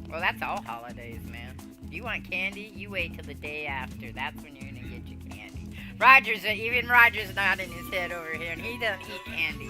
Well, that's all holidays, man. If you want candy, you wait till the day after. That's when you're gonna get your candy. Even Roger's nodding his head over here, and he doesn't eat candy.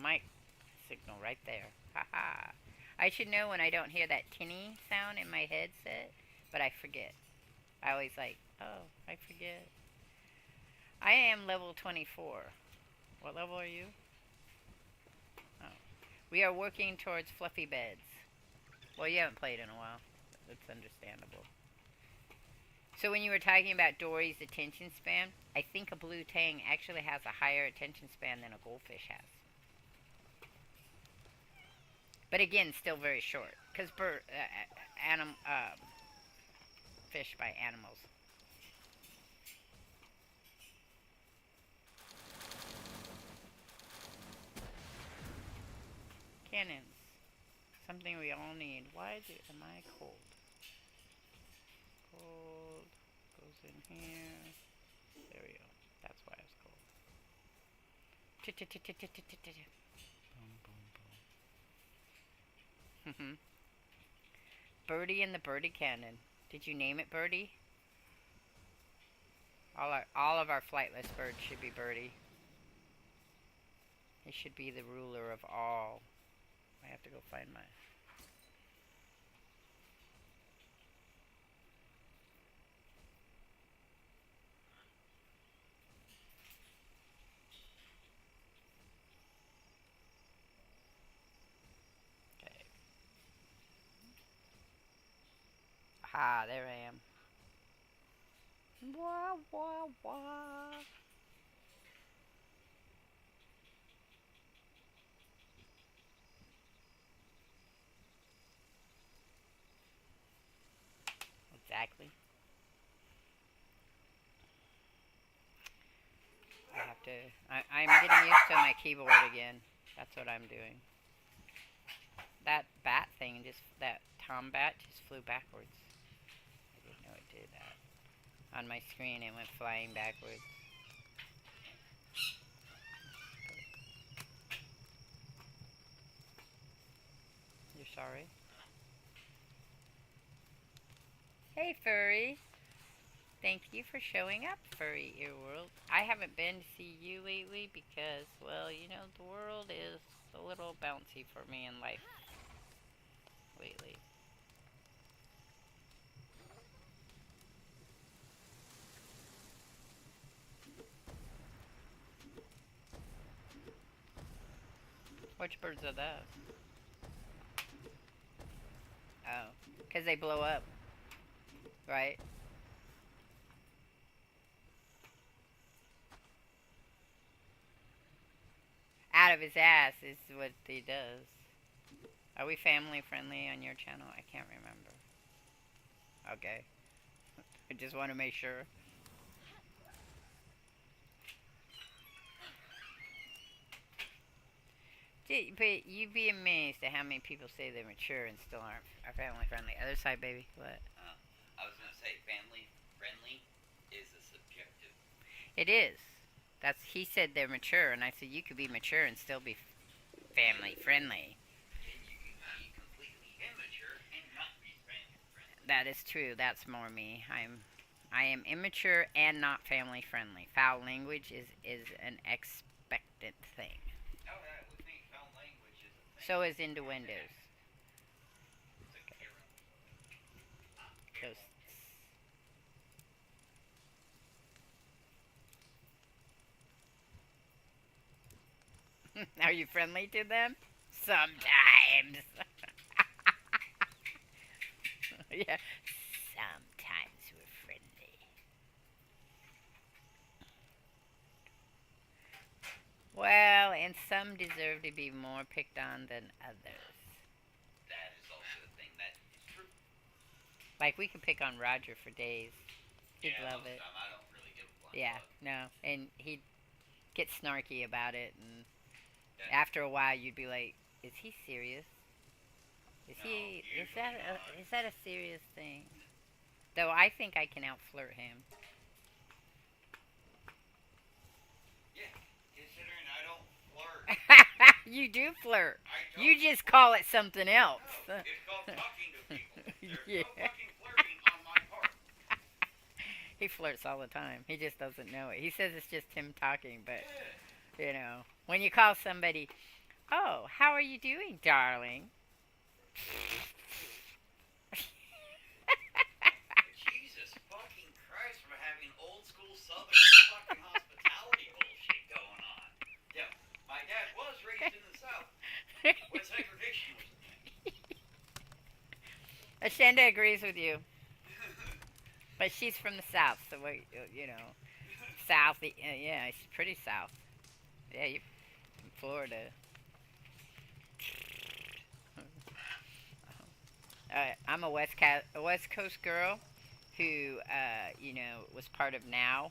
Mic signal right there. Haha. I should know when I don't hear that tinny sound in my headset, but I forget. I always like, oh, I forget. I am level 24. What level are you? We are working towards fluffy beds. Well, you haven't played in a while. That's understandable. So when you were talking about Dory's attention span, I think a blue tang actually has a higher attention span than a goldfish has. But again, still very short. Because fish by animals. Cannons. Something we all need. Am I cold? Cold. Goes in here. There we go. That's why I was cold. Boom, boom, boom. Birdie and the Birdie Cannon. Did you name it Birdie? All of our flightless birds should be Birdie. He should be the ruler of all. I have to go find my... Okay. Ah, there I am. Wah, wah, wah. Exactly. I'm getting used to my keyboard again. That's what I'm doing. That bat thing that Tom bat just flew backwards. I didn't know it did that. On my screen it went flying backwards. You're sorry? Hey, furry. Thank you for showing up, Furry Earworld. I haven't been to see you lately because, well, you know, the world is a little bouncy for me in life lately. Which birds are those? Oh, because they blow up, right? Out of his ass is what he does. Are we family friendly on your channel? I can't remember. Okay. I just want to make sure. But you'd be amazed at how many people say they're mature and still aren't family friendly. Other side, baby. What? I was going to say family friendly is a subjective. It is. He said they're mature, and I said you could be mature and still be family friendly. And you can be completely immature and not be family friendly. That is true. That's more me. I am immature and not family friendly. Foul language is an expected thing. Oh, with me, foul language is a thing. So is innuendos. Ghosts. Are you friendly to them? Sometimes. Yeah. Sometimes we're friendly. Well, and some deserve to be more picked on than others. That is also a thing that is true. Like, we could pick on Roger for days. He'd love it. Time I don't really give a fuck. Yeah, no. And he'd get snarky about it, and after a while you'd be like, is he serious? Is that a serious thing? Though I think I can out-flirt him. Yeah, considering I don't flirt. You do flirt. I don't. You just call it something else. No, it's called talking to people. There's Yeah. no fucking flirting on my part. He flirts all the time. He just doesn't know it. He says it's just him talking, but, you know, when you call somebody, oh, how are you doing, darling? Jesus fucking Christ, we're having old school southern fucking hospitality bullshit going on. Yeah, my dad was raised in the South. What's Ashenda agrees with you, but she's from the south, so you know, south. Yeah, she's pretty south. Yeah, you from Florida. I'm a a West Coast girl who, you know, was part of Now.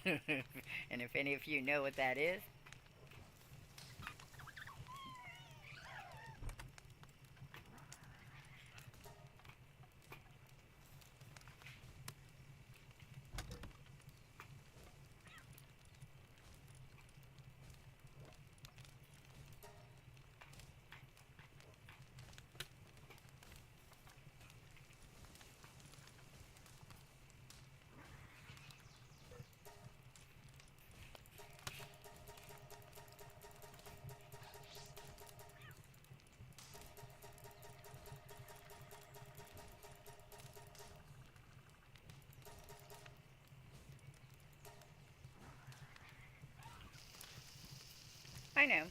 And if any of you know what that is, I know.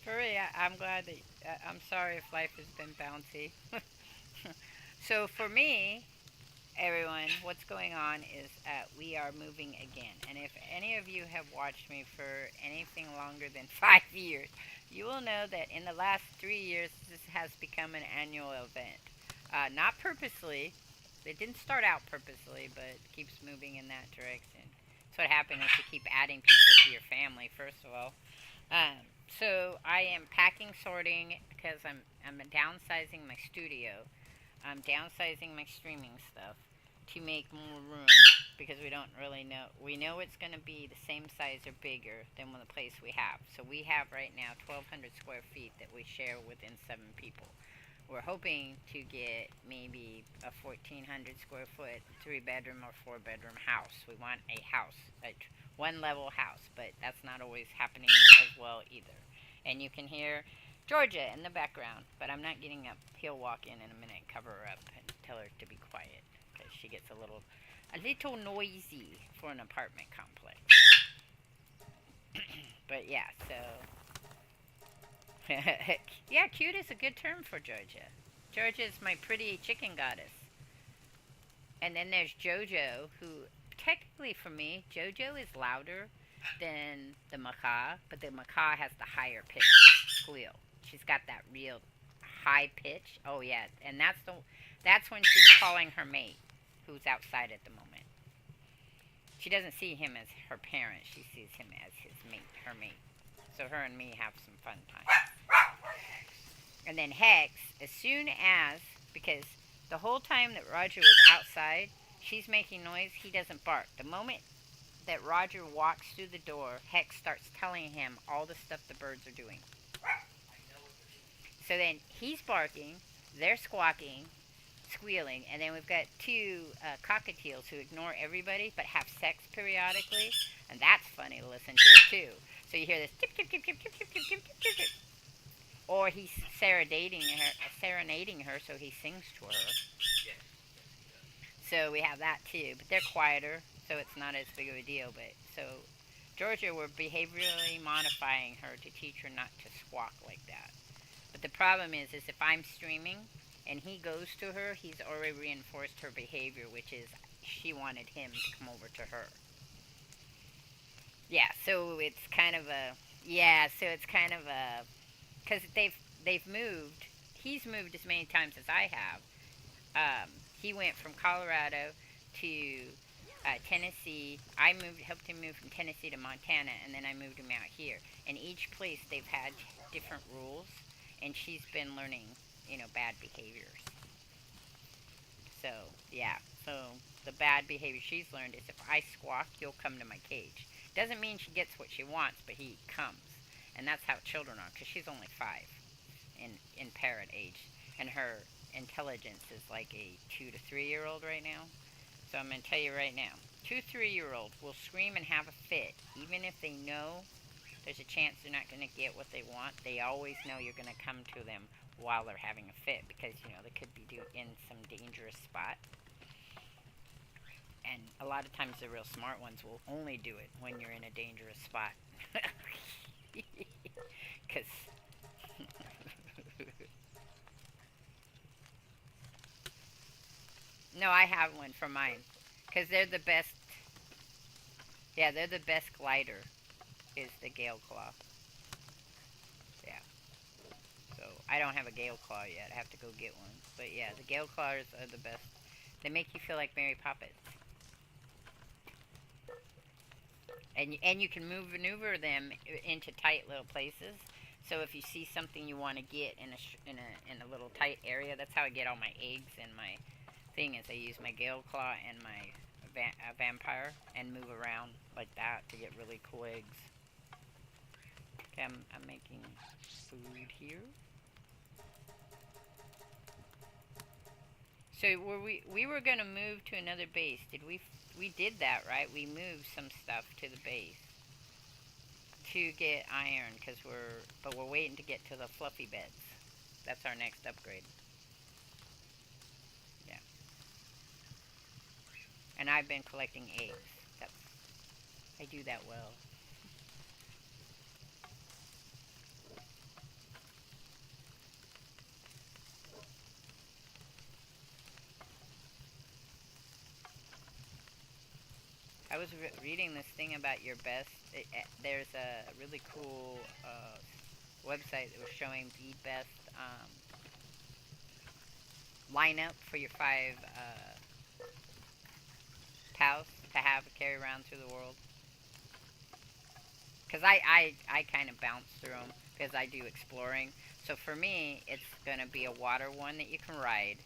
For real, I'm glad that. I'm sorry if life has been bouncy. So for me, everyone, what's going on is we are moving again. And if any of you have watched me for anything longer than 5 years, you will know that in the last 3 years, this has become an annual event. Not purposely. It didn't start out purposely, but it keeps moving in that direction. That's what happens if you keep adding people to your family, first of all. So I am packing, sorting because I'm downsizing my studio. I'm downsizing my streaming stuff to make more room because we don't really know. We know it's going to be the same size or bigger than the place we have. So we have right now 1,200 square feet that we share within 7 people. We're hoping to get maybe a 1,400 square foot 3 bedroom or 4 bedroom house. We want a house, a one level house, but that's not always happening as well either. And you can hear Georgia in the background, but I'm not getting up. He'll walk in a minute, cover her up, and tell her to be quiet because she gets a little noisy for an apartment complex. But yeah, so yeah, cute is a good term for Georgia. Georgia is my pretty chicken goddess. And then there's Jojo, who technically for me, Jojo is louder than the macaw, but the macaw has the higher pitch squeal. She's got that real high pitch. Oh yeah, and that's when she's calling her mate, who's outside at the moment. She doesn't see him as her parent. She sees him as his mate, her mate. So her and me have some fun times. And then Hex, as soon as, because the whole time that Roger was outside, she's making noise, he doesn't bark. The moment that Roger walks through the door, Hex starts telling him all the stuff the birds are doing. So then he's barking, they're squawking, squealing, and then we've got two cockatiels who ignore everybody but have sex periodically, and that's funny to listen to too. So you hear this tip tip tip tip tip tip tip tip tip tip, or he's serenading her, so he sings to her. So we have that too, but they're quieter, so it's not as big of a deal. But so Georgia, we're behaviorally modifying her to teach her not to squawk like that. But the problem is if I'm streaming and he goes to her, he's already reinforced her behavior, which is she wanted him to come over to her. Yeah, so it's kind of a because they've moved. He's moved as many times as I have. He went from Colorado to Tennessee. I helped him move from Tennessee to Montana, and then I moved him out here. And each place they've had different rules, and she's been learning, bad behaviors. So yeah, so the bad behavior she's learned is if I squawk, you'll come to my cage. Doesn't mean she gets what she wants, but he comes, and that's how children are. Because she's only 5, in parrot age, and her intelligence is like a 2 to 3 year old right now. So I'm gonna tell you right now, 2 3 year olds will scream and have a fit, even if they know there's a chance they're not going to get what they want. They always know you're going to come to them while they're having a fit because, you know, they could be in some dangerous spot. And a lot of times the real smart ones will only do it when you're in a dangerous spot. Because... No, I have one for mine. Because they're the best. Yeah, they're the best glider. Is the Gale Claw. Yeah. So, I don't have a Gale Claw yet. I have to go get one. But yeah, the Gale Claws are the best. They make you feel like Mary Poppins. And you can maneuver them into tight little places. So if you see something you want to get in a little tight area, that's how I get all my eggs and my thing is I use my Gale Claw and my Vampire and move around like that to get really cool eggs. Okay, I'm making food here. So we were gonna move to another base. Did we did that, right? We moved some stuff to the base to get iron but we're waiting to get to the fluffy beds. That's our next upgrade. Yeah. And I've been collecting eggs. I do that well. I was reading this thing about your best. There's a really cool website that was showing the best lineup for your 5 cows to have carry around through the world. Because I kind of bounce through them because I do exploring. So for me, it's going to be a water one that you can ride,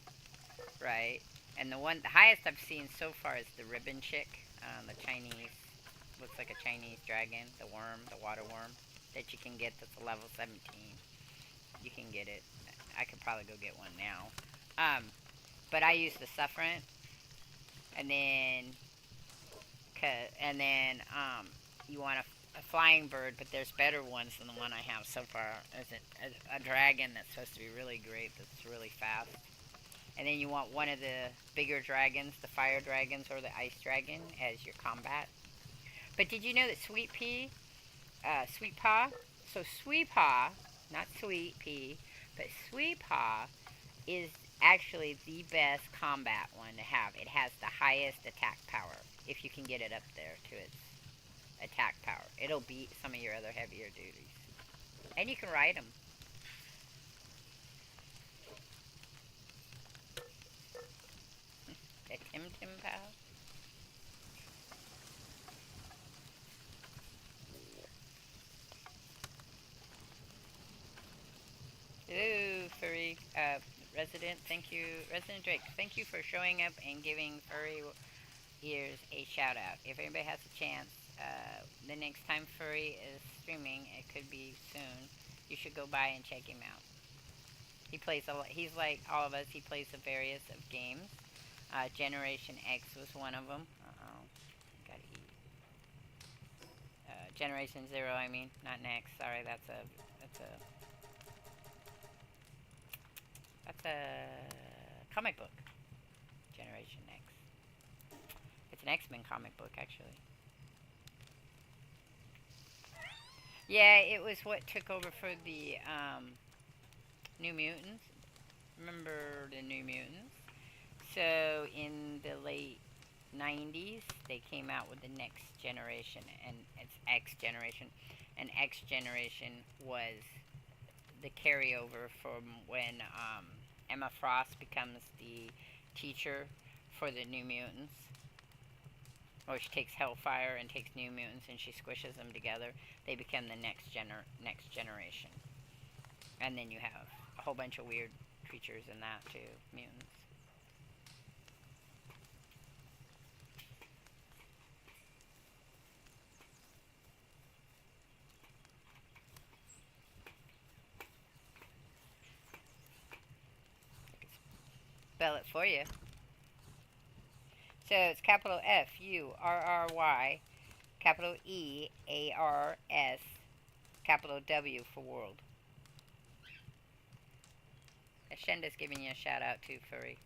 right? And the highest I've seen so far is the ribbon chick, the Chinese, looks like a Chinese dragon, the water worm that you can get that's a level 17. You can get it. I could probably go get one now. But I use the suffrant, and then you want a flying bird, but there's better ones than the one I have so far. There's a dragon that's supposed to be really great, that's really fast. And then you want one of the bigger dragons, the fire dragons or the ice dragon, as your combat. But did you know that Sweet Paw, so Sweet Paw, not Sweet Pea, but Sweet Paw is actually the best combat one to have. It has the highest attack power, if you can get it up there to its attack power. It'll beat some of your other heavier duties. And you can ride them. The Tim Tim Pow. Ooh, furry resident, thank you, Resident Drake. Thank you for showing up and giving furry ears a shout out. If anybody has a chance, the next time Furry is streaming, it could be soon. You should go by and check him out. He plays a lot. He's like all of us. He plays a various of games. Generation X was one of them. Gotta eat. Generation Zero. I mean, not next. Sorry, that's a comic book. Generation X. It's an X-Men comic book, actually. Yeah, it was what took over for the New Mutants. Remember the New Mutants? So in the late 90s, they came out with the next generation, and it's X generation. And X generation was the carryover from when Emma Frost becomes the teacher for the New Mutants. Or she takes Hellfire and takes New Mutants and she squishes them together. They become the next generation. And then you have a whole bunch of weird creatures in that too, mutants. I could spell it for you. So it's capital Furry, capital EARS, Capital W for world. Ashenda's giving you a shout out too, furry.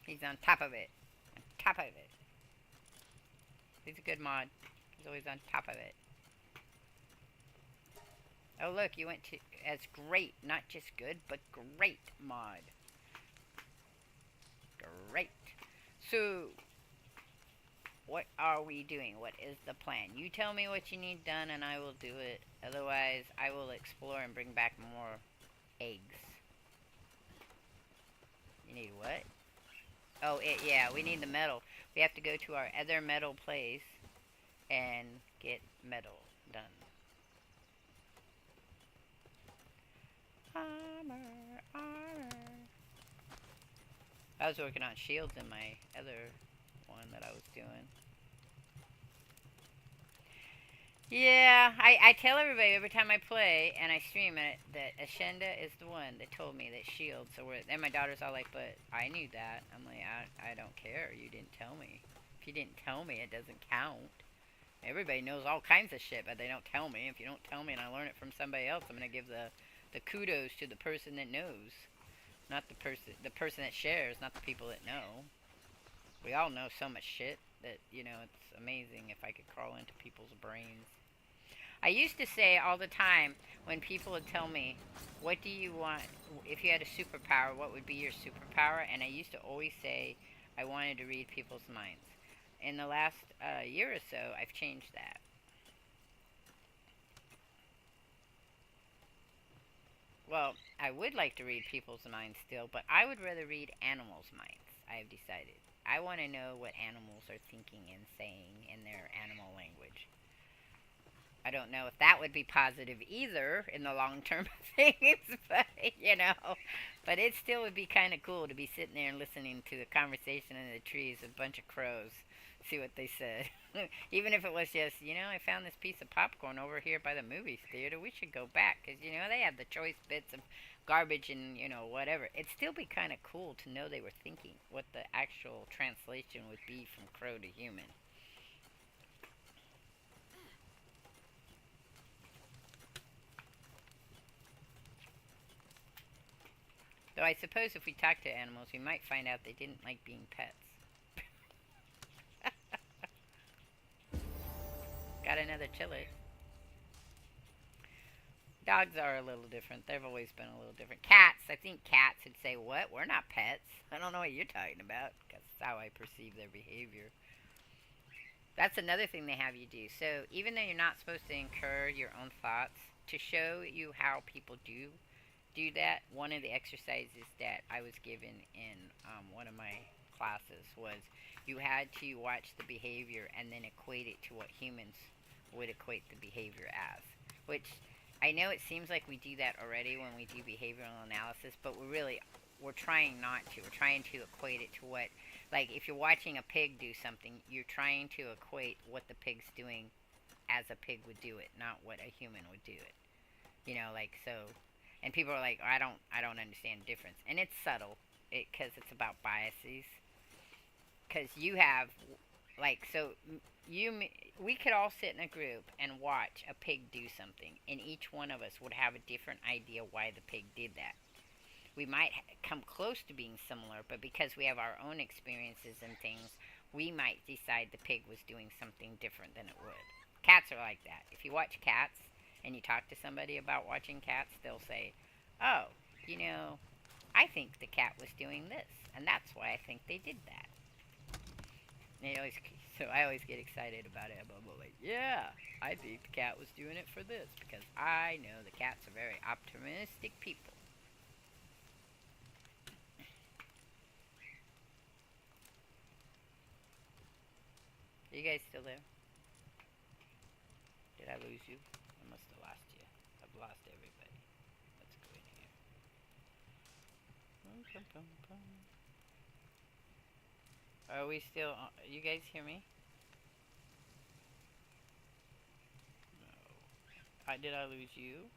He's on top of it. On top of it. He's a good mod. He's always on top of it. Oh look, you went to as great, not just good, but great mod. Great. So, what are we doing? What is the plan? You tell me what you need done and I will do it. Otherwise, I will explore and bring back more eggs. You need what? Oh, yeah, we need the metal. We have to go to our other metal place and get metal done. Armor, armor. I was working on shields in my other one that I was doing. Yeah, I tell everybody every time I play and I stream it that Ashenda is the one that told me that shields. So and my daughter's all like, but I knew that. I'm like, I don't care. You didn't tell me. If you didn't tell me, it doesn't count. Everybody knows all kinds of shit, but they don't tell me. If you don't tell me and I learn it from somebody else, I'm gonna give the kudos to the person that knows, not the person that shares, not the people that know. We all know so much shit that, you know, it's amazing if I could crawl into people's brains. I used to say all the time when people would tell me, what do you want, if you had a superpower, what would be your superpower? And I used to always say I wanted to read people's minds. In the last year or so, I've changed that. Well, I would like to read people's minds still, but I would rather read animals' minds, I have decided. I want to know what animals are thinking and saying in their animal language. I don't know if that would be positive either in the long term of things, but, you know. But it still would be kind of cool to be sitting there and listening to the conversation in the trees with a bunch of crows, see what they said. Even if it was just, you know, I found this piece of popcorn over here by the movie theater. We should go back, because, you know, they have the choice bits of garbage and, you know, whatever. It'd still be kind of cool to know they were thinking, what the actual translation would be from crow to human. Though I suppose if we talked to animals, we might find out they didn't like being pets. Got another chili. Dogs are a little different. They've always been a little different. Cats, I think cats would say, what? We're not pets. I don't know what you're talking about. Because that's how I perceive their behavior. That's another thing they have you do. So even though you're not supposed to incur your own thoughts, to show you how people do that, one of the exercises that I was given in one of my classes was you had to watch the behavior and then equate it to what humans would equate the behavior as. Which, I know it seems like we do that already when we do behavioral analysis, but we're trying not to. We're trying to equate it to what, like if you're watching a pig do something, you're trying to equate what the pig's doing as a pig would do it, not what a human would do it. You know, like, so, and people are like, oh, I don't understand the difference. And it's subtle, because it's about biases. Because you have, like, so, we could all sit in a group and watch a pig do something, and each one of us would have a different idea why the pig did that. We might come close to being similar, but because we have our own experiences and things, we might decide the pig was doing something different than it would. Cats are like that. If you watch cats, and you talk to somebody about watching cats, they'll say, oh, you know, I think the cat was doing this, and that's why I think they did that. And so I always get excited about it. I'm like, yeah, I think the cat was doing it for this, because I know the cats are very optimistic people. Are you guys still there? Did I lose you? I must have lost you. I've lost everybody. Let's go in here. Are we still on? You guys hear me? No. Did I lose you?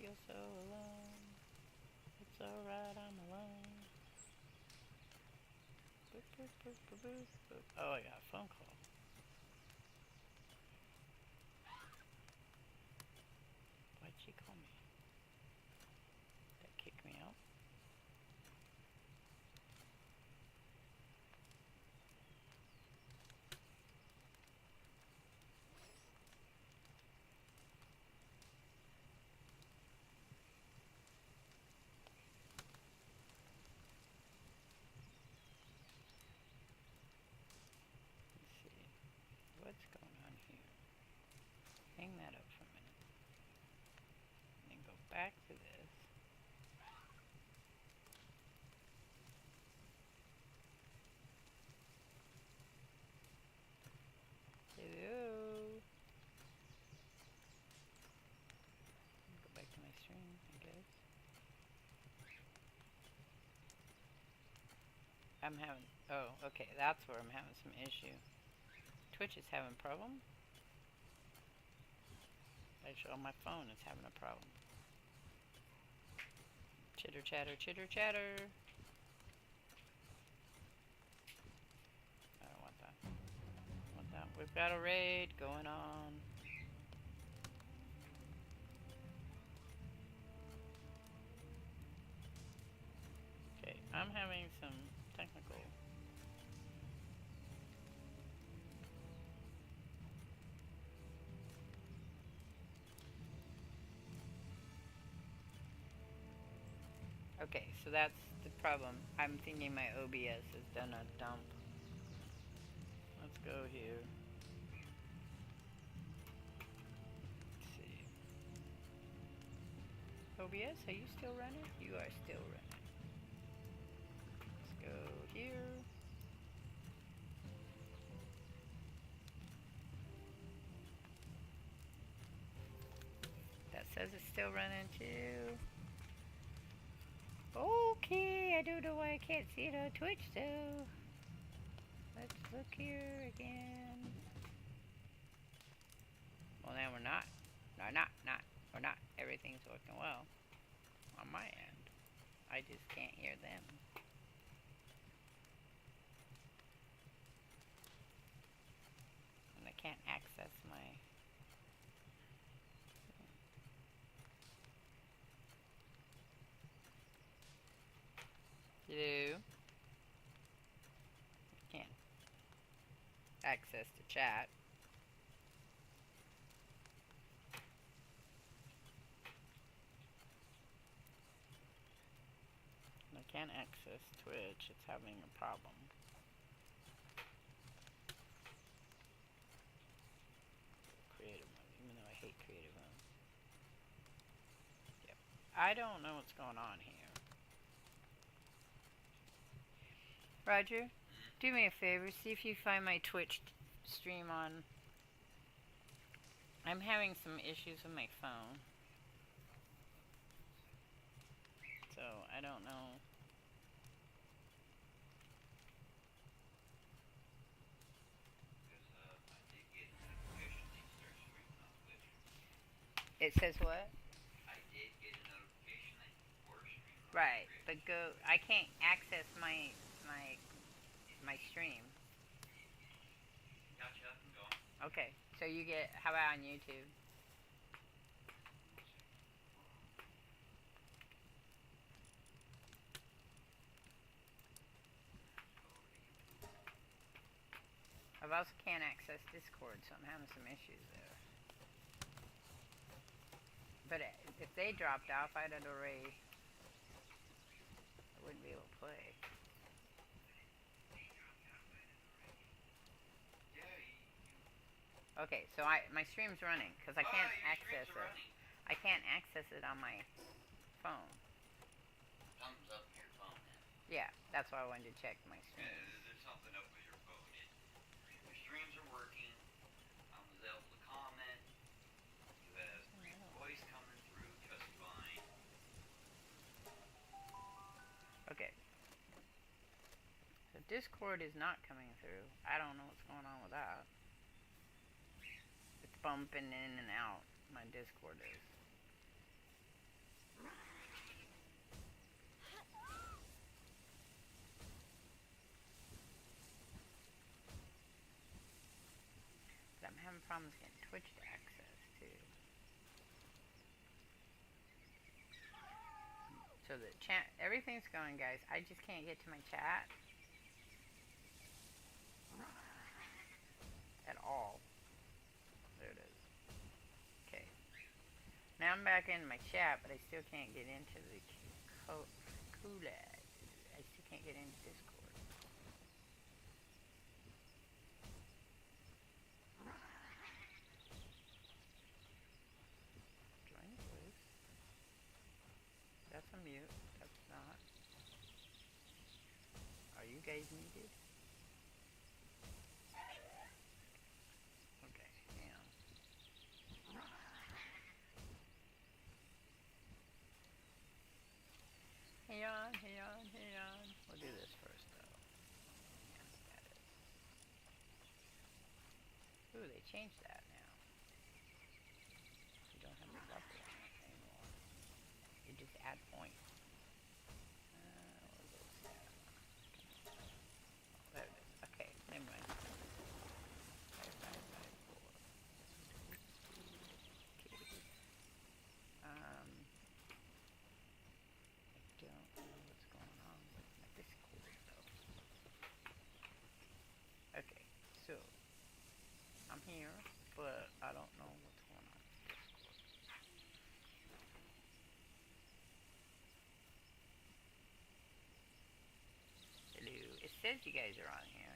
feel so alone. It's alright, I'm alone. Boop, boop, boop, boop, boop, boop. Oh, I got a phone call. Why'd she call me? That kicked me out. Let's see. What's going on here? Hang that up for a minute. And then go back to this. Hello. Go back to my stream, I guess. I'm having, oh, okay, that's where I'm having some issue. Twitch is having a problem. Actually, on my phone it's having a problem. Chitter chatter, chitter chatter. I don't want that. I want that. We've got a raid going on. Okay, I'm having some technical. Okay, so that's the problem. I'm thinking my OBS has done a dump. Let's go here. Let's see. OBS, are you still running? You are still running. Let's go here. That says it's still running too. Okay, I don't know why I can't see it on Twitch though. Let's look here again. Well, now we're not. No, we're not. Everything's working well on my end. I just can't hear them. And I can't access my... Hello? Can't access the chat. I can't access Twitch. It's having a problem. Creative mode, even though I hate creative mode. Yep. I don't know what's going on here. Roger, do me a favor. See if you find my Twitch stream on. I'm having some issues with my phone. So, I don't know. It says what? I did get a notification that you were streaming. Right, but go. I can't access my stream. Got you up and going. Okay, so you get. How about on YouTube? I also can't access Discord, so I'm having some issues there. But if they dropped off, I'd have already. I wouldn't be able to play. Okay, so my stream's running because I can't access it. I can't access it on my phone. Thumbs up your phone. Yeah, that's why I wanted to check my stream. Yeah, there's something up with your phone. Your streams are working. I was able to comment. You have voice coming through just fine. Okay. So Discord is not coming through. I don't know what's going on with that. It's bumping in and out. My Discord is. problems getting Twitch to access too. So the chat, everything's going, guys. I just can't get to my chat at all. There it is. Okay. Now I'm back in my chat, but I still can't get into the Kulad. I still can't get into Discord. Join voice. That's a mute. That's not. Are you guys muted? Okay, hang on. Hang on, hang on, hang on. We'll do this first, though. Yeah, that is. Ooh, they changed that now. You don't have the buffer on it anymore. You just add points. What was it? Oh, there it is. Okay, never mind. 5554. Okay. I don't know what's going on with my Discord, though. Okay, so I'm here, but I don't know what's going on with Discord. Hello. It says you guys are on here.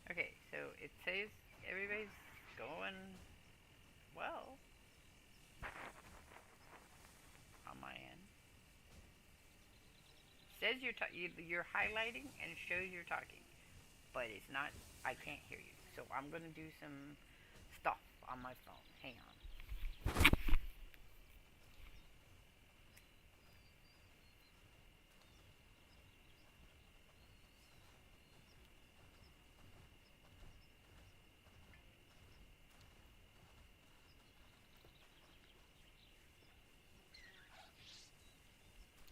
Okay, so it says everybody's going well on my end. It says you're highlighting and it shows you're talking, but it's not. I can't hear you, so I'm gonna do some stuff on my phone. Hang on.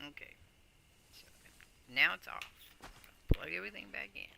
Okay, so now it's off. Plug everything back in.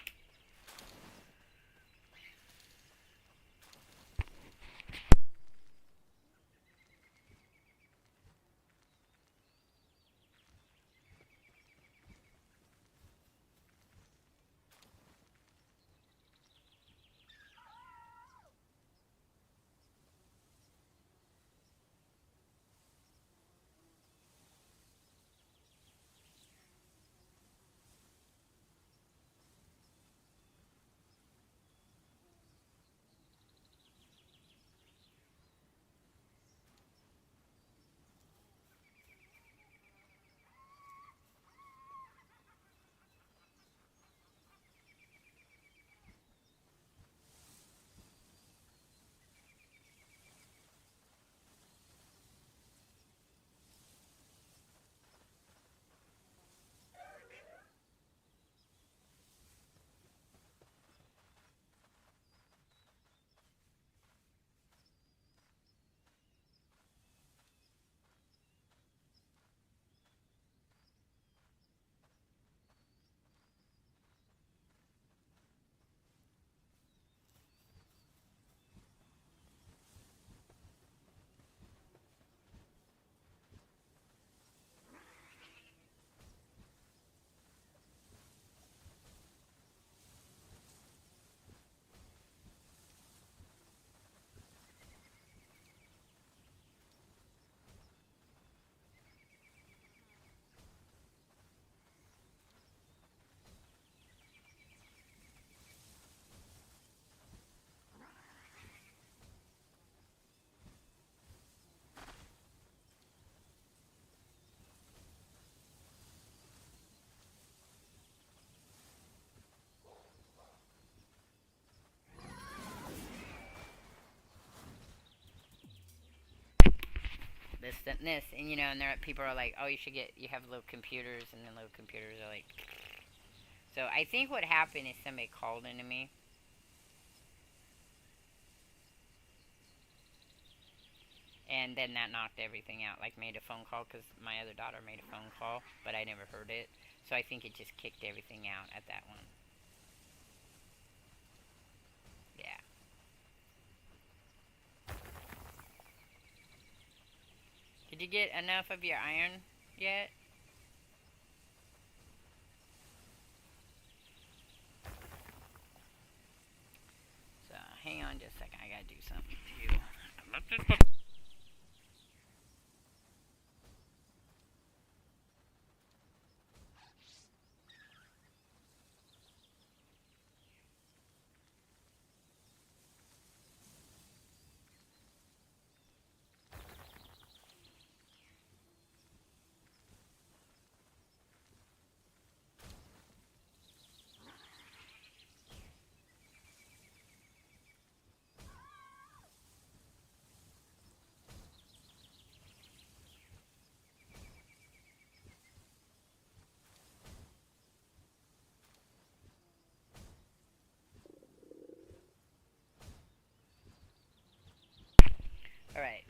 this, that, and this, and you know, and there people are like, oh, you have little computers, and then little computers are like. So I think what happened is somebody called into me. And then that knocked everything out. Like made a phone call because my other daughter made a phone call, but I never heard it. So I think it just kicked everything out at that one. Yeah. Did you get enough of your iron yet? So hang on just a second. I gotta do something to you. Alright.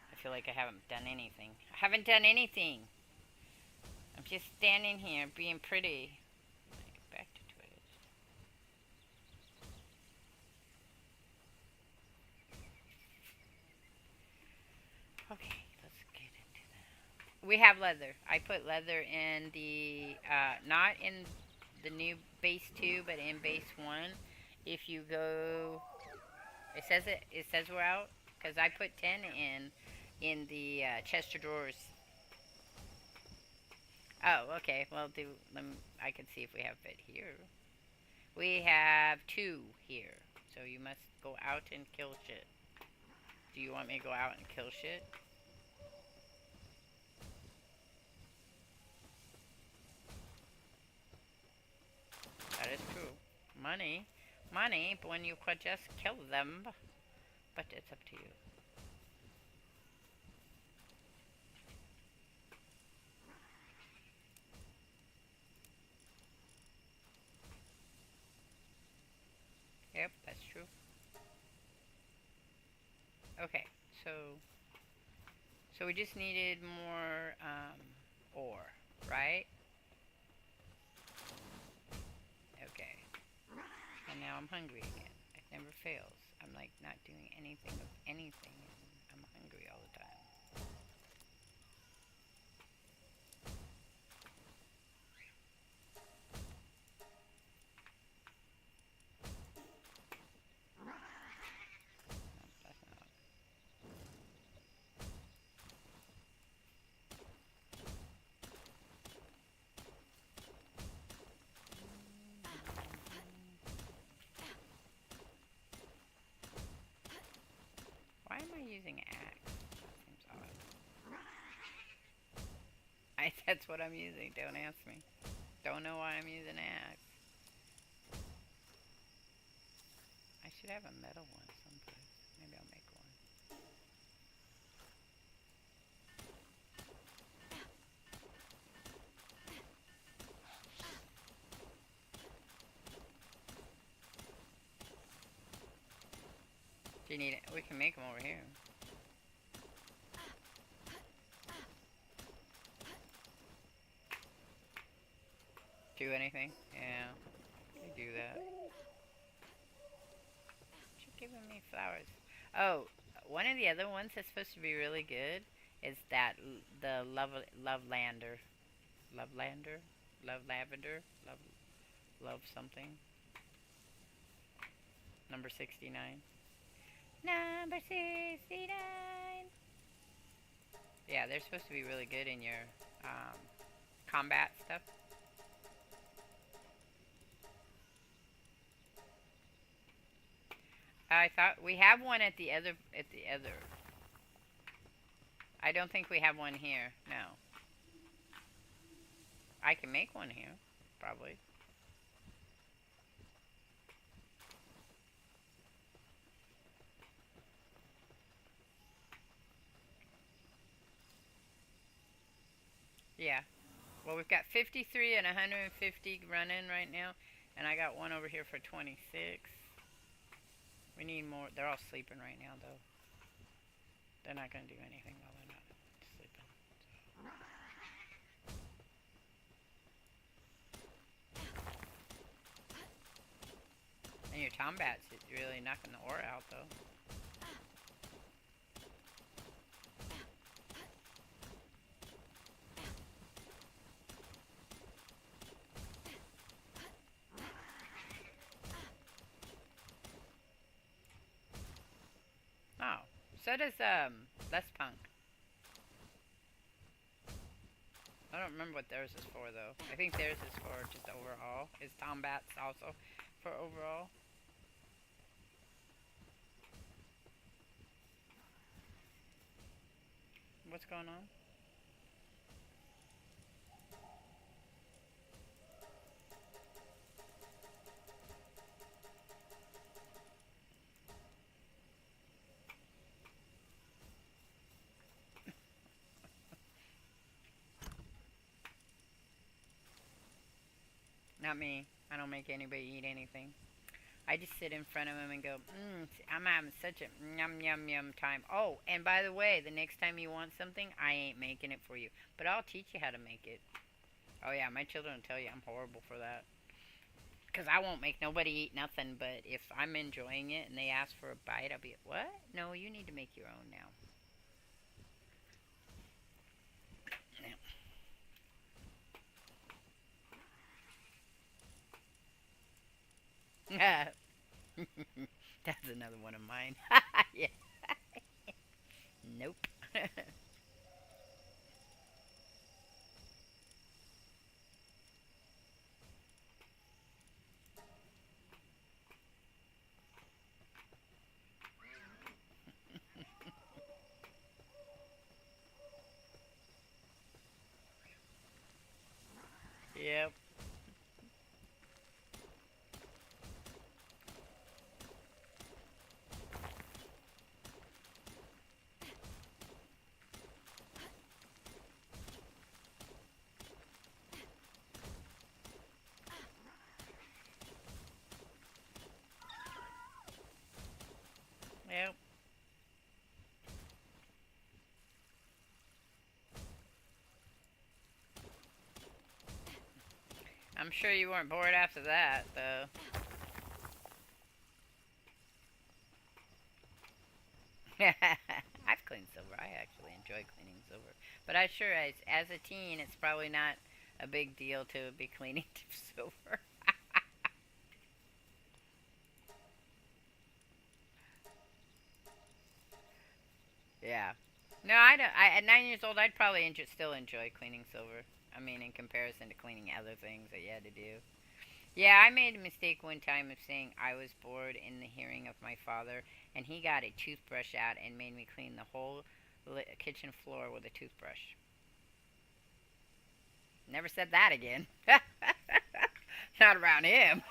I feel like I haven't done anything. I haven't done anything. I'm just standing here being pretty. Back to Twitch. Okay, let's get into that. We have leather. I put leather in the, not in the new base 2, but in base 1. If you go, it says we're out, because I put 10 in the chest of drawers. Oh, okay. Well, I can see if we have it here. We have 2 here. So you must go out and kill shit. Do you want me to go out and kill shit? That is true. Money, but when you could just kill them. But it's up to you. Yep, that's true. Okay, so we just needed more ore, right? Okay. And now I'm hungry again. It never fails. I'm like not doing anything of anything, and I'm hungry all the time. That's not. Why am I using axe? That seems odd. That's what I'm using. Don't ask me. Don't know why I'm using axe. I should have a metal one someplace. Maybe I'll make one. Do you need it? We can make them over here. Do anything? Yeah, I do that. You're giving me flowers. Oh, one of the other ones that's supposed to be really good is that the Lovelander, Love Lavender, Love something. Number 69. Number 69. Yeah, they're supposed to be really good in your combat stuff. I thought we have one at the other. I don't think we have one here. No. I can make one here, probably. Yeah. Well, we've got 53 and 150 running right now, and I got one over here for 26. We need more. They're all sleeping right now, though. They're not going to do anything while they're not sleeping. And your tombat's really knocking the ore out, though. Oh, so does Les Punk. I don't remember what theirs is for though. I think theirs is for just overall. Is Tombat's also for overall? What's going on? Not me. I don't make anybody eat anything. I just sit in front of them and go, I'm having such a yum yum yum time. Oh, and by the way, the next time you want something, I ain't making it for you, but I'll teach you how to make it. Oh yeah, my children will tell you I'm horrible for that. Because I won't make nobody eat nothing, but if I'm enjoying it and they ask for a bite, I'll be, what? No, you need to make your own now. Yeah. That's another one of mine. Yeah. Nope. Yep. Yep. I'm sure you weren't bored after that, though. I've cleaned silver. I actually enjoy cleaning silver. But I sure, as a teen, it's probably not a big deal to be cleaning silver. Yeah. No, I don't. At 9 years old, I'd probably still enjoy cleaning silver. I mean, in comparison to cleaning other things that you had to do. Yeah, I made a mistake one time of saying I was bored in the hearing of my father, and he got a toothbrush out and made me clean the whole kitchen floor with a toothbrush. Never said that again. Not around him.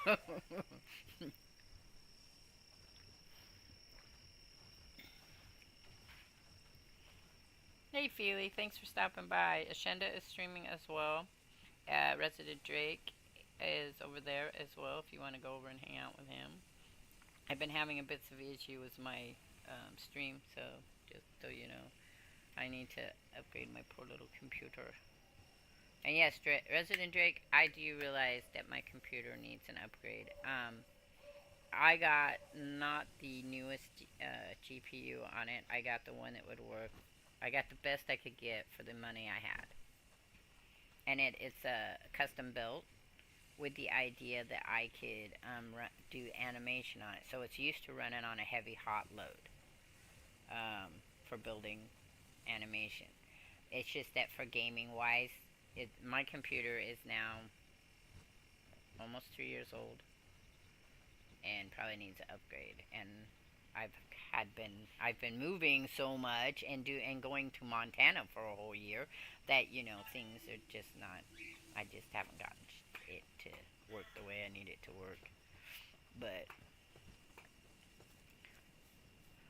Hey, Feely, thanks for stopping by. Ashenda is streaming as well. Resident Drake is over there as well if you want to go over and hang out with him. I've been having a bit of issue with my stream, so just so you know, I need to upgrade my poor little computer. And yes, Resident Drake, I do realize that my computer needs an upgrade. I got not the newest GPU on it. I got the one that would work. I got the best I could get for the money I had, and it's a custom built with the idea that I could do animation on it. So it's used to running on a heavy hot load for building animation. It's just that for gaming wise, my computer is now almost 3 years old and probably needs an upgrade. And I've been moving so much and going to Montana for a whole year that things are just not. I just haven't gotten it to work the way I need it to work. But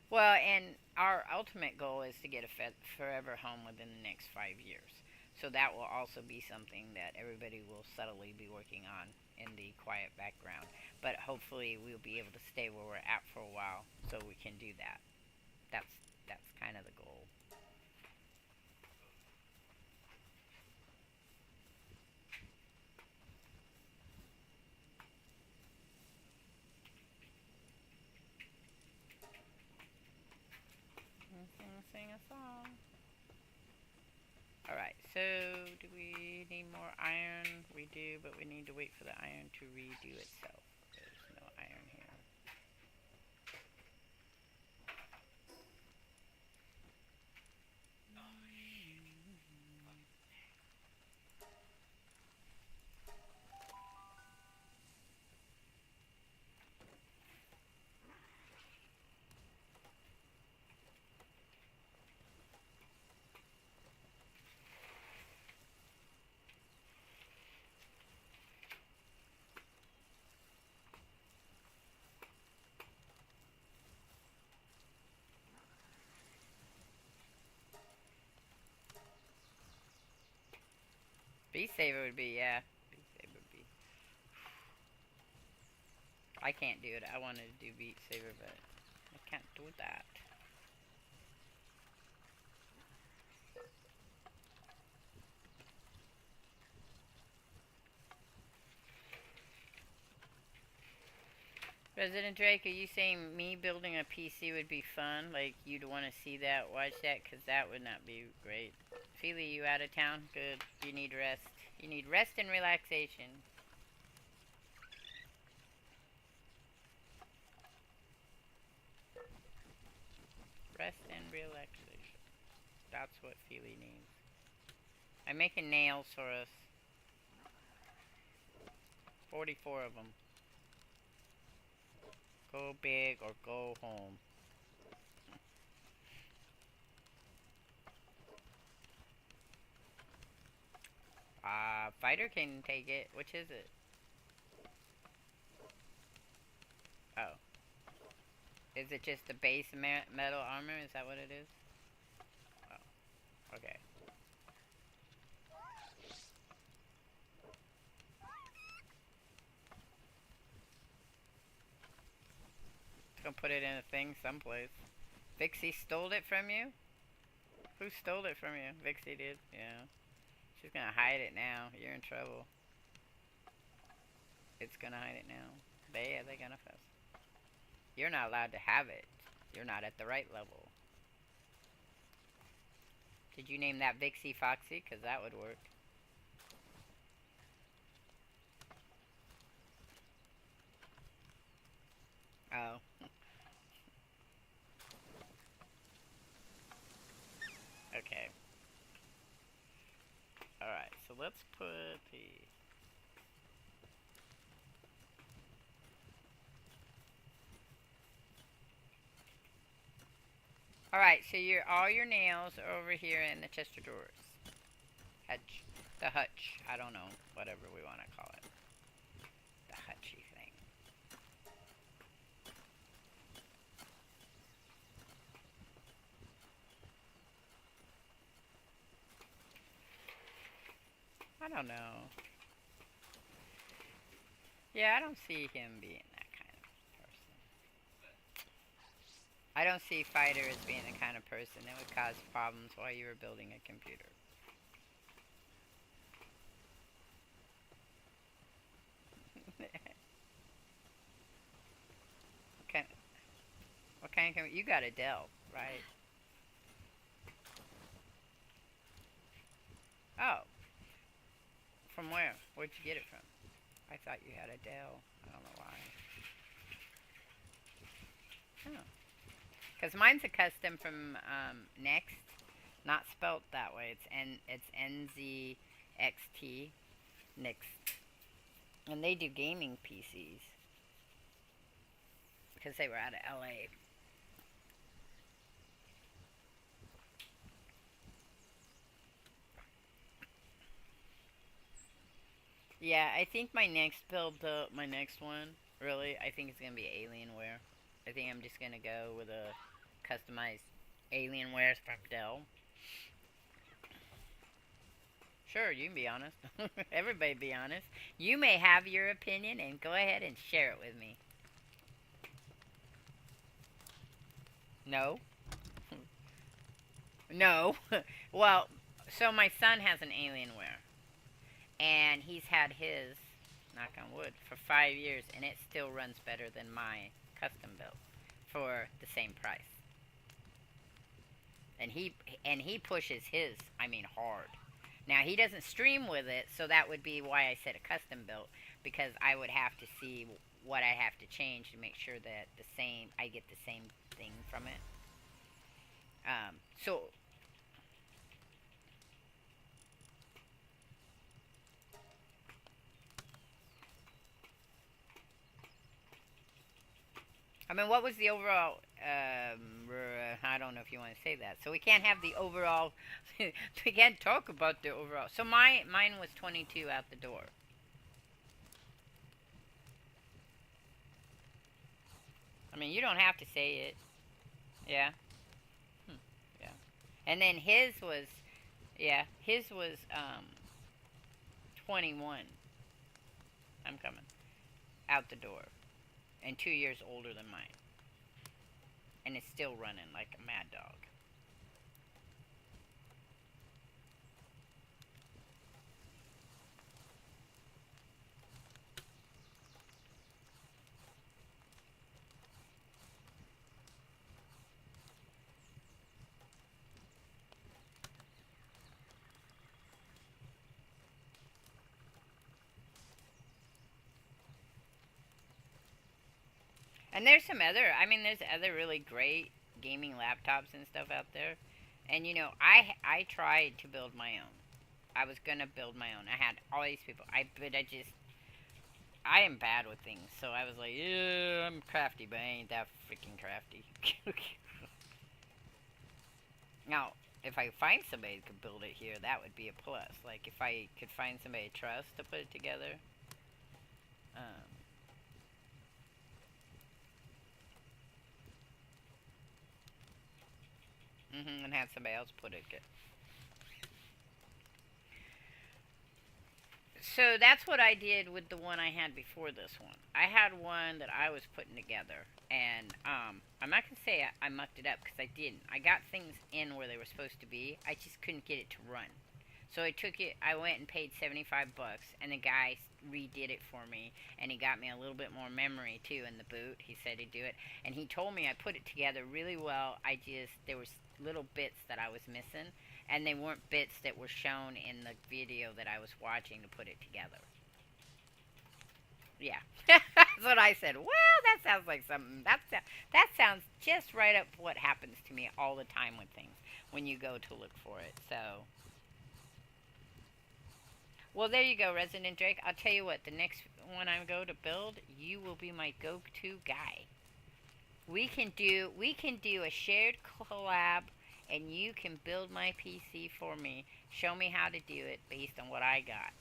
well, and our ultimate goal is to get a forever home within the next 5 years. So that will also be something that everybody will subtly be working on in the quiet background. But hopefully we'll be able to stay where we're at for a while so we can do that. That's kind of the goal. Sing a song. Alright, so do we need more iron? We do, but we need to wait for the iron to redo itself. There's no iron here. Beast Saber would be, yeah. Beast Saber would be. I can't do it. I wanted to do Beast Saber, but I can't do that. Resident Drake, are you saying me building a PC would be fun? Like, you'd want to see that, watch that? Because that would not be great. Feely, you out of town? Good. You need rest. You need rest and relaxation. Rest and relaxation. That's what Feely needs. I'm making nails for us. 44 of them. Go big or go home. Fighter can take it. Which is it? Oh. Is it just the base metal armor? Is that what it is? Oh. Okay. Gonna put it in a thing someplace. Vixie stole it from you? Who stole it from you? Vixie did? Yeah. She's gonna hide it now. You're in trouble. It's gonna hide it now. They're gonna fuss. You're not allowed to have it. You're not at the right level. Did you name that Vixie Foxy? Because that would work. Oh. Okay. Alright, so let's put the... Alright, so all your nails are over here in the chest of drawers. Hutch. The hutch. I don't know. Whatever we want to call it. The hutchy thing. I don't know. Yeah, I don't see him being that kind of person. I don't see Fighter as being the kind of person that would cause problems while you were building a computer. What kind of computer? You got a Dell, right? Oh. From where? Where'd you get it from? I thought you had a Dell. I don't know why. Oh. Because mine's a custom from Next. Not spelt that way. It's NZXT. Next. And they do gaming PCs. Because they were out of LA. Yeah, I think my next build, my next one, really, I think it's going to be Alienware. I think I'm just going to go with a customized Alienware from Dell. Sure, you can be honest. Everybody be honest. You may have your opinion and go ahead and share it with me. No? No. Well, so my son has an Alienware. And he's had his, knock on wood, for 5 years. And it still runs better than my custom built for the same price. And he pushes his, I mean, hard. Now, he doesn't stream with it, so that would be why I said a custom built, because I would have to see what I have to change to make sure that I get the same thing from it. So, I mean, what was the overall, I don't know if you want to say that. So we can't have the overall, we can't talk about the overall. So mine was 22 out the door. I mean, you don't have to say it. Yeah. Yeah. And then his was, 21. I'm coming. Out the door. And 2 years older than mine. And it's still running like a mad dog. And there's other really great gaming laptops and stuff out there. And you know, I tried to build my own. I was gonna build my own. I had all these people. I am bad with things. So I was like, yeah, I'm crafty, but I ain't that freaking crafty. Now, if I find somebody that could build it here, that would be a plus. Like, if I could find somebody to trust to put it together. And have somebody else put it. So that's what I did with the one I had before this one. I had one that I was putting together, and I'm not gonna say I mucked it up because I didn't. I got things in where they were supposed to be. I just couldn't get it to run. So I went and paid 75 bucks, and the guy redid it for me, and he got me a little bit more memory too in the boot. He said he'd do it, and he told me I put it together really well. There was little bits that I was missing, and they weren't bits that were shown in the video that I was watching to put it together. Yeah, that's what I said. Well, that sounds like something. That sounds just right up what happens to me all the time with things when you go to look for it. So. Well, there you go, Resident Drake. I'll tell you what, the next one I go to build, you will be my go-to guy. We can do a shared collab, and you can build my PC for me. Show me how to do it based on what I got.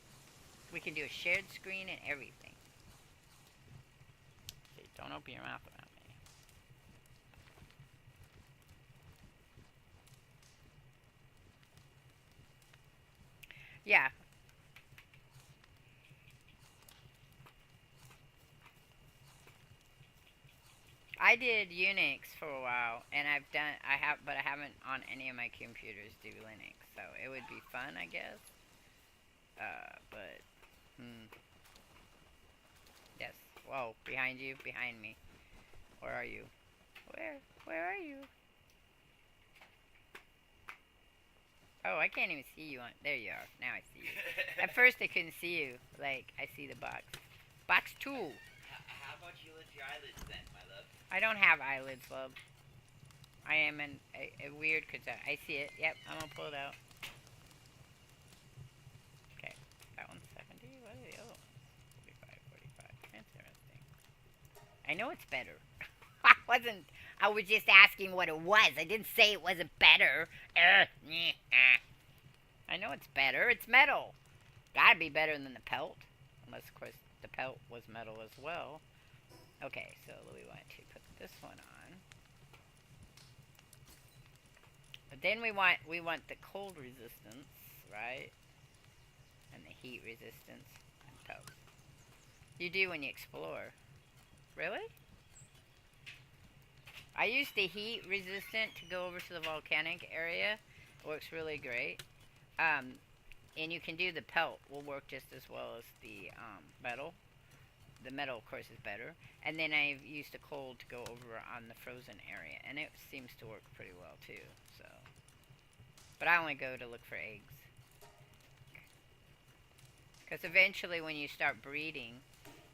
We can do a shared screen and everything. See, don't open your mouth around me. Yeah. I did Unix for a while, and but I haven't on any of my computers do Linux, so it would be fun, I guess. Yes. Whoa, behind me. Where are you? Where are you? Oh, I can't even see you there you are. Now I see you. At first I couldn't see you. Like, I see the box. Box 2. How about you lift your eyelids then, my love? I don't have eyelids, love. I am a weird, because I see it. Yep, I'm going to pull it out. Okay, that one's 70. What are the other ones? 45, 45. Interesting. I know it's better. I was just asking what it was. I didn't say it wasn't better. I know it's better. It's metal. Gotta be better than the pelt. Unless, of course, the pelt was metal as well. Okay, so we want to put this one on. But then we want the cold resistance, right? and the heat resistance and toast. You do when you explore. Really? I use the heat resistant to go over to the volcanic area. It works really great. And you can do the pelt will work just as well as the metal. The metal, of course, is better. And then I've used the cold to go over on the frozen area, and it seems to work pretty well too. So, but I only go to look for eggs, because eventually, when you start breeding,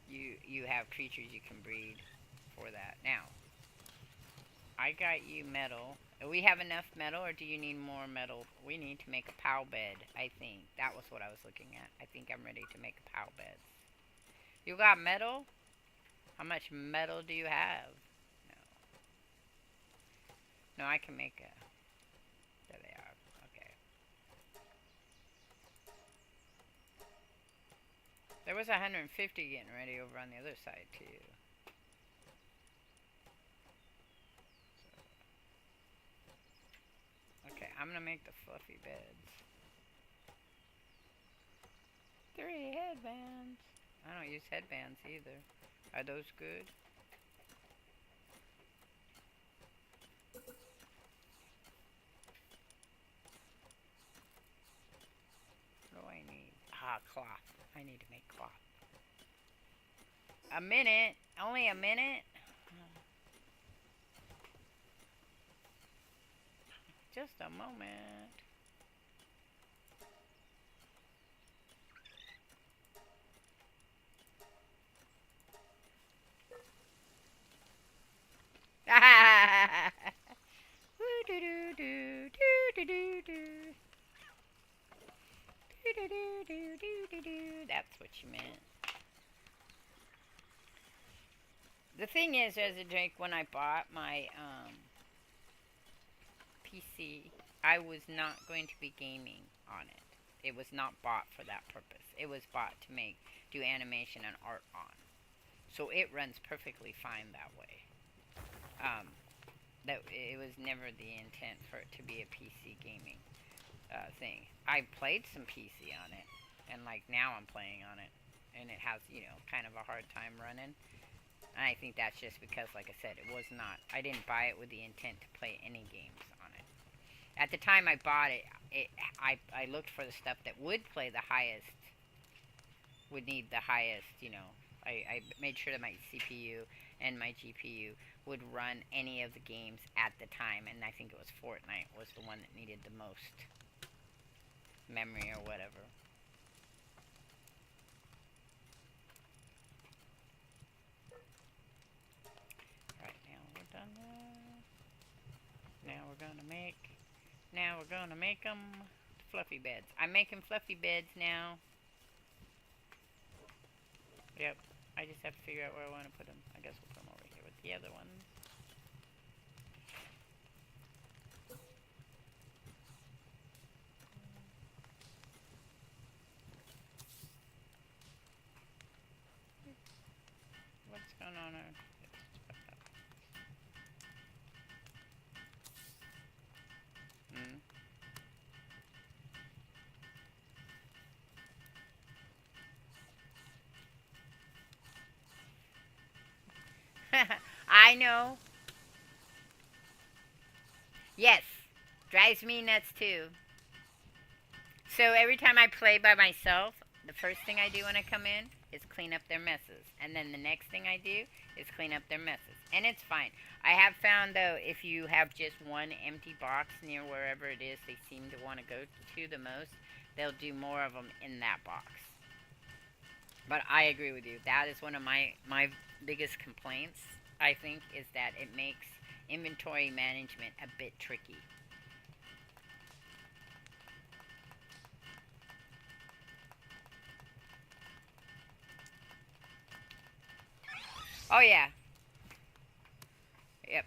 you have creatures you can breed for that. Now, I got you metal. Do we have enough metal, or do you need more metal? We need to make a POW bed, I think. That was what I was looking at. I think I'm ready to make a POW bed. You got metal? How much metal do you have? No. No, I can make a... There they are. Okay. There was 150 getting ready over on the other side, too. Okay, I'm gonna make the fluffy beds. 3 headbands. I don't use headbands either. Are those good? What do I need? Ah, cloth. I need to make cloth. A minute? Only a minute? Just a moment. That's what you meant. The thing is, as a drink, when I bought my PC, I was not going to be gaming on it. It was not bought for that purpose. It was bought to do animation and art on. So it runs perfectly fine that way. That it was never the intent for it to be a PC gaming thing. I played some PC on it, and like now I'm playing on it, and it has, you know, kind of a hard time running. And I think that's just because, like I said, it was not. I didn't buy it with the intent to play any games on it. At the time I bought it, I looked for the stuff that would play the highest, would need the highest, you know. I made sure that my CPU and my GPU would run any of the games at the time, and I think it was Fortnite was the one that needed the most memory or whatever. Right, now we're done there. Now we're gonna make them fluffy beds. I'm making fluffy beds now. Yep, I just have to figure out where I want to put them. I guess we'll put them over here with the other ones. What's going on there? I know. Yes, drives me nuts too. So every time I play by myself, the first thing I do when I come in is clean up their messes. And then the next thing I do is clean up their messes. And it's fine. I have found, though, if you have just one empty box near wherever it is they seem to want to go to the most, they'll do more of them in that box. But I agree with you. That is one of my biggest complaints, I think, is that it makes inventory management a bit tricky. Oh, yeah. Yep.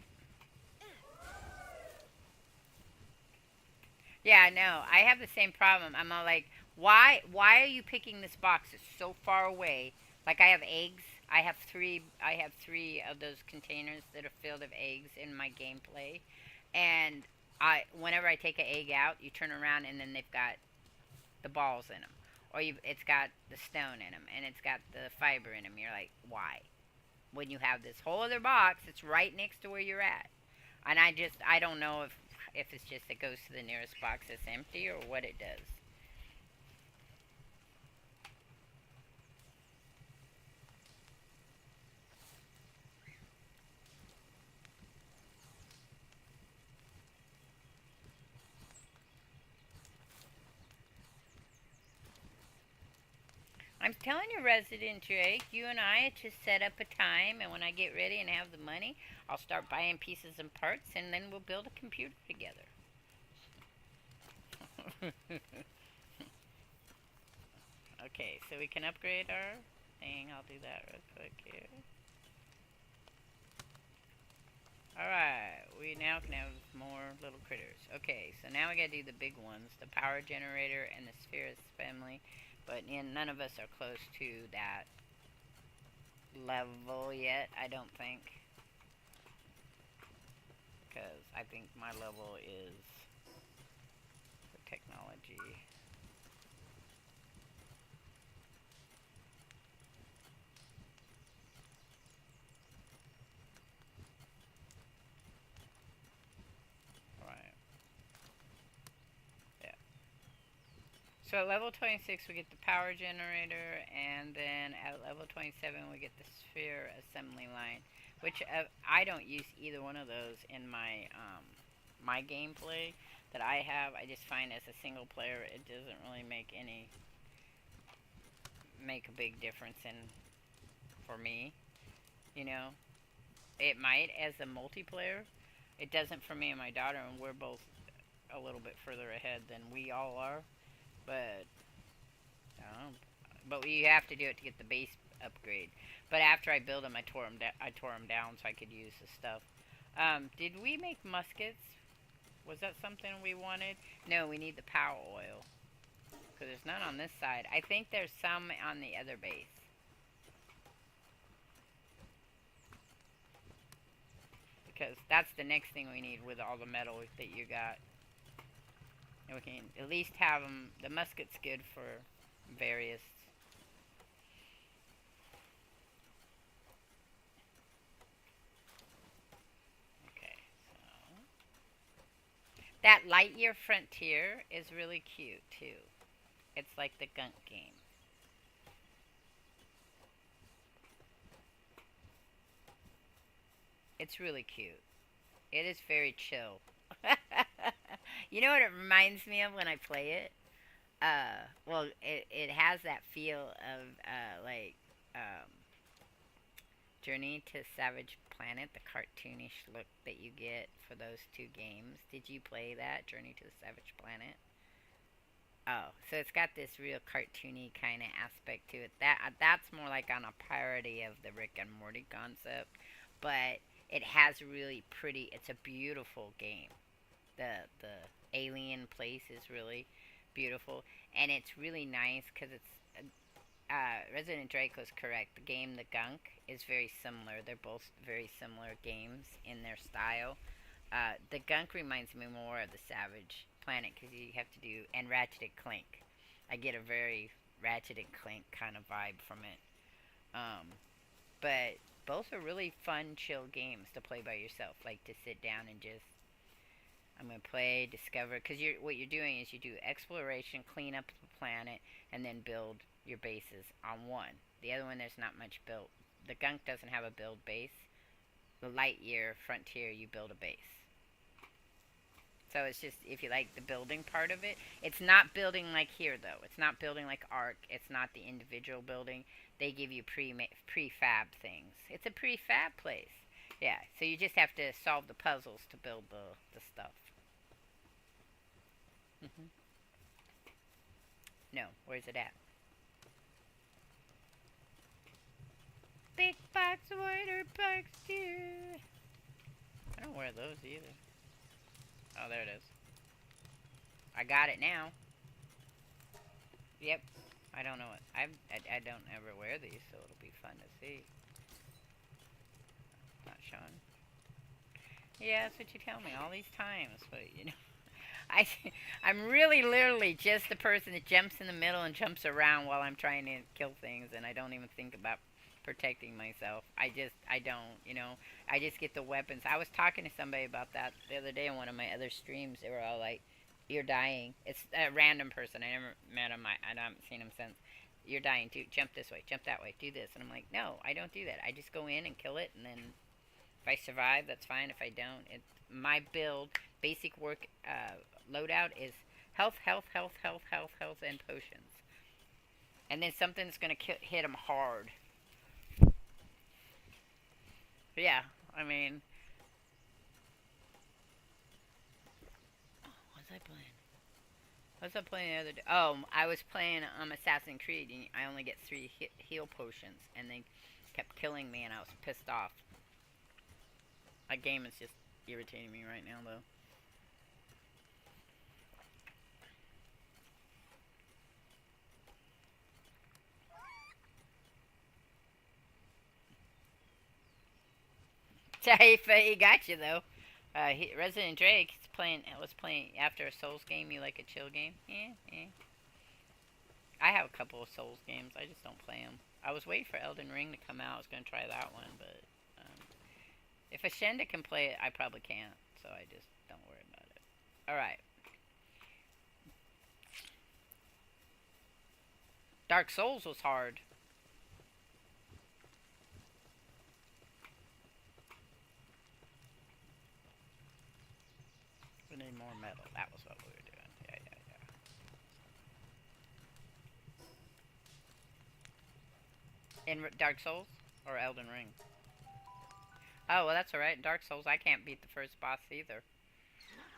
Yeah, no, I have the same problem. I'm all like, why are you picking this box? It's so far away. Like, I have eggs. I have three of those containers that are filled of eggs in my gameplay. And whenever I take an egg out, you turn around and then they've got the balls in them. or it's got the stone in them, and it's got the fiber in them. You're like, why? When you have this whole other box, it's right next to where you're at. And I don't know if it's just it goes to the nearest box that's empty or what it does. I'm telling you, Resident Drake, you and I just set up a time, and when I get ready and have the money, I'll start buying pieces and parts, and then we'll build a computer together. Okay, so we can upgrade our thing. I'll do that real quick here. Alright, we now can have more little critters. Okay, so now we gotta do the big ones, the power generator and the spheres family. But none of us are close to that level yet, I don't think. Because I think my level is for technology. Right. Yeah. So at level 26 we get the power generator, and then at level 27 we get the sphere assembly line, which I don't use either one of those in my my gameplay that I have. I just find as a single player it doesn't really make a big difference in for me. You know, it might as a multiplayer. It doesn't for me and my daughter, and we're both a little bit further ahead than we all are. But but you have to do it to get the base upgrade. But after I build them, I tore them down so I could use the stuff. Did we make muskets? Was that something we wanted? No, we need the power oil. Because there's none on this side. I think there's some on the other base. Because that's the next thing we need with all the metal that you got. And we can at least have them. The musket's good for various. Okay, so that Lightyear Frontier is really cute too. It's like the Gunk game. It's really cute. It is very chill. You know what it reminds me of when I play it? Well, it has that feel of, um, Journey to Savage Planet, the cartoonish look that you get for those two games. Did you play that, Journey to the Savage Planet? Oh, so it's got this real cartoony kind of aspect to it. That's more like on a parody of the Rick and Morty concept, but it has really pretty. It's a beautiful game. The alien place is really beautiful, and it's really nice because it's Resident Draco's correct. The game The Gunk is very similar. They're both very similar games in their style. The Gunk reminds me more of the Savage Planet because you have to do, and Ratchet and Clank. I get a very Ratchet and Clank kind of vibe from it. But both are really fun, chill games to play by yourself. Like to sit down and just, I'm gonna play, discover, because what you're doing is you do exploration, clean up the planet, and then build your bases on one. The other one, there's not much built. The Gunk doesn't have a build base. The Lightyear Frontier, you build a base. So it's just, if you like the building part of it, it's not building like here, though. It's not building like Ark. It's not the individual building. They give you prefab things. It's a prefab place. Yeah, so you just have to solve the puzzles to build the stuff. No, where's it at? Big box, water box, too. I don't wear those either. Oh, there it is. I got it now. Yep. I don't know what. I don't ever wear these, so it'll be fun to see. Not showing. Yeah, that's what you tell me all these times, but you know. I, I'm really literally just the person that jumps in the middle and jumps around while I'm trying to kill things, and I don't even think about protecting myself. I don't, you know. I just get the weapons. I was talking to somebody about that the other day on one of my other streams. They were all like, "You're dying." It's a random person. I never met him. I haven't seen him since. You're dying. Do jump this way. Jump that way. Do this. And I'm like, no, I don't do that. I just go in and kill it, and then if I survive, that's fine. If I don't, my build basic work loadout is health, health, health, health, health, health, and potions. And then something that's gonna hit them hard. But yeah, I mean, what was I playing? What was I playing the other day? Oh, I was playing Assassin's Creed, and I only get 3 heal potions, and they kept killing me, and I was pissed off. That game is just irritating me right now, though. He got you though. Resident Drake was playing after a Souls game. You like a chill game? Yeah, yeah. I have a couple of Souls games. I just don't play them. I was waiting for Elden Ring to come out. I was gonna try that one, but if Ashenda can play it, I probably can't. So I just don't worry about it. All right. Dark Souls was hard. We need more metal. That was what we were doing. Yeah, yeah, yeah. In Dark Souls or Elden Ring? Oh, well, that's alright. Dark Souls, I can't beat the first boss either.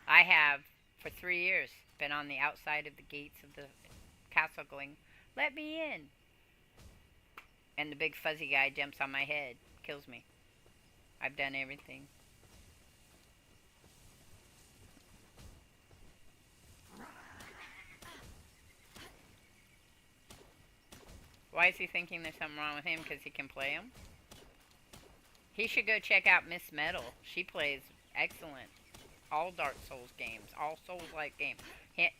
I have, for 3 years, been on the outside of the gates of the castle going, "Let me in!" And the big fuzzy guy jumps on my head, kills me. I've done everything. Why is he thinking there's something wrong with him? Because he can play him? He should go check out Miss Metal. She plays excellent. All Dark Souls games. All Souls-like games.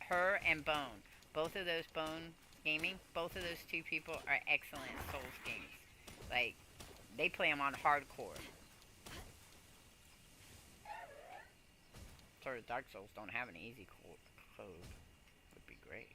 Her and Bone. Both of those Bone gaming, both of those two people are excellent Souls games. Like, they play them on hardcore. Sort of Dark Souls don't have an easy code. Would be great.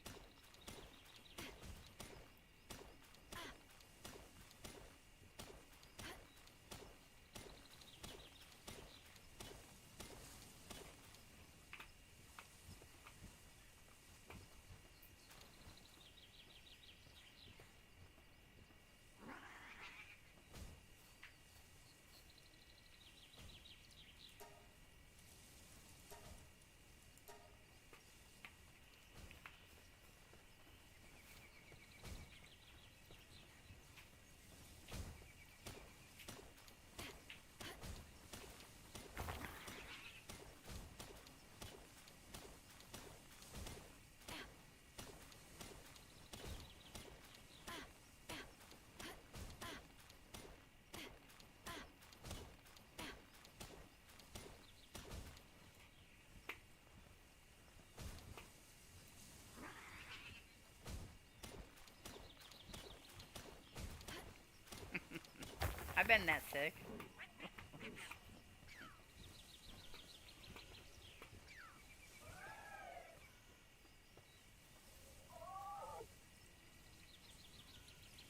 I've been that sick.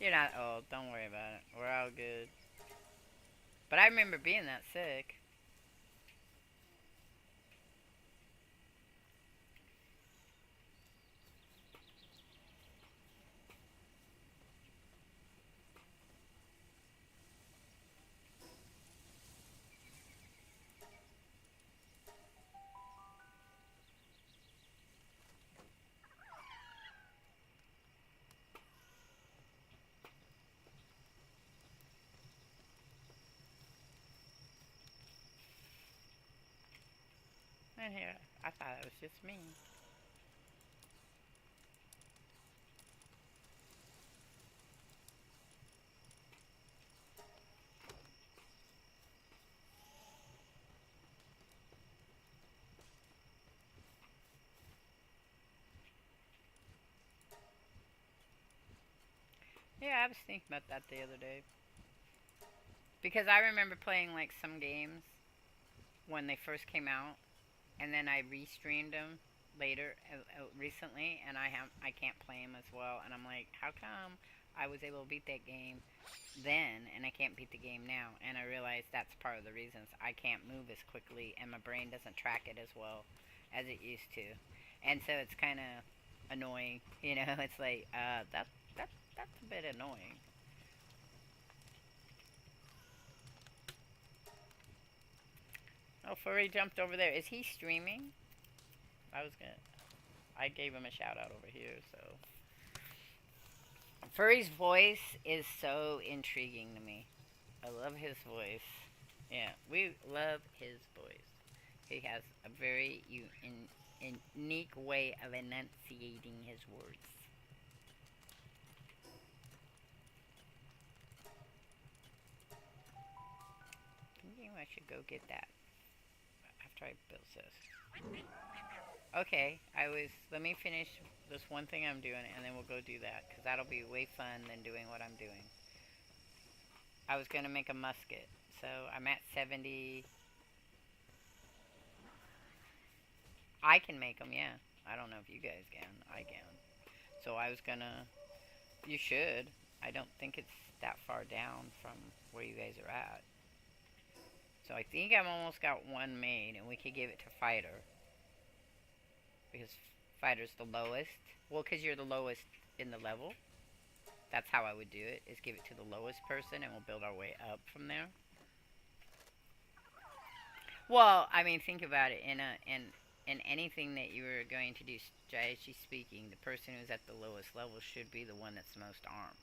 You're not old. Don't worry about it. We're all good. But I remember being that sick. And here, I thought it was just me. Yeah, I was thinking about that the other day. Because I remember playing like some games when they first came out, and then I restreamed them later, recently, and I can't play them as well. And I'm like, how come I was able to beat that game then, and I can't beat the game now? And I realized that's part of the reasons I can't move as quickly, and my brain doesn't track it as well as it used to. And so it's kind of annoying, you know. It's like that's a bit annoying. Oh, Furry jumped over there. Is he streaming? I was gonna. I gave him a shout out over here, so. Furry's voice is so intriguing to me. I love his voice. Yeah, we love his voice. He has a very unique way of enunciating his words. Thinking I should go get that after I build this. Okay, let me finish this one thing I'm doing, and then we'll go do that, because that'll be way fun than doing what I'm doing. I was going to make a musket, so I'm at 70. I can make them, yeah. I don't know if you guys can. I can. So I was going to... You should. I don't think it's that far down from where you guys are at. So I think I've almost got one made, and we could give it to Fighter. Because Fighter's the lowest. Well, because you're the lowest in the level. That's how I would do it, is give it to the lowest person, and we'll build our way up from there. Well, I mean, think about it. In anything that you are going to do, strategy speaking, the person who's at the lowest level should be the one that's most armed.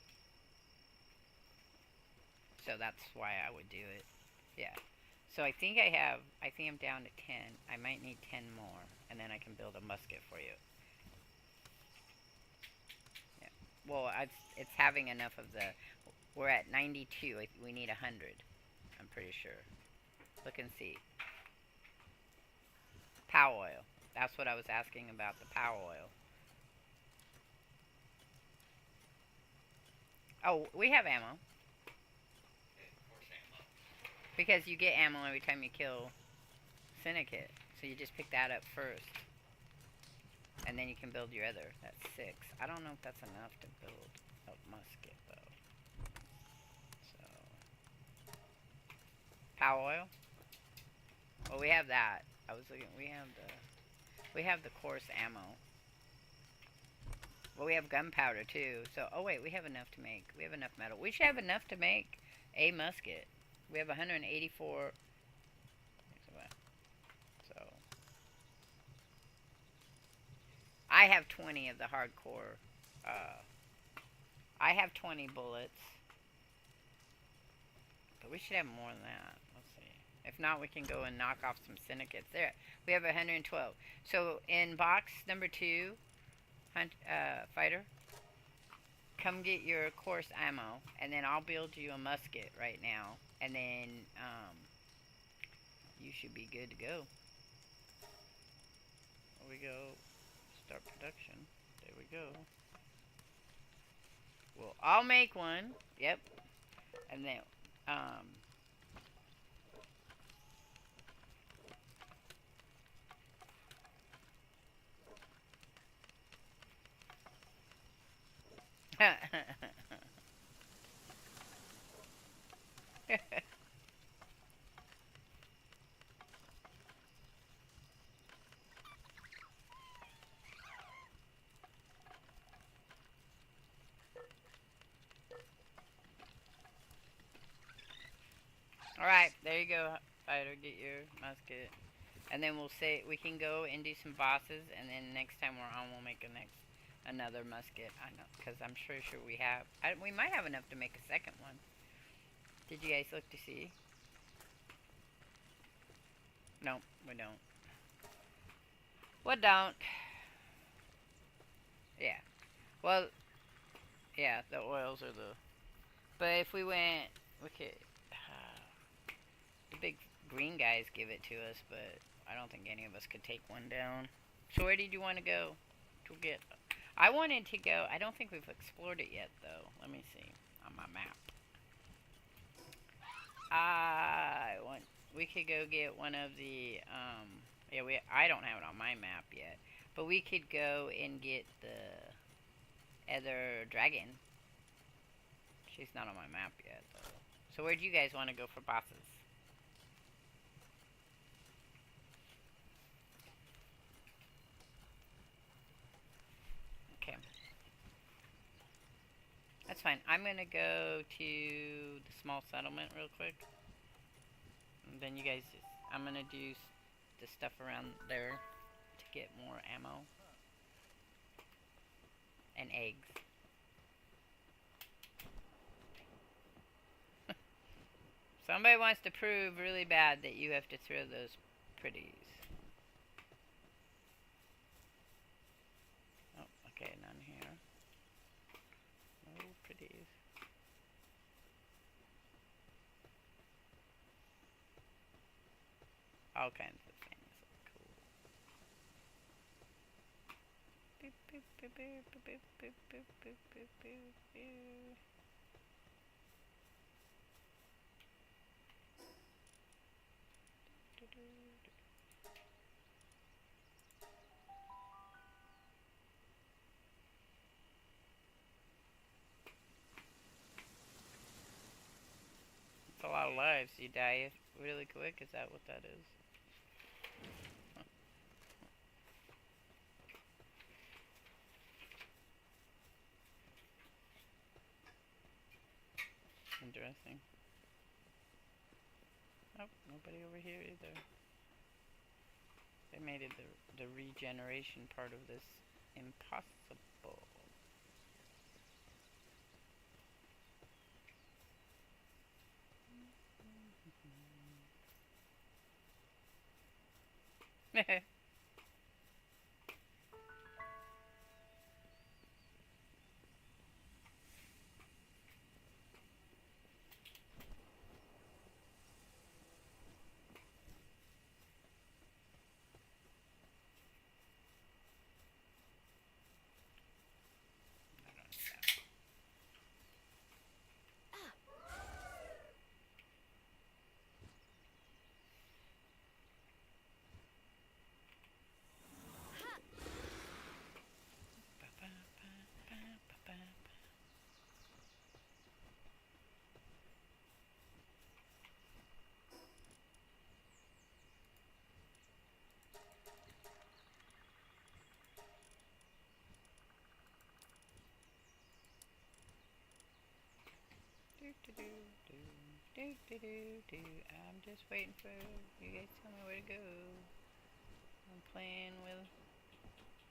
So that's why I would do it. Yeah. So I think I'm down to 10. I might need 10 more, and then I can build a musket for you. Yeah. Well, it's having enough of the... We're at 92. We need 100. I'm pretty sure. Look and see. Power oil. That's what I was asking about, the power oil. Oh, we have ammo. Because you get ammo every time you kill Syndicate. So you just pick that up first. And then you can build your other. That's 6. I don't know if that's enough to build a musket, though. So... Power oil? Well, we have that. I was looking... We have the coarse ammo. Well, we have gunpowder, too. So, oh wait, we have enough to make... We have enough metal. We should have enough to make a musket. We have 184... So... I have 20 of the hardcore... I have 20 bullets. But we should have more than that. Let's see. If not, we can go and knock off some syndicates. There. We have 112. So, in box number 2... Fighter, come get your coarse ammo, and then I'll build you a musket right now, and then you should be good to go. There we go. Start production. There we go. Well, I'll make one. Yep. And then Alright, there you go, Fighter. Get your musket. And then we can go and do some bosses, and then next time we're on, we'll make another musket. I know, because I'm sure we have. We might have enough to make a second one. Did you guys look to see? No, we don't. We don't. Yeah. Well, yeah, the oils are the... But if we went... We could... the big green guys give it to us, but I don't think any of us could take one down. So where did you want to go to get... I wanted to go. I don't think we've explored it yet, though. Let me see on my map. I want. We could go get one of the. Yeah, I don't have it on my map yet, but we could go and get the other dragon. She's not on my map yet, though. So where do you guys want to go for bosses? Okay. That's fine. I'm gonna go to the small settlement real quick. And then you guys just, I'm gonna do the stuff around there to get more ammo. And eggs. Somebody wants to prove really bad that you have to throw those pretties. Oh, okay, none here. No pretties. All kinds of things. Cool. Boop, boop, boop, boop, boop, boop, boop, boop, boop, boop, boop. It's a lot of lives. You die really quick. Is that what that is? Interesting. Oh, nobody over here either. They made it the regeneration part of this impossible. I'm just waiting for you guys to tell me where to go. I'm playing with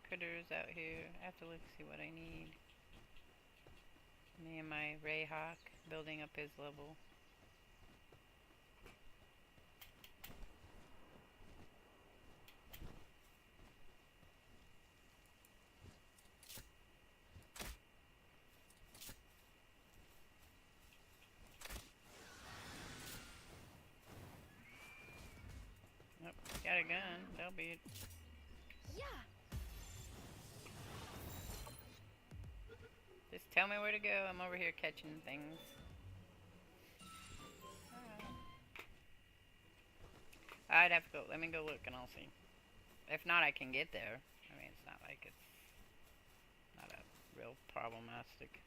critters out here. I have to look see what I need. Me and my Ray Hawk building up his level. Nope, got a gun. That'll be it. Yeah. Just tell me where to go. I'm over here catching things. I'd have to go. Let me go look and I'll see. If not, I can get there. I mean, it's not like it's not a real problematic.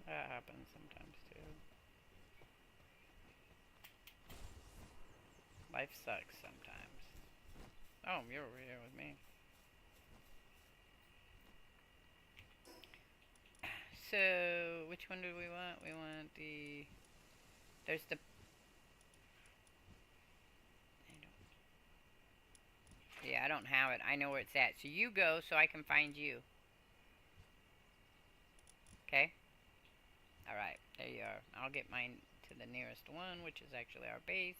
That happens sometimes too. Life sucks sometimes. Oh, you're over here with me. So, which one do we want? We want the... There's the... Yeah, I don't have it. I know where it's at. So you go so I can find you. Okay? Alright, there you are. I'll get mine to the nearest one, which is actually our base.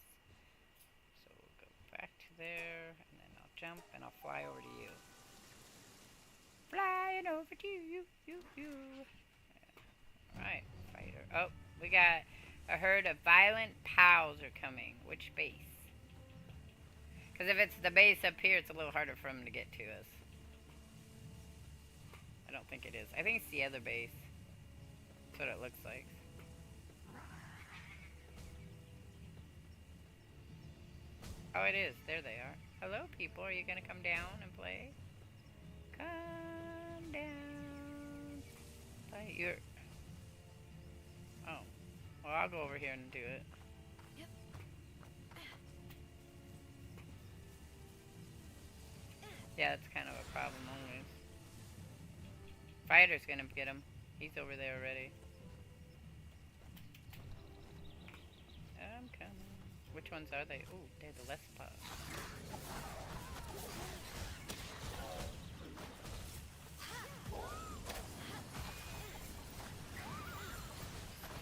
So we'll go back to there, and then I'll jump, and I'll fly over to you. Flying over to you. Alright, fighter. Oh, we got a herd of violent pals are coming. Which base? Because if it's the base up here, it's a little harder for them to get to us. don't think it is. I think it's the other base. That's what it looks like. Oh, it is. There they are. Hello, people. Are you gonna come down and play? Come down. Play. You're... Oh. Well, I'll go over here and do it. Yep. Yeah, that's kind of a problem always. Fighter's gonna get him. He's over there already. I'm coming. Which ones are they? Ooh, they're the less puff.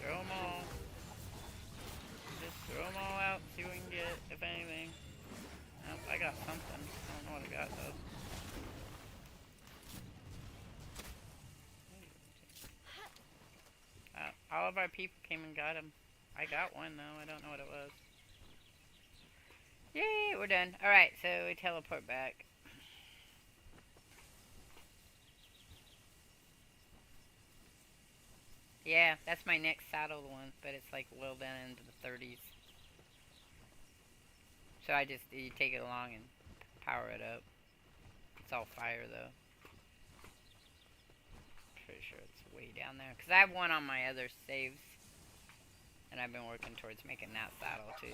Throw them all. Just throw them all out, see what we can get, if anything. Oh, I got something. I don't know what I got though. All of our people came and got him. I got one though, I don't know what it was. Yay, we're done. Alright, so we teleport back. Yeah, that's my next saddle one, but it's like well down into the 30s. So you take it along and power it up. It's all fire though. Pretty sure it's way down there. Because I have one on my other saves. And I've been working towards making that saddle too.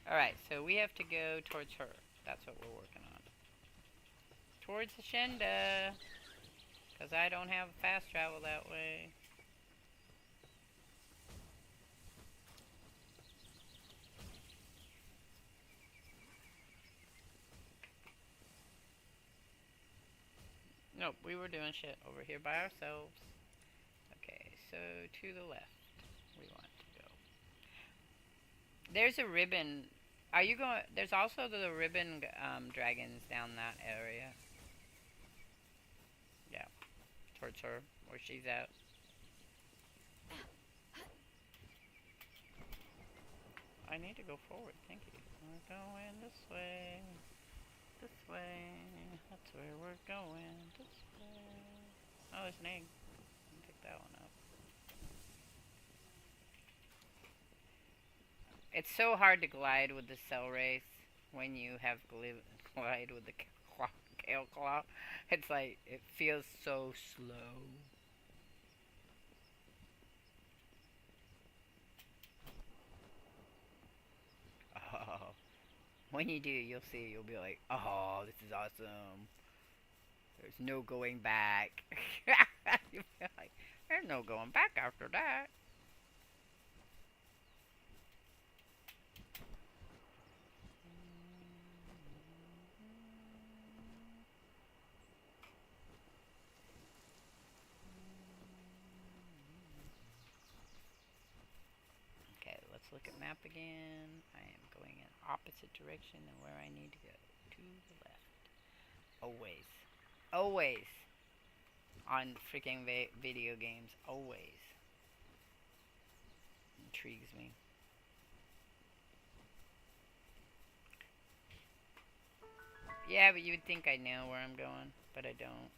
Alright, so we have to go towards her. That's what we're working on. Towards Ashenda. Because I don't have fast travel that way. Nope, we were doing shit over here by ourselves. Okay, so to the left we want to go. There's a ribbon. Are you going? There's also the ribbon dragons down that area. Yeah, towards her, where she's at. I need to go forward, thank you. We're going this way. This way. That's where we're going. This way. Oh, there's an egg. I can pick that one up. It's so hard to glide with the cell race when you have glide with the kale claw. It's like, it feels so slow. Oh. When you do, you'll see, you'll be like, oh, this is awesome. There's no going back. You'll be like, there's no going back after that. Okay, let's look at map again. I am going in opposite direction than where I need to go. To the left. Always. Always. On freaking video games. Always. Intrigues me. Yeah, but you would think I know where I'm going, but I don't.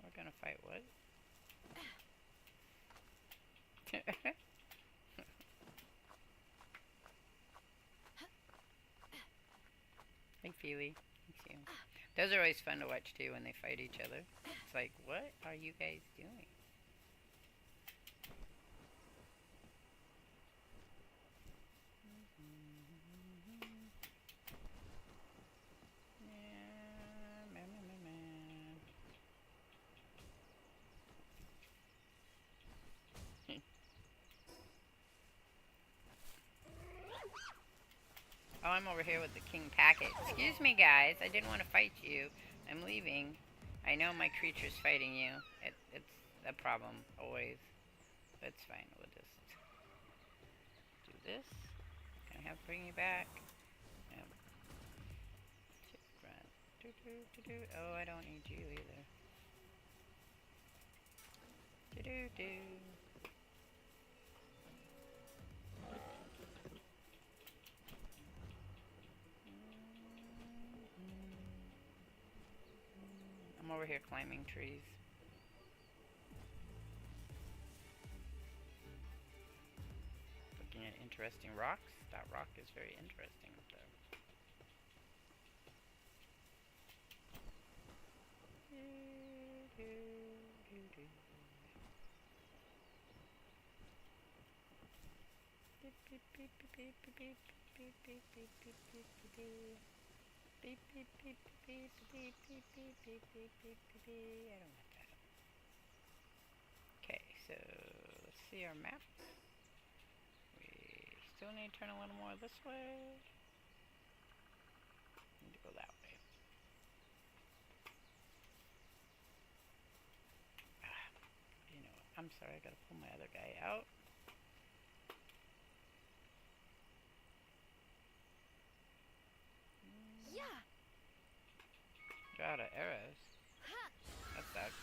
We're gonna fight what? Hey, Feely. Thanks you. Those are always fun to watch too when they fight each other. It's like, what are you guys doing? Oh, I'm over here with the king packet. Excuse me, guys. I didn't want to fight you. I'm leaving. I know my creature's fighting you. It's a problem, always. But it's fine. We'll just do this. Can I have to bring you back? No. Run. Oh, I don't need you either. I'm over here climbing trees. Looking at interesting rocks. That rock is very interesting up there. Beep beep beep beep beep beep beep beep beep beep beep beep. Beep beep beep beep beep beep beep beep beep beep beep beep. I don't want that. Okay, so let's see our map. We still need to turn a little more this way. Need to go that way. You know what? I'm sorry, I gotta pull my other guy out. Yeah. You're out of arrows. That sucks.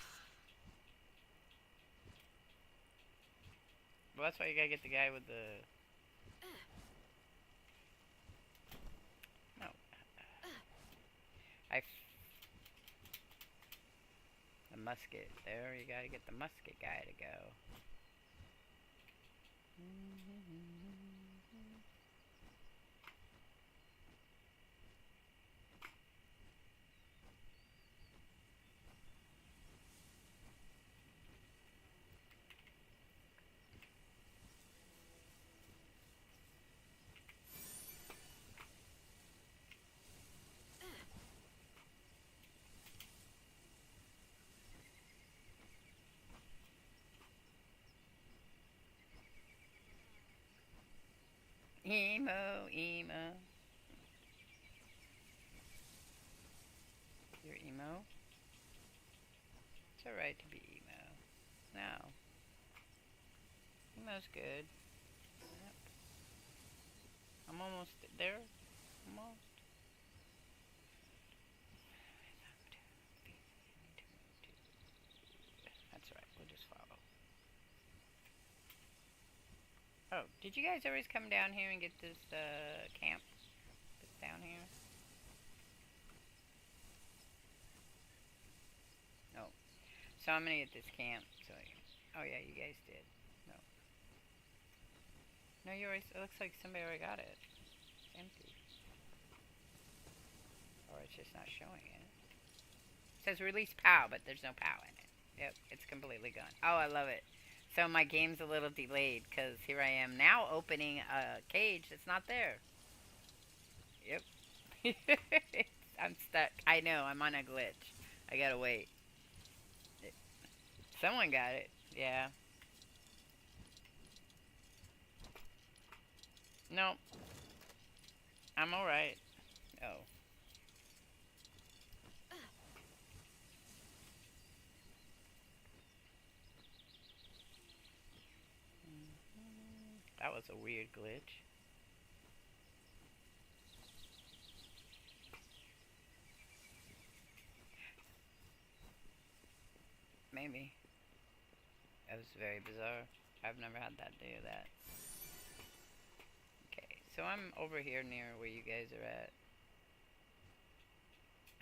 Well, that's why you gotta get the guy with the... No. The musket. There, you gotta get the musket guy to go. Emo, emo. You're emo? It's alright to be emo. No. Emo's good. Yep. I'm almost there. Almost. That's right, we'll just follow. Oh, did you guys always come down here and get this camp that's down here? No. So I'm gonna get this camp. So, oh yeah, you guys did. No. No, you already. It looks like somebody already got it. It's empty. Or it's just not showing it. It says release POW, but there's no POW in it. Yep, it's completely gone. Oh, I love it. So my game's a little delayed because here I am now opening a cage that's not there. Yep. I'm stuck. I know, I'm on a glitch. I gotta wait. Someone got it. Yeah. Nope. I'm alright. Oh. That was a weird glitch. Maybe. That was very bizarre. I've never had that do that. Okay, so I'm over here near where you guys are at.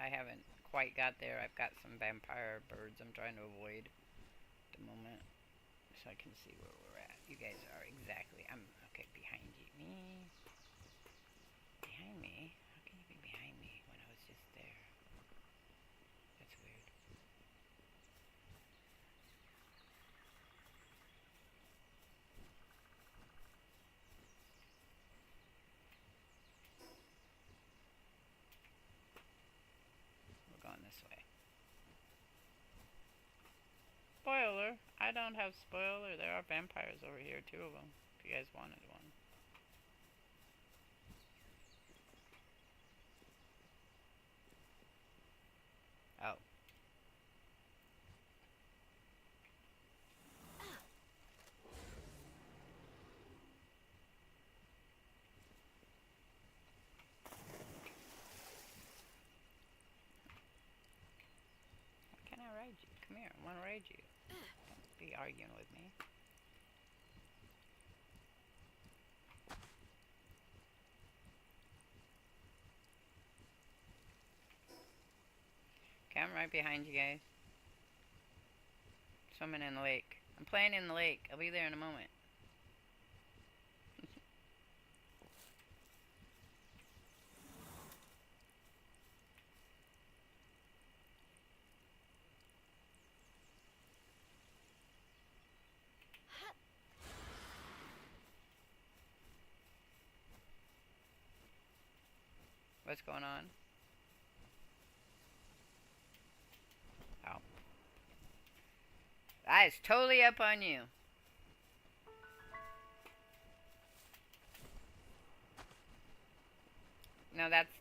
I haven't quite got there. I've got some vampire birds I'm trying to avoid at the moment. So I can see where we're at. You guys are exactly... I'm... Okay, behind you. Me. Behind me? How can you be behind me when I was just there? That's weird. We're going this way. Spoiler! I don't have spoiler. There are vampires over here, 2 of them. If you guys wanted one. Oh. Can I ride you? Come here, I want to ride you. Don't be arguing with me. Okay, I'm right behind you guys. Swimming in the lake. I'm playing in the lake. I'll be there in a moment. What's going on? Oh. That is totally up on you. No, that's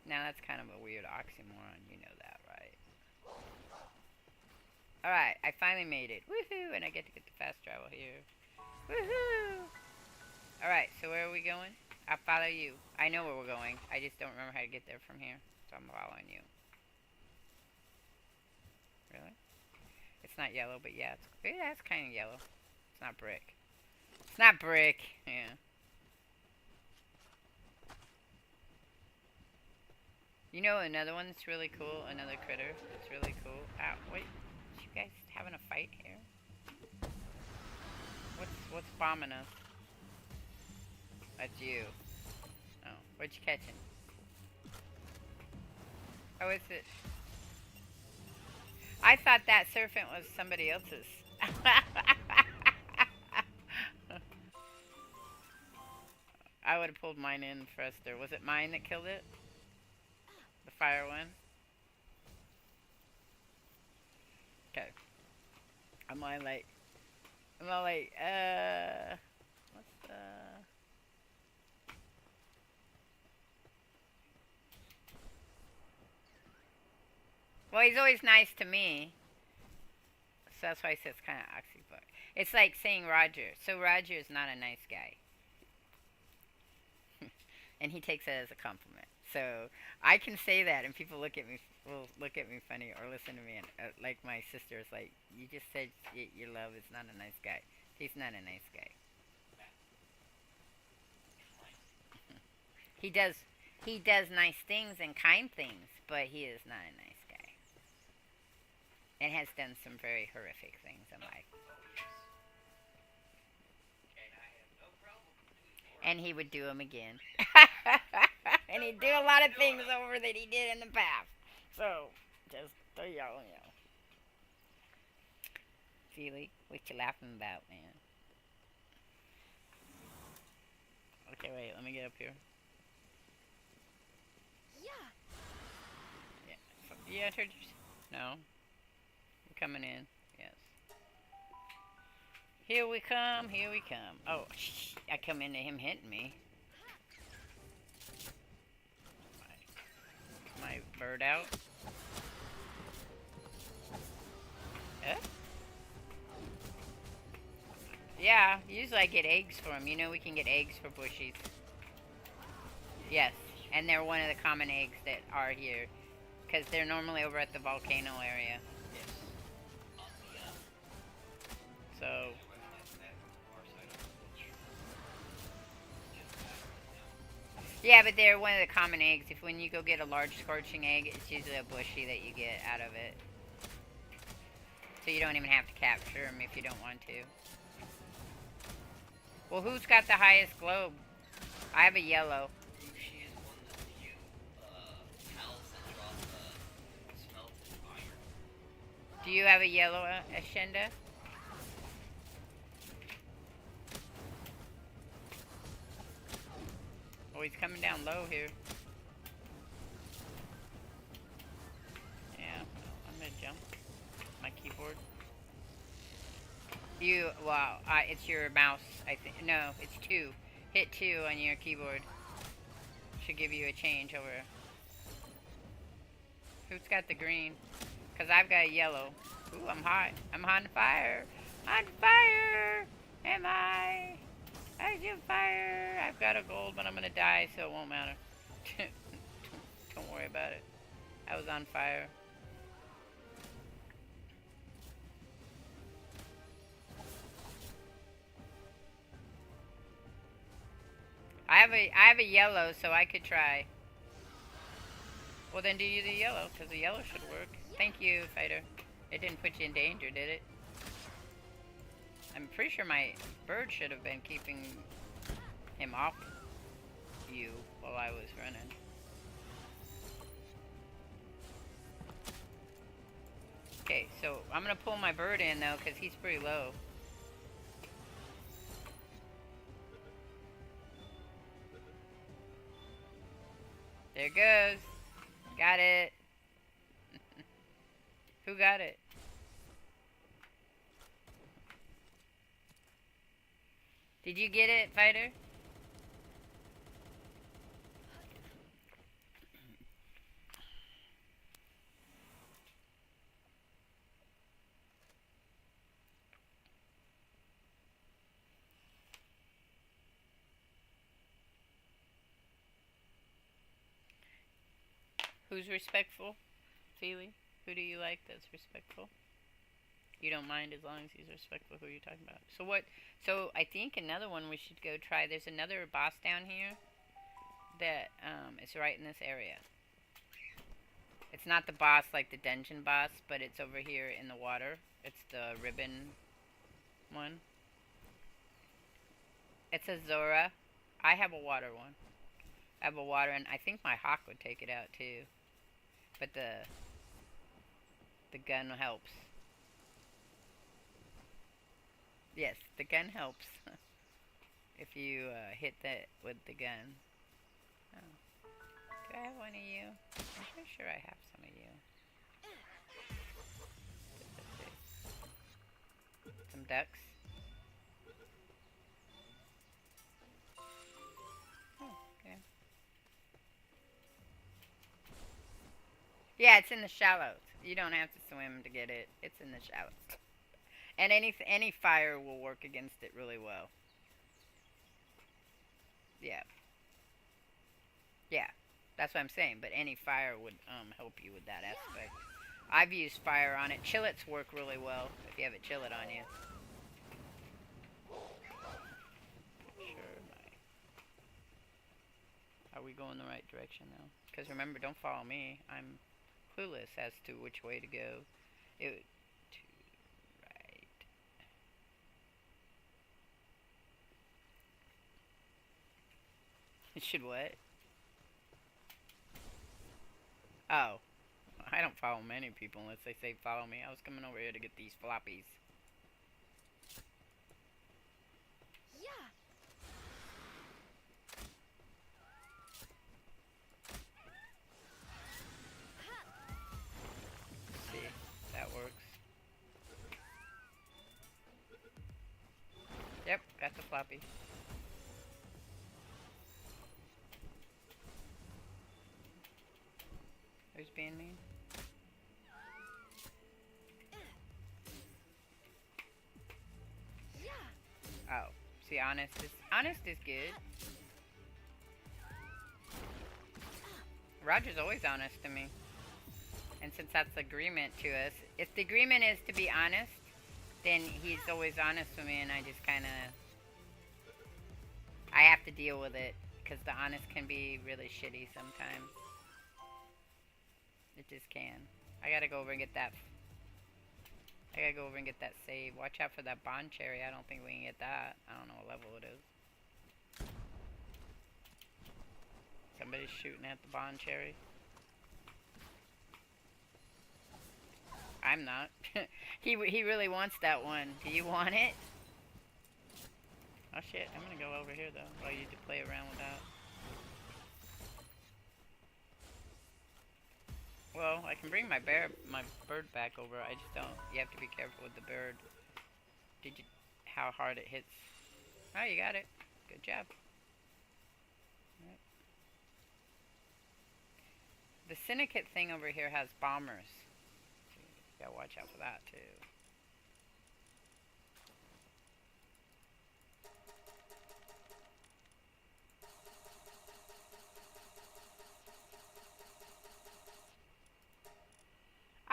kind of a weird oxymoron. You know that, right? Alright, I finally made it. Woohoo! And I get to get the fast travel here. Woohoo! Alright, so where are we going? I'll follow you. I know where we're going. I just don't remember how to get there from here. So I'm following you. Really? It's not yellow, but yeah, it's kind of yellow. It's not brick. It's not brick. Yeah. You know another one that's really cool? Another critter that's really cool. Ow, wait. You guys having a fight here? What's bombing us? That's you. Oh, what you catching? Oh, is it? I thought that serpent was somebody else's. I would have pulled mine in faster. Was it mine that killed it? The fire one? Okay. I'm all like, what's the... Well, he's always nice to me. So that's why I said it's kind of oxymoron. It's like saying Roger. So Roger is not a nice guy. And he takes it as a compliment. So I can say that and people will look at me funny or listen to me. And like my sister is like, you just said your love is not a nice guy. He's not a nice guy. He does nice things and kind things, but he is not a nice guy. And has done some very horrific things in life. And he would do them again. And he'd do a lot of things over that he did in the past. So, just so y'all know. Feely, what you laughing about, man? Okay, wait, let me get up here. Yeah, I heard you. No. You're coming in. Yes. Here we come, here we come. Oh, shh. I come into him hitting me. My bird out. Yeah, usually I get eggs for him. You know we can get eggs for bushies. Yes, and they're one of the common eggs that are here. Because they're normally over at the volcano area. So... Yeah, but they're one of the common eggs. If when you go get a large scorching egg, it's usually a bushy that you get out of it. So you don't even have to capture them if you don't want to. Well, who's got the highest globe? I have a yellow. Do you have a yellow, Ashenda? Oh, he's coming down low here. Yeah, I'm gonna jump. My keyboard. Wow, it's your mouse, I think. No, it's 2. Hit 2 on your keyboard. Should give you a change over. Who's got the green? Because I've got a yellow. Ooh, I'm hot. I'm on fire. On fire! Am I? I'm on fire. I've got a gold, but I'm going to die, so it won't matter. Don't worry about it. I was on fire. I have a yellow, so I could try. Well, then do you the yellow, because the yellow should work. Thank you, fighter. It didn't put you in danger, did it? I'm pretty sure my bird should have been keeping him off you while I was running. Okay, so I'm gonna pull my bird in though, because he's pretty low. There it goes. Got it. Who got it? Did you get it, fighter? Who's respectful? Feely? Who do you like that's respectful? You don't mind as long as he's respectful. Who are you talking about? So what? So I think another one we should go try. There's another boss down here that is right in this area. It's not the boss like the dungeon boss, but it's over here in the water. It's the ribbon one. It's a Zora. I have a water one. I have a water, and I think my hawk would take it out too. But the gun helps. Yes, the gun helps. If you hit that with the gun. Oh. Do I have one of you? I'm pretty sure I have some of you. Some ducks. Oh, okay. Yeah, it's in the shallows. You don't have to swim to get it. It's in the shallows. And any fire will work against it really well. Yeah. Yeah. That's what I'm saying. But any fire would help you with that aspect. I've used fire on it. Chillets work really well if you have a chillet on you. Sure. Are we going the right direction now? Because remember, don't follow me. I'm clueless as to which way to go. It It should what? Oh. I don't follow many people unless they say follow me. I was coming over here to get these floppies. Yeah. Let's see. That works. Yep, got the floppy. Who's being mean? Oh, see, honest is good. Roger's always honest to me. And since that's the agreement to us, if the agreement is to be honest, then he's always honest with me, and I just kind of, I have to deal with it, because the honest can be really shitty sometimes. It just can. I gotta go over and get that. I gotta go over and get that save. Watch out for that bond cherry. I don't think we can get that. I don't know what level it is. Somebody's shooting at the bond cherry. I'm not. He really wants that one. Do you want it? Oh shit, I'm gonna go over here though, while you play around with that. Well, I can bring my bird back over. I just don't. You have to be careful with the bird. How hard it hits? Oh, you got it. Good job. Right. The syndicate thing over here has bombers. So you gotta watch out for that too.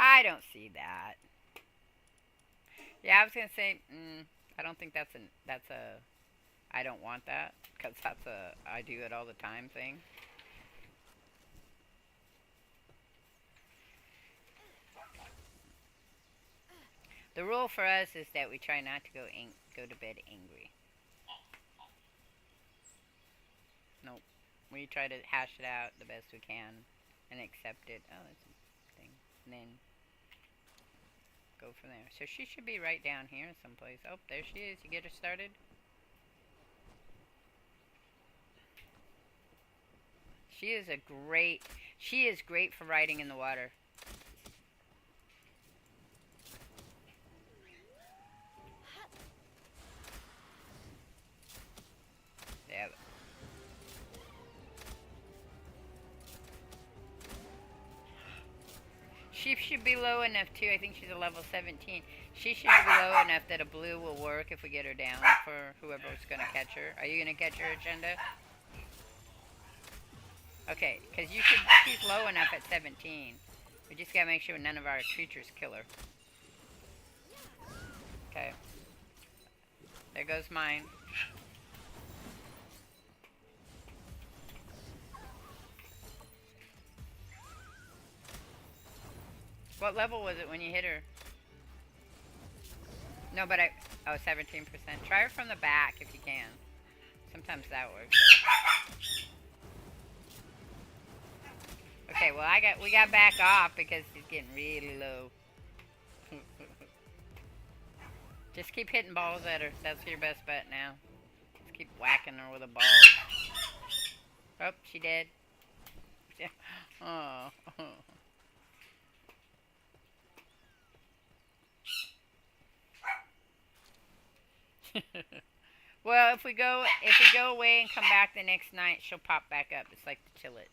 I don't see that. Yeah, I was gonna say, I don't think that's a I don't want that, because that's a I do it all the time thing. The rule for us is that we try not to go to bed angry. Nope. We try to hash it out the best we can and accept it. Oh, that's a thing. And then go from there. So she should be right down here someplace. Oh, there she is. You get her started? She is great for riding in the water. Yeah. She should be low enough too. I think she's a level 17. She should be low enough that a blue will work if we get her down for whoever's going to catch her. Are you going to catch her, Ashenda? Okay, because she's low enough at 17. We just got to make sure none of our creatures kill her. Okay. There goes mine. What level was it when you hit her? No, but oh, 17%. Try her from the back if you can. Sometimes that works. Okay, well we got back off because he's getting really low. Just keep hitting balls at her. That's your best bet now. Just keep whacking her with a ball. Oh, she dead. Oh. Well, if we go away and come back the next night, she'll pop back up. It's like the Chillet.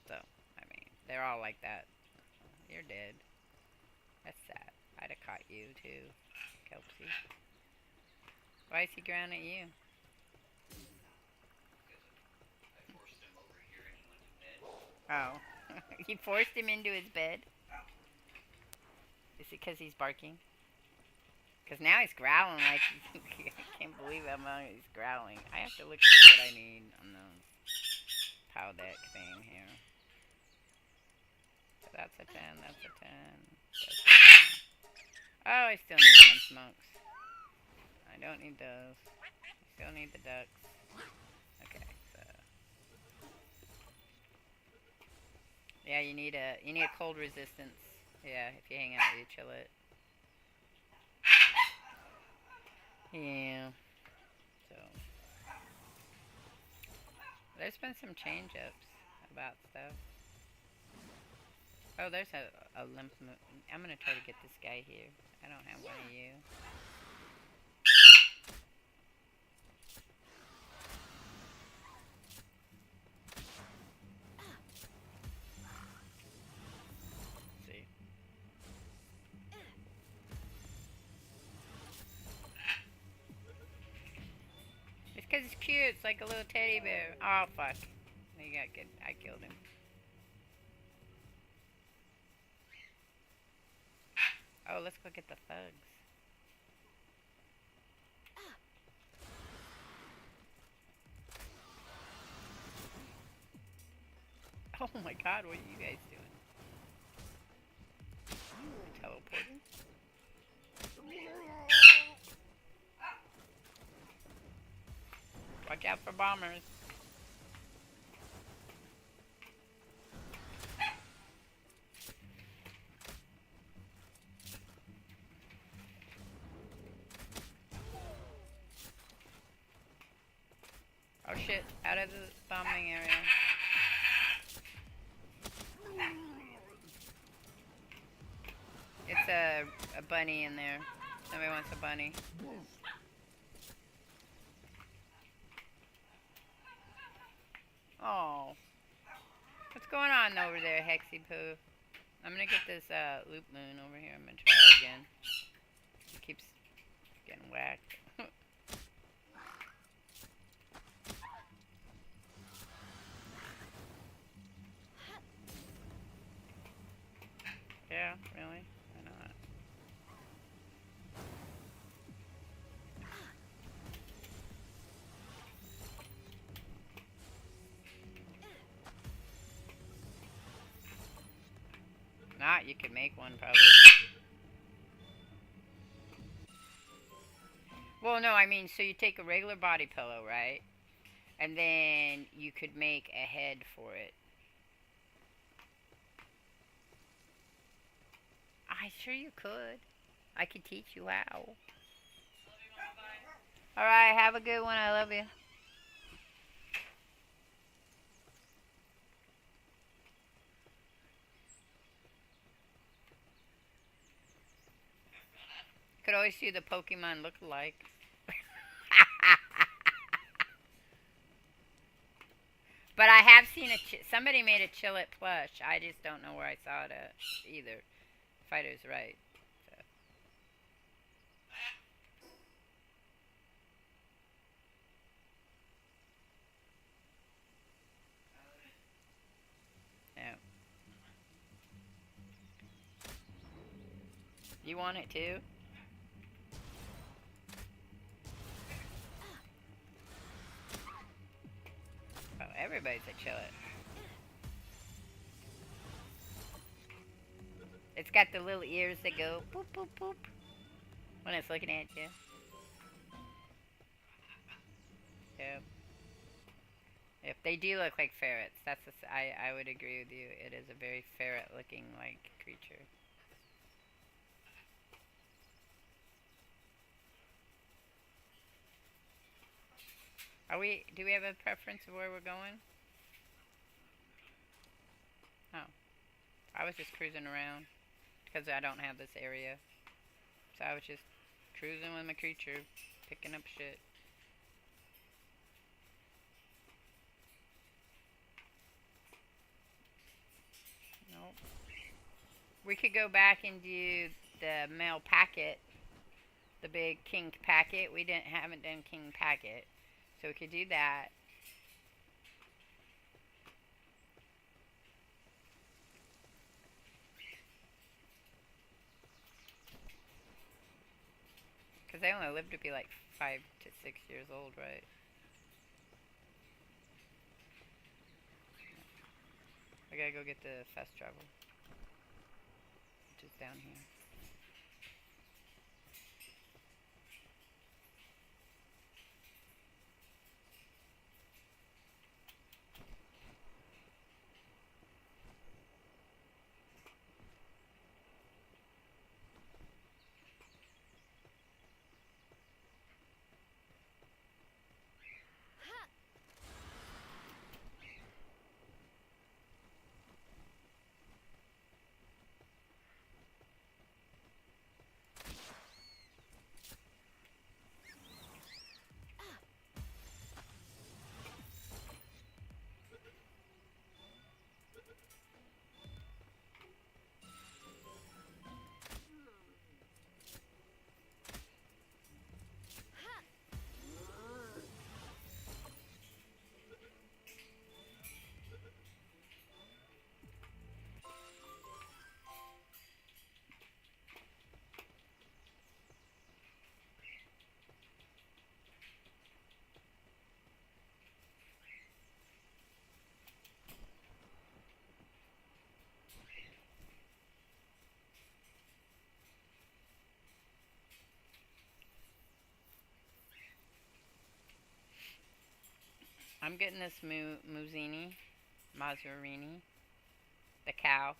So, I mean, they're all like that. You're dead. That's sad. I'd have caught you too, Kelpsy. Why is he growling at you? I forced him over here and he went to bed. Oh. You forced him into his bed? Is it because he's barking? Because now he's growling like I can't believe how much he's growling. I have to look to see what I need on the POW deck thing here. So that's a 10, that's a 10. That's a 10. Oh, I still need one smokes. I don't need those. I still need the ducks. Okay, so yeah, you need a cold resistance. Yeah, if you hang out with your Chillet. Yeah. So there's been some change-ups about stuff. Oh, there's a lymph node. I'm gonna try to get this guy here. I don't have one of you. See. It's because it's cute. It's like a little teddy bear. Oh, fuck. He got good. I killed him. Oh, let's go get the thugs. Oh my god, what are you guys doing? Teleporting? Watch out for bombers. Oh shit, out of the bombing area. It's a bunny in there. Somebody wants a bunny. Oh. What's going on over there, Hexy Poo? I'm gonna get this loop moon over here. I'm gonna try it again. He keeps getting whacked. Yeah, really? Why not? not, you could make one probably. Well, no, I mean, so you take a regular body pillow, right? And then you could make a head for it. I sure you could. I could teach you how. Alright, have a good one. I love you. Could always do the Pokemon look-alike. But I have seen somebody made a Chillet plush. I just don't know where I saw it at either. Fighter's right. So. Yeah. You want it too? Oh, everybody's a Chillet. It's got the little ears that go boop boop boop when it's looking at you. Yeah. If they do look like ferrets, I would agree with you. It is a very ferret-looking like creature. Do we have a preference of where we're going? Oh. I was just cruising around because I don't have this area. So I was just cruising with my creature, picking up shit. Nope. We could go back and do the mail packet, the big king packet. We haven't done king packet, so we could do that. Because they only live to be like 5 to 6 years old, right? I gotta go get the fast travel, which is down here. I'm getting this Mazzarini, the cow,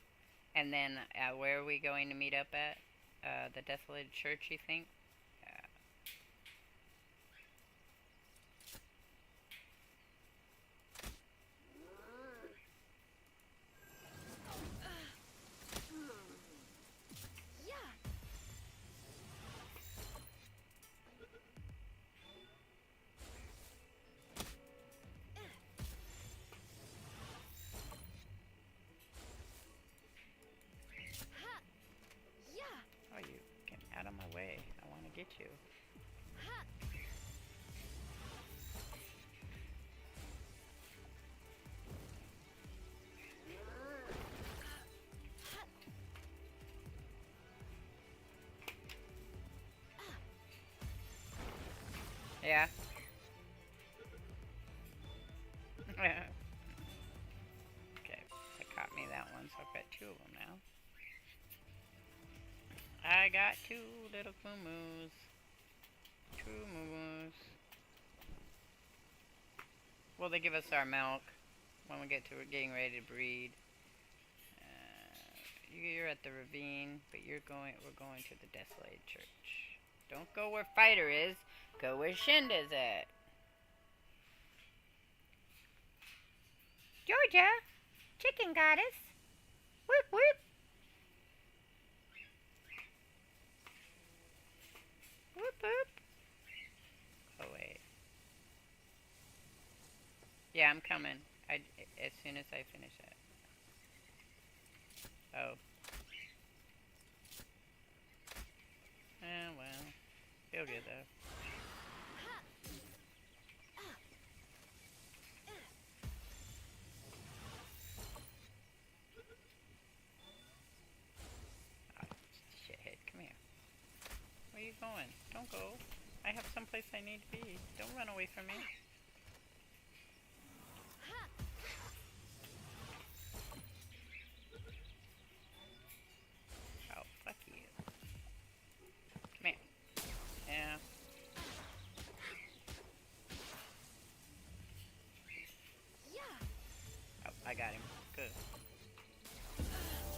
and then where are we going to meet up at? The Desolated Church, you think? Oh, you get out of my way. I want to get you. Yeah. Okay, that caught me that one, so I've got 2 of them now. I got two little kumus. Two moo. Well, they give us our milk when we get to getting ready to breed. You're at the ravine, but we're going to the desolated church. Don't go where Fighter is. Go where Shenda's at. Georgia, chicken goddess. Whoop whoop. Whoop whoop. Oh wait. Yeah, I'm coming. As soon as I finish that. Oh. Well. Feel good though. Oh, shithead, come here. Where are you going? Don't go. I have someplace I need to be. Don't run away from me. Oh, fuck you. Come here. Yeah. Oh, I got him. Good.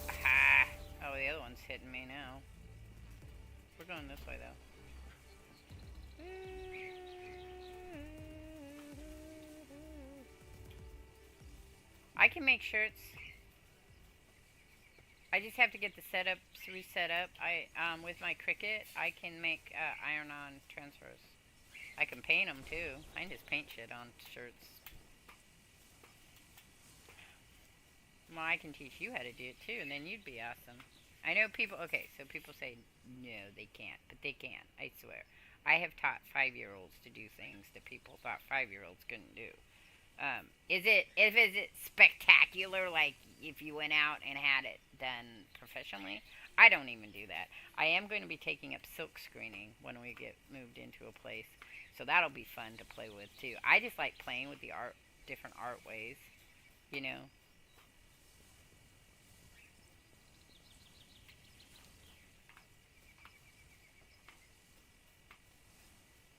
Aha! Oh, the other one's hitting me now. We're going this way, though. I can make shirts. I just have to get the setup reset up. With my Cricut, I can make iron-on transfers. I can paint them too. I can just paint shit on shirts. Well, I can teach you how to do it too, and then you'd be awesome. I know people. Okay, so people say no, they can't, but they can. I swear. I have taught 5-year-olds to do things that people thought 5-year-olds couldn't do. Is it spectacular? Like if you went out and had it done professionally? I don't even do that. I am going to be taking up silk screening when we get moved into a place, so that'll be fun to play with too. I just like playing with the art, different art ways, you know.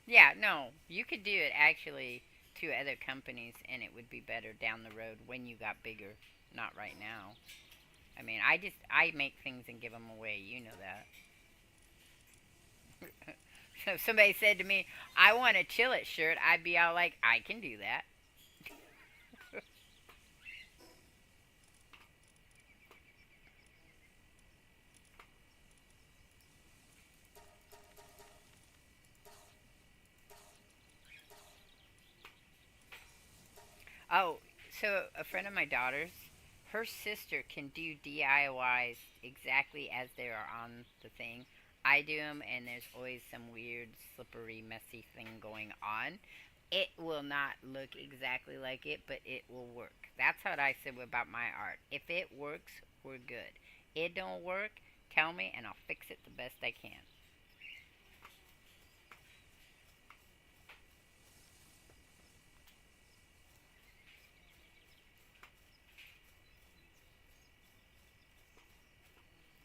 Yeah, no, you could do it actually to other companies, and it would be better down the road when you got bigger. Not right now. I mean, I make things and give them away. You know that. So if somebody said to me, "I want a Chill It shirt," I'd be all like, "I can do that." Oh, so a friend of my daughter's, her sister can do DIYs exactly as they are on the thing. I do them, and there's always some weird, slippery, messy thing going on. It will not look exactly like it, but it will work. That's what I said about my art. If it works, we're good. It don't work, tell me, and I'll fix it the best I can.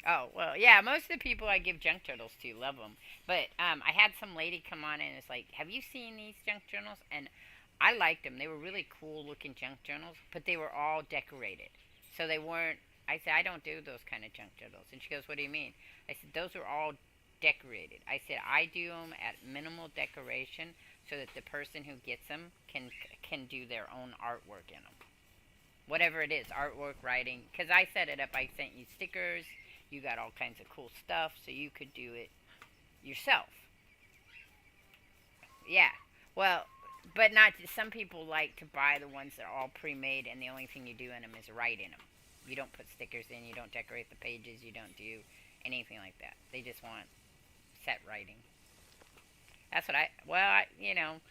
Oh, well, yeah, most of the people I give junk journals to love them. But I had some lady come on and it's like, have you seen these junk journals? And I liked them. They were really cool looking junk journals, but they were all decorated. So they weren't, I said, I don't do those kind of junk journals. And she goes, what do you mean? I said, those are all decorated. I said, I do them at minimal decoration so that the person who gets them can do their own artwork in them. Whatever it is, artwork, writing. Because I set it up, I sent you stickers. You got all kinds of cool stuff, so you could do it yourself. Yeah. Well, but not. Some people like to buy the ones that are all pre-made, and the only thing you do in them is write in them. You don't put stickers in. You don't decorate the pages. You don't do anything like that. They just want set writing. That's what I. Well,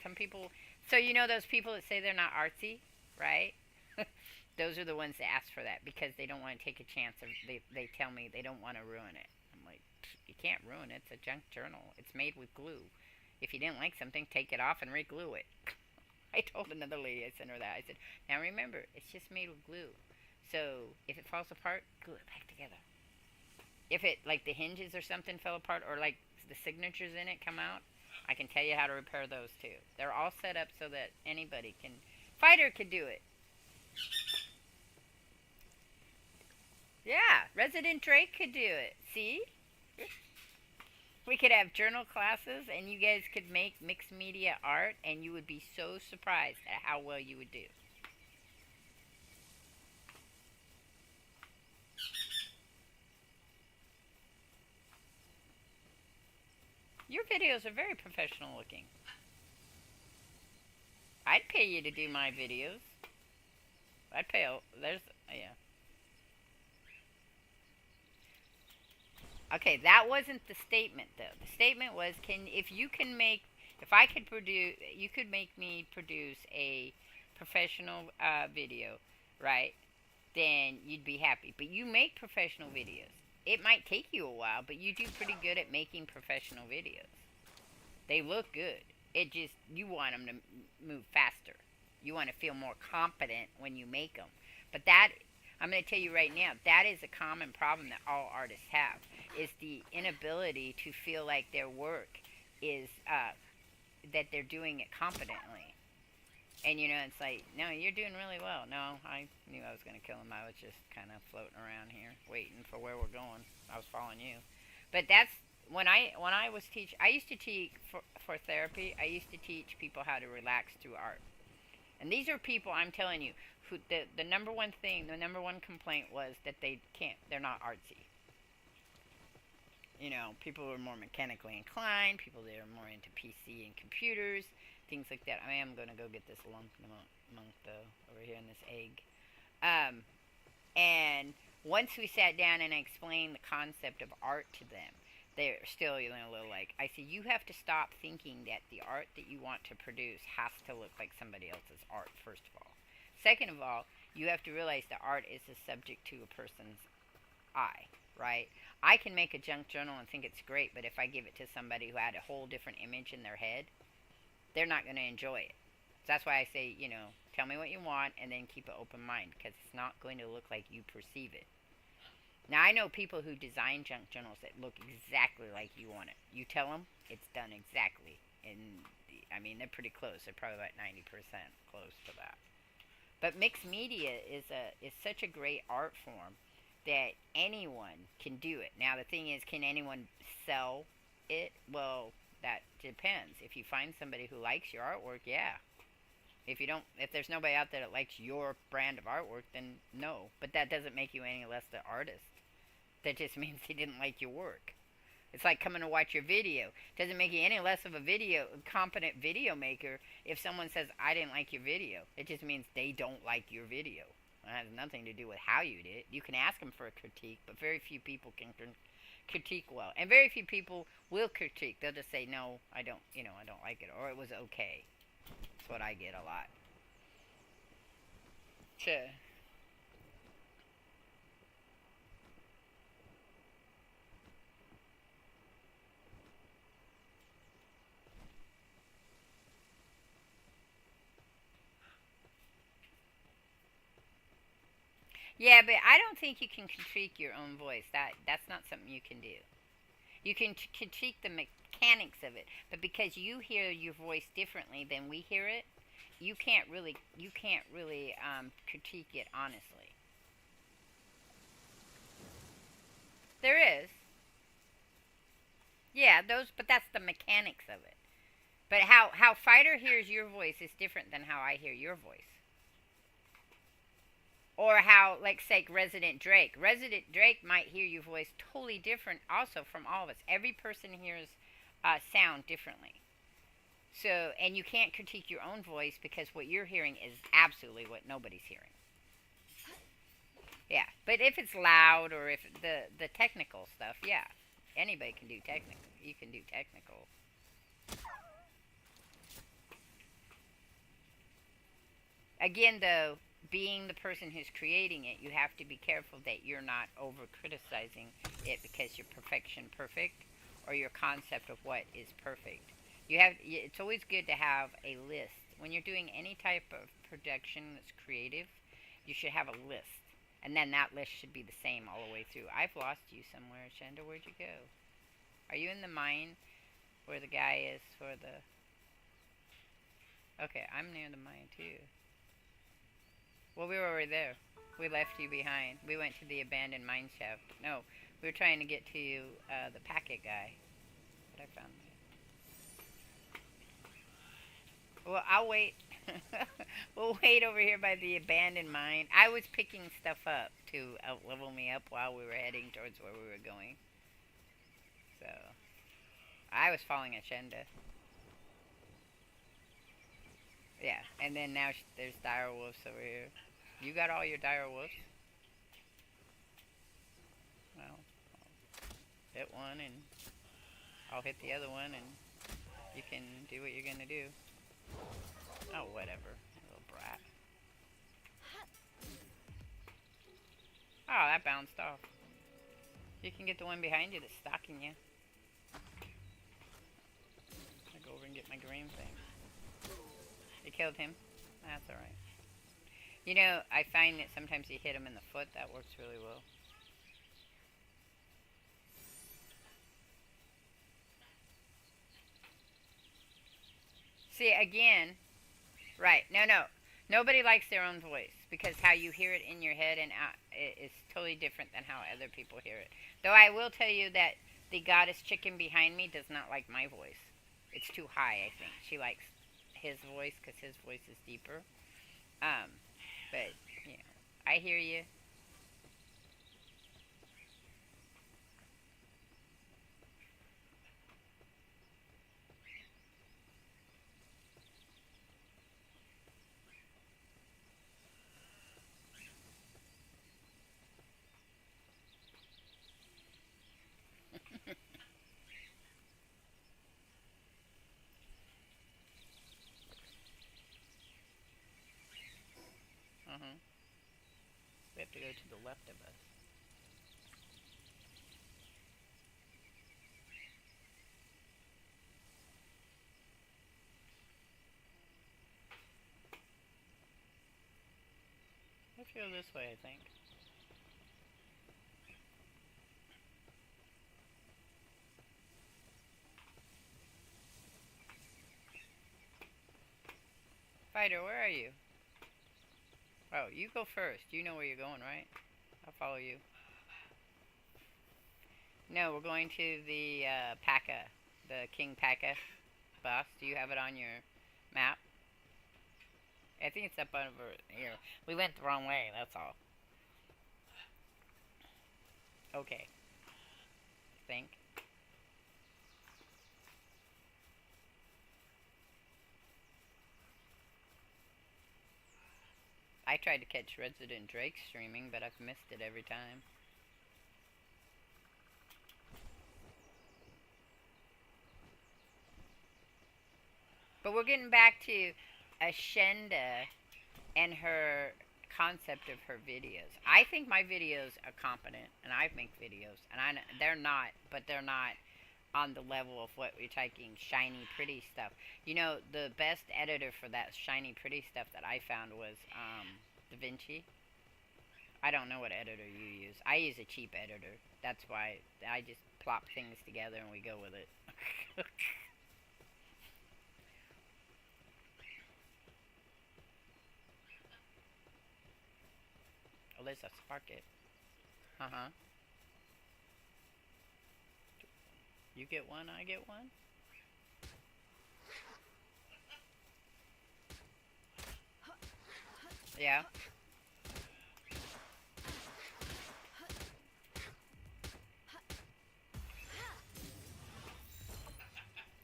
some people. So you know those people that say they're not artsy, right? Those are the ones that ask for that because they don't want to take a chance. They tell me they don't want to ruin it. I'm like, you can't ruin it. It's a junk journal. It's made with glue. If you didn't like something, take it off and re-glue it. I told another lady, I sent her that. I said, now remember, it's just made with glue. So if it falls apart, glue it back together. if it, like the hinges or something fell apart, or like the signatures in it come out, I can tell you how to repair those too. They're all set up so that anybody can, fighter could do it. Yeah, Resident Drake could do it. See? We could have journal classes and you guys could make mixed media art and you would be so surprised at how well you would do. Your videos are very professional looking. I'd pay you to do my videos. I'd pay, there's, yeah. Okay, that wasn't the statement though. The statement was, if I could produce, you could make me produce a professional video, right? Then you'd be happy. But you make professional videos. It might take you a while, but you do pretty good at making professional videos. They look good. It just, you want them to move faster. You want to feel more confident when you make them. But that, I'm going to tell you right now, that is a common problem that all artists have, is the inability to feel like their work is, that they're doing it competently. And, you know, it's like, no, you're doing really well. No, I knew I was going to kill him. I was just kind of floating around here, waiting for where we're going. I was following you. But that's, when I was teaching, I used to teach, for therapy, I used to teach people how to relax through art. And these are people, I'm telling you, who, the number one thing, the number one complaint was that they're not artsy. You know, people who are more mechanically inclined, people that are more into PC and computers, things like that. I am going to go get this lump though, over here in this egg. And once we sat down and I explained the concept of art to them, they're still a little like, I said, you have to stop thinking that the art that you want to produce has to look like somebody else's art, first of all. Second of all, you have to realize that art is a subject to a person's eye, right? I can make a junk journal and think it's great, but if I give it to somebody who had a whole different image in their head, they're not going to enjoy it. So that's why I say, you know, tell me what you want and then keep an open mind, because it's not going to look like you perceive it. Now, I know people who design junk journals that look exactly like you want it. You tell them, it's done exactly. And, I mean, they're pretty close. They're probably about 90% close to that. But mixed media is such a great art form that anyone can do it. Now, the thing is, can anyone sell it? Well, that depends. If you find somebody who likes your artwork, yeah. If there's nobody out there that likes your brand of artwork, then no. But that doesn't make you any less the artist. That just means he didn't like your work. It's like coming to watch your video. Doesn't make you any less of a competent video maker if someone says, I didn't like your video. It just means they don't like your video. It has nothing to do with how you did it. You can ask them for a critique, but very few people can critique well. And very few people will critique. They'll just say, no, I don't like it. Or it was okay. That's what I get a lot. Sure. Yeah, but I don't think you can critique your own voice. That's not something you can do. You can critique the mechanics of it, but because you hear your voice differently than we hear it, you can't really critique it honestly. There is, yeah, but that's the mechanics of it. But how Fighter hears your voice is different than how I hear your voice. Or how, like, say, Resident Drake. Resident Drake might hear your voice totally different also from all of us. Every person hears sound differently. So, and you can't critique your own voice because what you're hearing is absolutely what nobody's hearing. Yeah, but if it's loud or if the technical stuff, yeah, anybody can do technical. You can do technical. Again, though, being the person who's creating it, you have to be careful that you're not over criticizing it because you're perfect, or your concept of what is perfect. It's always good to have a list when you're doing any type of production that's creative. You should have a list. And then that list should be the same all the way through. I've lost you somewhere, Ashenda. Where'd you go? Are you in the mine where the guy is for the... Okay, I'm near the mine too. Well, we were already there. We left you behind. We went to the abandoned mine shaft. No, we were trying to get to the packet guy. But I found it. Well, I'll wait. We'll wait over here by the abandoned mine. I was picking stuff up to level me up while we were heading towards where we were going. So, I was following Ashenda. Yeah, and then now there's dire wolves over here. You got all your dire wolves? Well, I'll hit one and I'll hit the other one and you can do what you're gonna do. Oh, whatever. Little brat. Oh, that bounced off. You can get the one behind you that's stalking you. I'll go over and get my green thing. You killed him? That's alright. You know, I find that sometimes you hit him in the foot. That works really well. See, again... Right. No. Nobody likes their own voice. Because how you hear it in your head and out is totally different than how other people hear it. Though I will tell you that the goddess chicken behind me does not like my voice. It's too high, I think. She likes his voice because his voice is deeper. But, you know, I hear you. We have to go to the left of us. Let's go this way, I think. Fighter, where are you? Oh, you go first. You know where you're going, right? I'll follow you. No, we're going to the Paka, the King Paka boss. Do you have it on your map? I think it's up over here. We went the wrong way, that's all. Okay. Think. I tried to catch Resident Drake streaming, but I've missed it every time. But we're getting back to Ashenda and her concept of her videos. I think my videos are competent, and I make videos, and they're not, but they're not on the level of what we're taking shiny, pretty stuff. You know, the best editor for that shiny, pretty stuff that I found was DaVinci. I don't know what editor you use. I use a cheap editor. That's why I just plop things together and we go with it. Oh, there's a Sparket. Uh-huh. You get one, I get one? Yeah.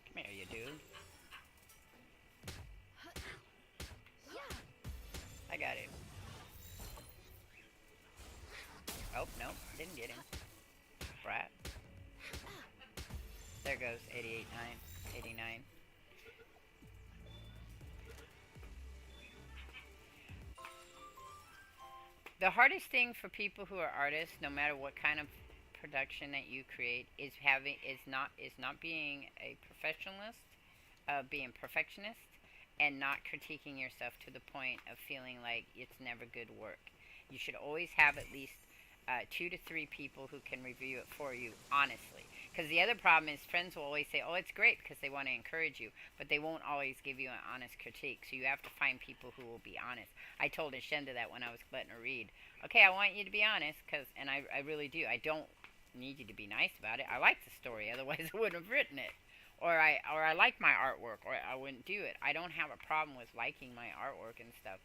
Come here, you dude. I got him. Oh, no, didn't get him. Brat. There goes 88.9, 89. The hardest thing for people who are artists, no matter what kind of production that you create, is not being a professionalist, being perfectionist, and not critiquing yourself to the point of feeling like it's never good work. You should always have at least 2 to 3 people who can review it for you honestly. Because the other problem is friends will always say, oh, it's great because they want to encourage you, but they won't always give you an honest critique. So you have to find people who will be honest. I told Ashenda that when I was letting her read. Okay, I want you to be honest, and I really do. I don't need you to be nice about it. I like the story, otherwise I wouldn't have written it. Or I like my artwork, or I wouldn't do it. I don't have a problem with liking my artwork and stuff.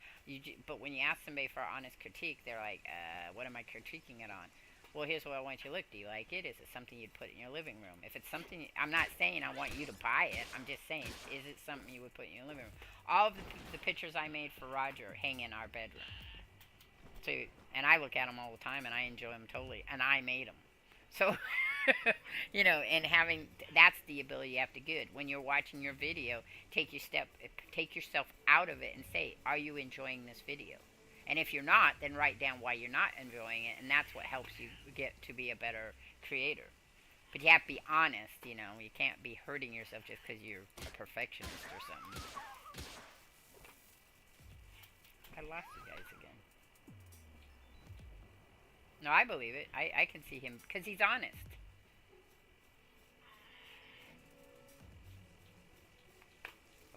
But when you ask somebody for honest critique, they're like, what am I critiquing it on? Well, here's what I want you to look. Do you like it? Is it something you'd put in your living room? If it's something, I'm not saying I want you to buy it. I'm just saying, is it something you would put in your living room? All of the pictures I made for Roger hang in our bedroom. So, and I look at them all the time, and I enjoy them totally. And I made them. So, and that's the ability you have to get. When you're watching your video, take yourself out of it and say, are you enjoying this video? And if you're not, then write down why you're not enjoying it, and that's what helps you get to be a better creator. But you have to be honest, you can't be hurting yourself just because you're a perfectionist or something. I lost you guys again. No, I believe it. I can see him, because he's honest.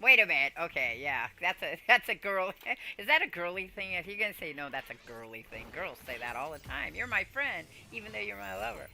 Wait a minute. Okay, yeah. That's a girl. Is that a girly thing? If you're going to say, no, that's a girly thing. Girls say that all the time. You're my friend, even though you're my lover.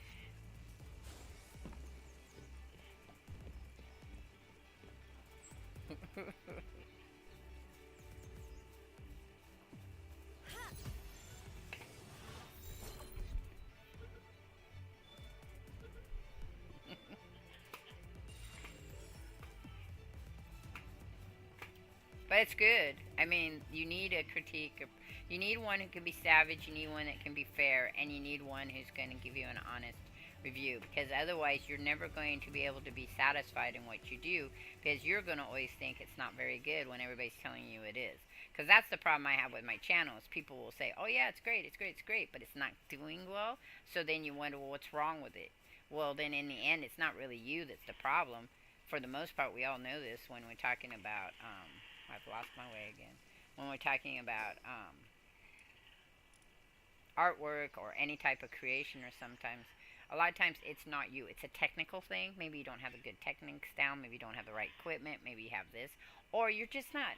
But it's good. I mean, you need a critique. You need one who can be savage, you need one that can be fair, and you need one who's going to give you an honest review. Because otherwise, you're never going to be able to be satisfied in what you do, because you're going to always think it's not very good when everybody's telling you it is. Because that's the problem I have with my channel, is people will say, oh yeah, it's great, it's great, it's great, but it's not doing well. So then you wonder, well, what's wrong with it? Well, then in the end, it's not really you that's the problem. For the most part, we all know this when we're talking about, I've lost my way again. When we're talking about artwork or any type of creation, or sometimes, a lot of times it's not you. It's a technical thing. Maybe you don't have the good techniques down. Maybe you don't have the right equipment. Maybe you have this. Or you're just not.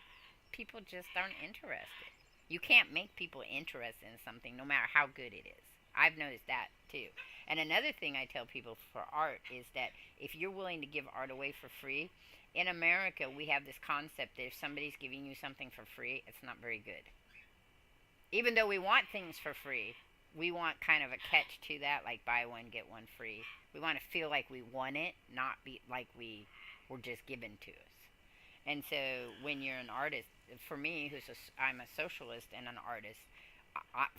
People just aren't interested. You can't make people interested in something no matter how good it is. I've noticed that too. And another thing I tell people for art is that if you're willing to give art away for free, in America, we have this concept that if somebody's giving you something for free, it's not very good. Even though we want things for free, we want kind of a catch to that, like buy one, get one free. We want to feel like we won it, not be like we were just given to us. And so when you're an artist, for me, I'm a socialist and an artist,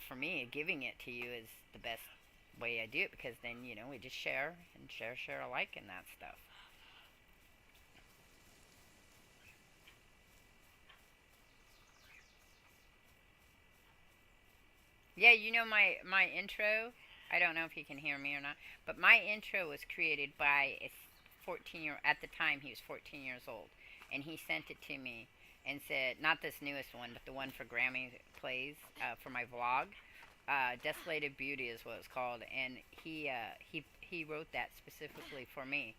for me, giving it to you is the best way I do it, because then, we just share and share alike in that stuff. Yeah, my intro, I don't know if you can hear me or not, but my intro was created by a at the time he was 14 years old, and he sent it to me and said, not this newest one, but the one for Grammy Plays, for my vlog. Desolated Beauty is what it's called, and he wrote that specifically for me.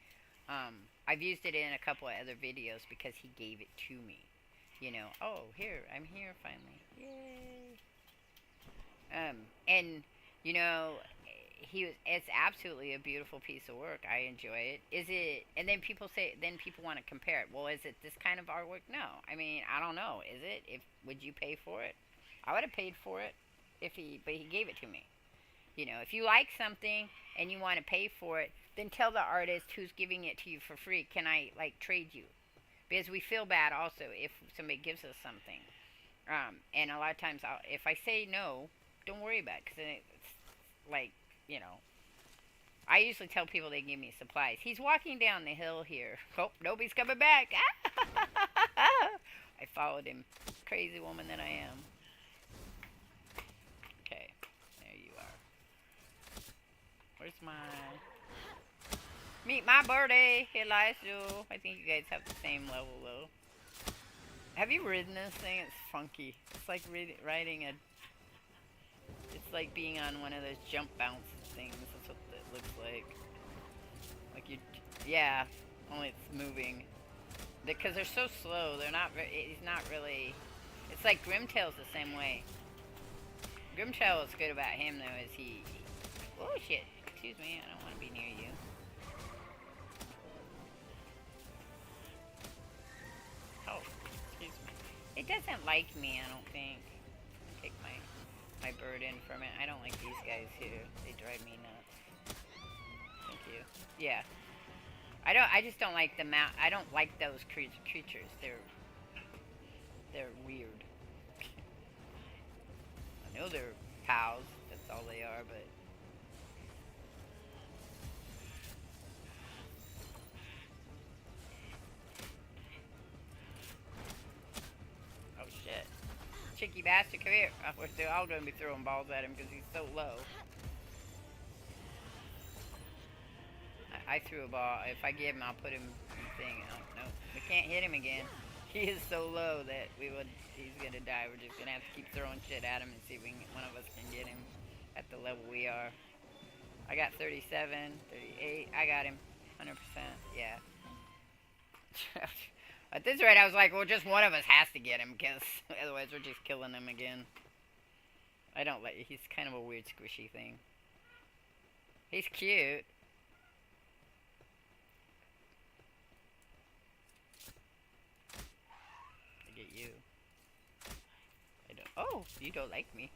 I've used it in a couple of other videos because he gave it to me. Oh, I'm here finally. Yay! And it's absolutely a beautiful piece of work. I enjoy it. And then people want to compare it. Well, is it this kind of artwork? No. I mean, I don't know. Is it? Would you pay for it? I would have paid for it but he gave it to me. If you like something and you want to pay for it, then tell the artist who's giving it to you for free, can I trade you? Because we feel bad also if somebody gives us something. And a lot of times if I say no, don't worry about it, because it's like, I usually tell people they give me supplies. He's walking down the hill here. Oh, nobody's coming back. I followed him. Crazy woman that I am. Okay, there you are. Where's my... Meet my birdie, Eliza. I think you guys have the same level, though. Have you ridden this thing? It's funky. It's like riding a... It's like being on one of those jump bounce things. That's what it looks like. Like you, yeah. Only it's moving. Because they're so slow. They're not. He's not really. It's like Grimtail's the same way. Grimtail, what's good about him though is he. Oh shit! Excuse me. I don't want to be near you. Oh, excuse me. It doesn't like me. I don't think. Take my burden from it. I don't like these guys here. They drive me nuts. Thank you. Yeah. I just don't like the mount. I don't like those creatures. They're weird. I know they're pals. That's all they are, but. Oh shit. Cheeky bastard, come here. They're all gonna be throwing balls at him because he's so low. I threw a ball. If I give him, I'll put him in the thing. Oh, no, we can't hit him again. He is so low that he's gonna die. We're just gonna have to keep throwing shit at him and see if one of us can get him at the level we are. I got 37, 38. I got him. 100%. Yeah. At this rate, I was like, well, just one of us has to get him, because otherwise we're just killing him again. I don't like. He's kind of a weird squishy thing. He's cute. I get you. I don't. Oh, you don't like me.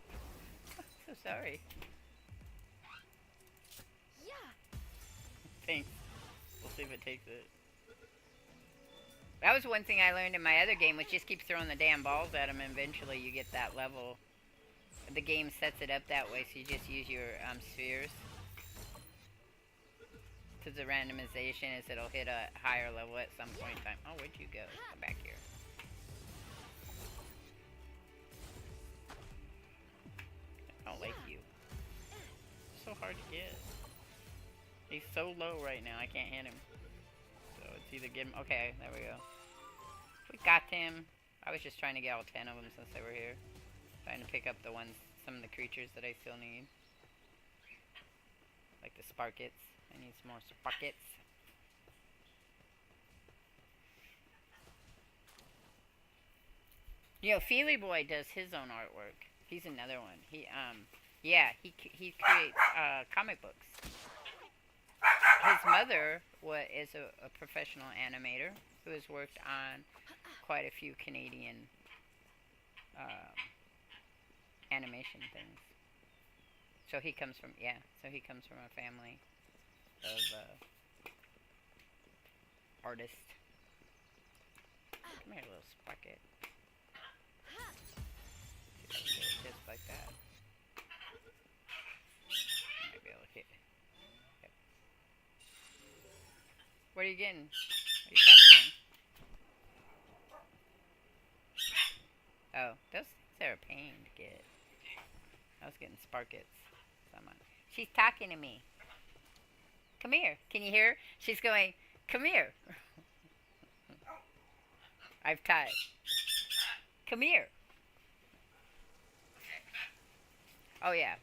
So sorry. Yeah. Thanks. We'll see if it takes it. That was one thing I learned in my other game, was just keep throwing the damn balls at him, and eventually you get that level. The game sets it up that way, so you just use your spheres. Because the randomization is it'll hit a higher level at some point in time. Oh, where'd you go? Come back here. I don't like you. So hard to get. He's so low right now, I can't hit him. So it's either get him. Okay, there we go. We got him. I was just trying to get all 10 of them since they were here. Trying to pick up the ones, some of the creatures that I still need. Like the Sparkets. I need some more Sparkets. You know, Feely Boy does his own artwork. He's another one. Yeah, he creates comic books. His mother is a professional animator who has worked on quite a few Canadian animation things. So he comes from a family of artists. Come here, little Sparket. Just like that. Might be able to hit. Yep. What are you getting? What are you capturing? Oh, those things are a pain to get. I was getting Sparkets. She's talking to me. Come here. Can you hear her? She's going, come here. I've tied. Come here. Oh, yeah.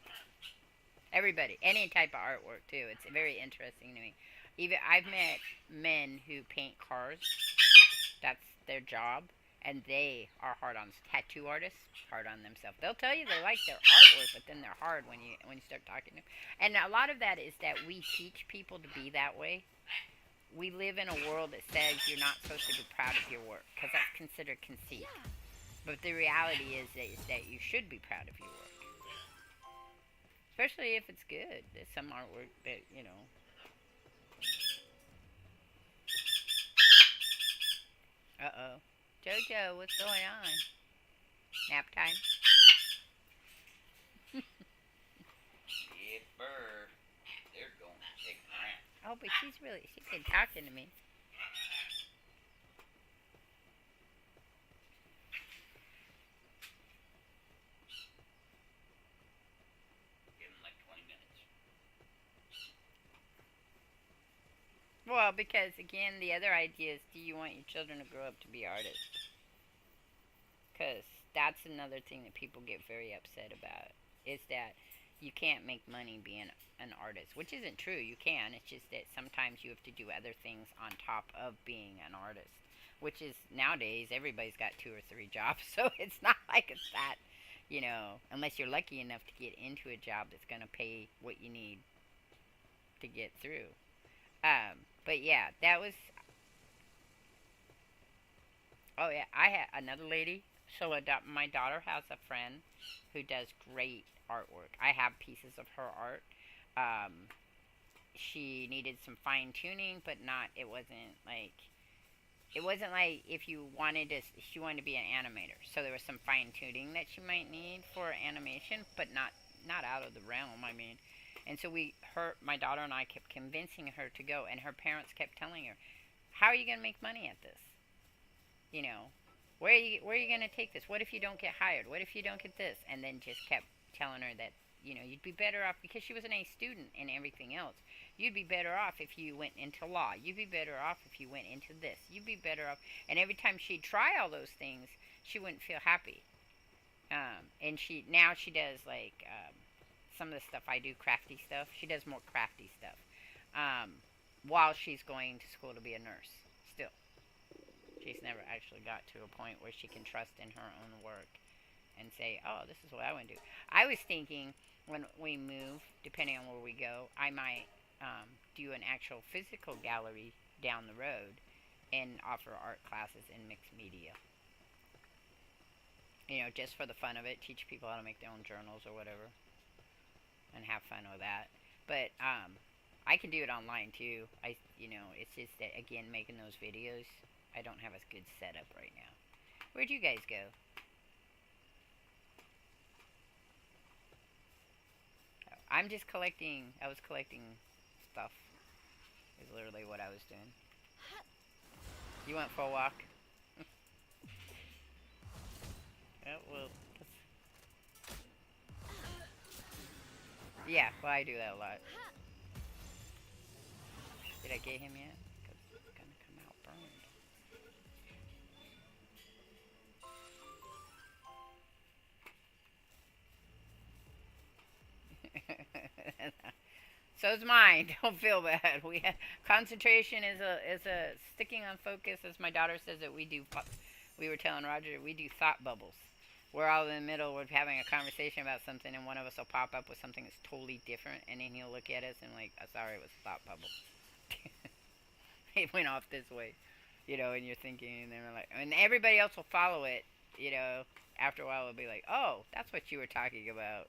Everybody. Any type of artwork, too. It's very interesting to me. Even I've met men who paint cars. That's their job. And they are hard on tattoo artists, hard on themselves. They'll tell you they like their artwork, but then they're hard when you start talking to them. And a lot of that is that we teach people to be that way. We live in a world that says you're not supposed to be proud of your work, because that's considered conceit. Yeah. But the reality is that you should be proud of your work. Especially if it's good. There's some artwork that, you know. Uh-oh. Jojo, what's going on? Nap time? Yeah, bird. They're going to take a nap. Oh, but she's been talking to me. Give them like 20 minutes. Well, because, again, the other idea is, do you want your children to grow up to be artists? Because that's another thing that people get very upset about. is that you can't make money being an artist, which isn't true. You can. It's just that sometimes you have to do other things on top of being an artist, which is nowadays everybody's got 2 or 3 jobs, so it's not like it's that, unless you're lucky enough to get into a job that's going to pay what you need to get through. But yeah, that was. Oh yeah, I had another lady. So my daughter has a friend who does great artwork. I have pieces of her art. Um, she needed some fine tuning, but not. It wasn't like if you wanted to. She wanted to be an animator, so there was some fine tuning that she might need for animation, but not out of the realm. I mean, and so my daughter and I kept convincing her to go, and her parents kept telling her, "How are you going to make money at this? You know, where are you going to take this? What if you don't get hired? What if you don't get this?" And then just kept telling her that you'd be better off because she was an A student and everything else. You'd be better off if you went into law. You'd be better off if you went into this. You'd be better off. And every time she'd try all those things, she wouldn't feel happy. And she does like some of the stuff I do, crafty stuff. She does more crafty stuff while she's going to school to be a nurse. Still, she's never actually got to a point where she can trust in her own work and say, "Oh, this is what I want to do." I was thinking when we move, depending on where we go, I might do an actual physical gallery down the road and offer art classes in mixed media. Just for the fun of it, teach people how to make their own journals or whatever, and have fun with that. But I can do it online too. It's just that again, making those videos, I don't have a good setup right now. Where'd you guys go? I'm just collecting. I was collecting stuff. Is literally what I was doing. You went for a walk? Yeah, well. Yeah, well, I do that a lot. Did I get him yet? Because it's gonna come out burned. So's mine. Don't feel bad. Concentration is a sticking on focus, as my daughter says that we do. We were telling Roger we do thought bubbles. We're all in the middle. We're having a conversation about something, and one of us will pop up with something that's totally different, and then he'll look at us and like, "Sorry, it was a thought bubble. It went off this way," and you're thinking, and then we're like, and everybody else will follow it. After a while, it'll be like, "Oh, that's what you were talking about."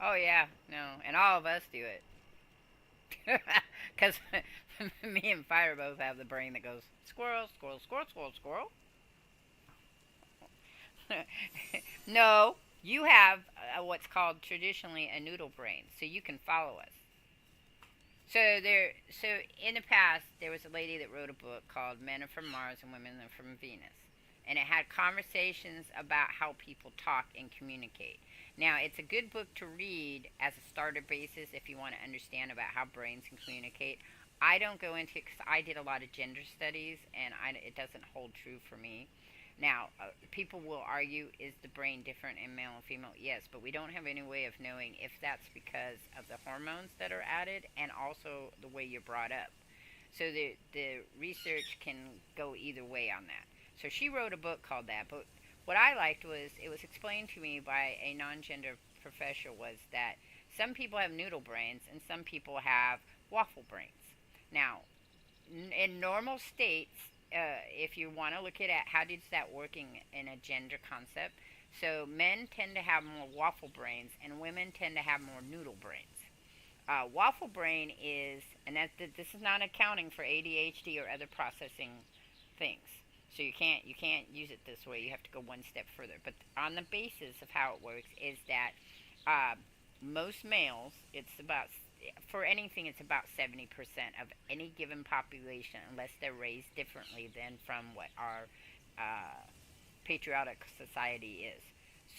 Oh yeah, no, and all of us do it. Because me and Fire both have the brain that goes squirrel, squirrel, squirrel, squirrel, squirrel. No, you have what's called traditionally a noodle brain, so you can follow us. So in the past, there was a lady that wrote a book called "Men Are From Mars and Women Are From Venus," and it had conversations about how people talk and communicate. Now, it's a good book to read as a starter basis if you want to understand about how brains can communicate. I don't go into it because I did a lot of gender studies, and it doesn't hold true for me. Now, people will argue, is the brain different in male and female? Yes, but we don't have any way of knowing if that's because of the hormones that are added and also the way you're brought up. So the research can go either way on that. So she wrote a book called that. But what I liked was it was explained to me by a non-gender professional was that some people have noodle brains and some people have waffle brains. Now, in normal states, if you want to look at how does that working in a gender concept, so men tend to have more waffle brains and women tend to have more noodle brains. Waffle brain is, and this is not accounting for ADHD or other processing things. So you can't use it this way. You have to go one step further. But on the basis of how it works is that most males, for anything, it's about 70% of any given population, unless they're raised differently than from what our patriotic society is.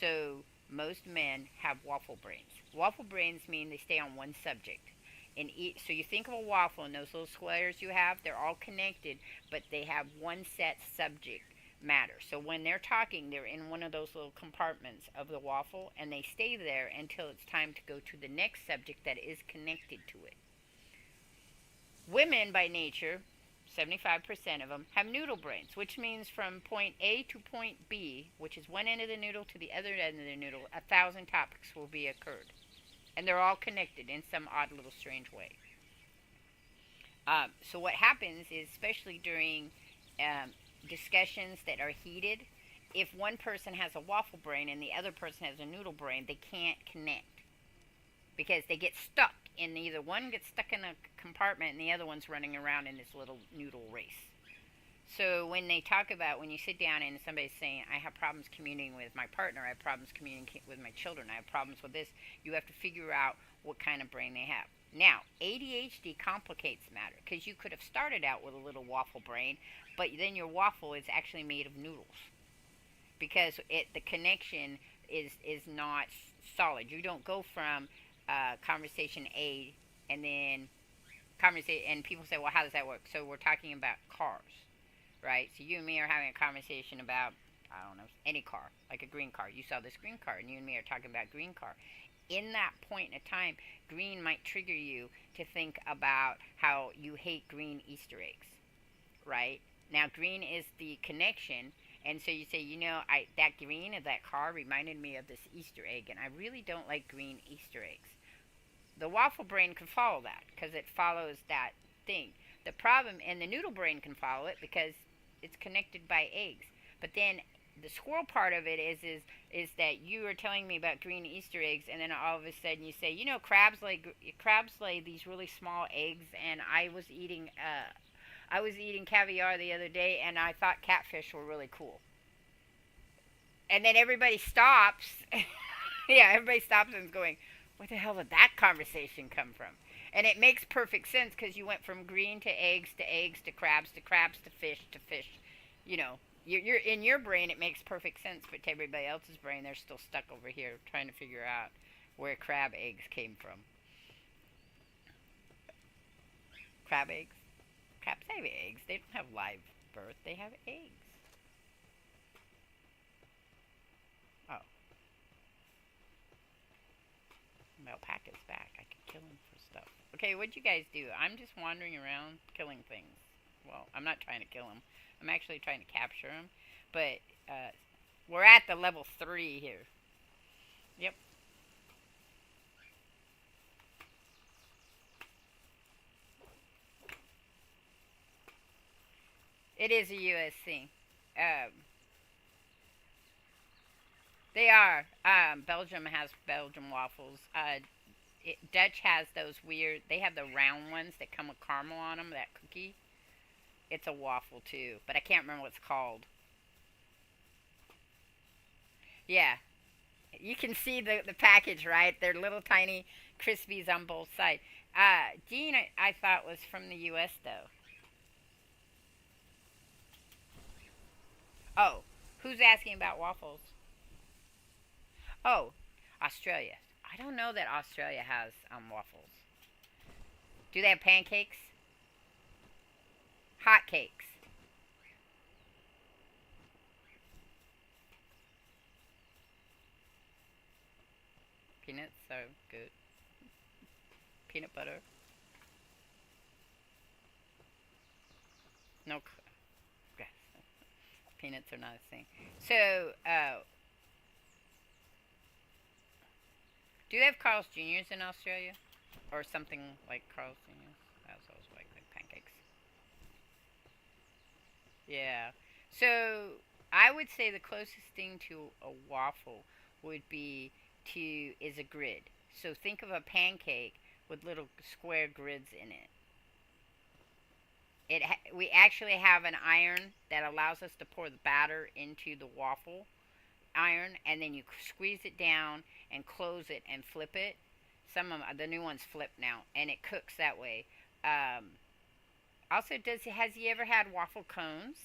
So most men have waffle brains. Waffle brains mean they stay on one subject. So you think of a waffle and those little squares you have, they're all connected, but they have one set subject matter. So when they're talking, they're in one of those little compartments of the waffle, and they stay there until it's time to go to the next subject that is connected to it. Women, by nature, 75% of them, have noodle brains, which means from point A to point B, which is one end of the noodle to the other end of the noodle, 1,000 topics will be occurred. And they're all connected in some odd little strange way. So what happens is, especially during discussions that are heated, if one person has a waffle brain and the other person has a noodle brain, they can't connect because they get stuck. And either one gets stuck in a compartment and the other one's running around in this little noodle race. So when they talk about, when you sit down and somebody's saying, I have problems communicating with my partner, I have problems communicating with my children, I have problems with this, you have to figure out what kind of brain they have. Now, ADHD complicates matter because you could have started out with a little waffle brain, but then your waffle is actually made of noodles because the connection is not solid. You don't go from conversation A and then conversation, and people say, well, how does that work? So we're talking about cars, right? So you and me are having a conversation about, I don't know, any car, like a green car. You saw this green car, and you and me are talking about green car. In that point in time, green might trigger you to think about how you hate green Easter eggs, right? Now, green is the connection, and so you say, you know, that green of that car reminded me of this Easter egg, and I really don't like green Easter eggs. The waffle brain can follow that because it follows that thing. The problem, and the noodle brain can follow it because it's connected by eggs. But then the squirrel part of it is that you are telling me about green Easter eggs, and then all of a sudden you say, you know, crabs lay these really small eggs, and I was eating caviar the other day, and I thought catfish were really cool. And then everybody stops. Yeah, everybody stops and is going, where the hell did that conversation come from? And it makes perfect sense because you went from green to eggs to crabs to fish to fish. You know, you're in your brain, it makes perfect sense, but to everybody else's brain, they're still stuck over here trying to figure out where crab eggs came from. Crab eggs? Crabs have eggs. They don't have live birth. They have eggs. Oh. Alpaca's back. I could kill him for stuff. Okay, what'd you guys do? I'm just wandering around killing things. Well, I'm not trying to kill him. I'm actually trying to capture him. But we're at the level 3 here. Yep. It is a USC. They are. Belgium has Belgian waffles. Dutch has those weird. They have the round ones that come with caramel on them. That cookie. It's a waffle too, but I can't remember what it's called. Yeah, you can see the package, right? They're little tiny Crispies on both sides. Jean, I thought was from the U.S. though. Oh, who's asking about waffles? Oh, Australia. I don't know that Australia has waffles. Do they have pancakes? Hot cakes. Peanuts are good. Peanut butter. No. Yes. Peanuts are not a thing. So, do they have Carl's Jr.'s in Australia? Or something like Carl's Jr.'s? That's always like pancakes. Yeah. So, I would say the closest thing to a waffle would be is a grid. So think of a pancake with little square grids in it. We actually have an iron that allows us to pour the batter into the waffle iron, and then you squeeze it down and close it and flip it. Some of the new ones flip now, and it cooks that way. Um, Also, has he ever had waffle cones?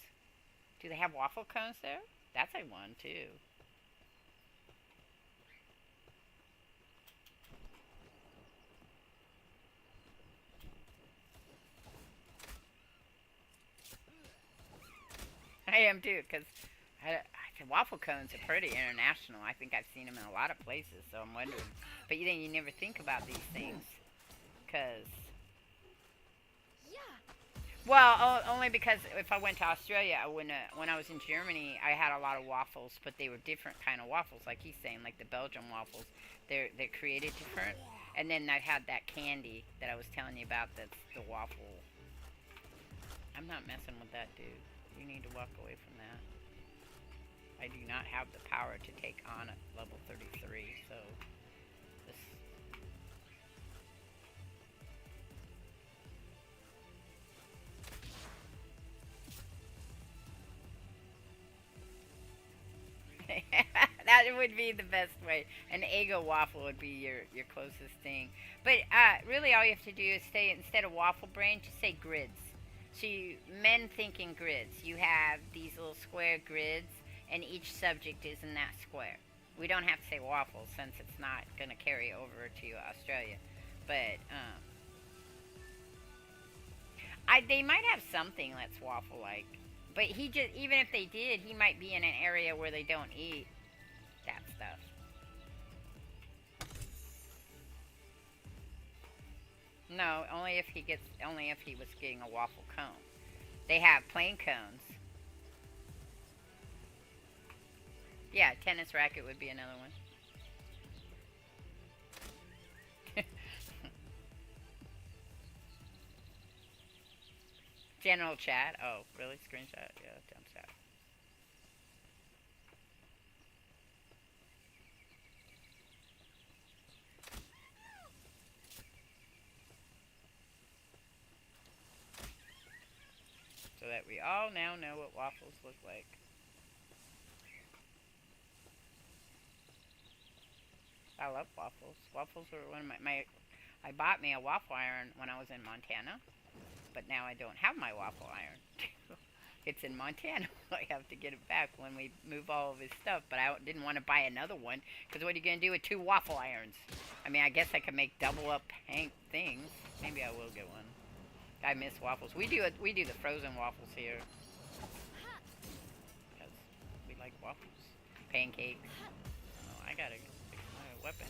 Do they have waffle cones there? That's a one too. I am too, because waffle cones are pretty international. I think I've seen them in a lot of places, so I'm wondering. But you never think about these things, because Yeah. well, only because if I went to Australia, when I was in Germany, I had a lot of waffles, but they were different kind of waffles, like he's saying, like the Belgian waffles. They're created different. And then I had that candy that I was telling you about. That's the waffle. I'm not messing with that, dude. You need to walk away from that. I do not have the power to take on a level 33, so this. That would be the best way. An Eggo waffle would be your closest thing. But really, all you have to do is say, instead of waffle brain, just say grids. So men think in grids. You have these little square grids, and each subject is in that square. We don't have to say waffles since it's not going to carry over to Australia. But they might have something that's waffle like. But even if they did, he might be in an area where they don't eat that stuff. No, only if he was getting a waffle cone. They have plain cones. Yeah, tennis racket would be another one. General chat. Oh, really? Screenshot? Yeah, dump chat. So that we all now know what waffles look like. I love waffles. Waffles are one of my I bought me a waffle iron when I was in Montana, but now I don't have my waffle iron. It's in Montana. I have to get it back when we move all of his stuff, but I didn't want to buy another one, because what are you going to do with 2 waffle irons? I mean, I guess I could make double up things. Maybe I will get one. I miss waffles. We do the frozen waffles here, because we like waffles. Pancakes. Oh, I gotta fix my weapon.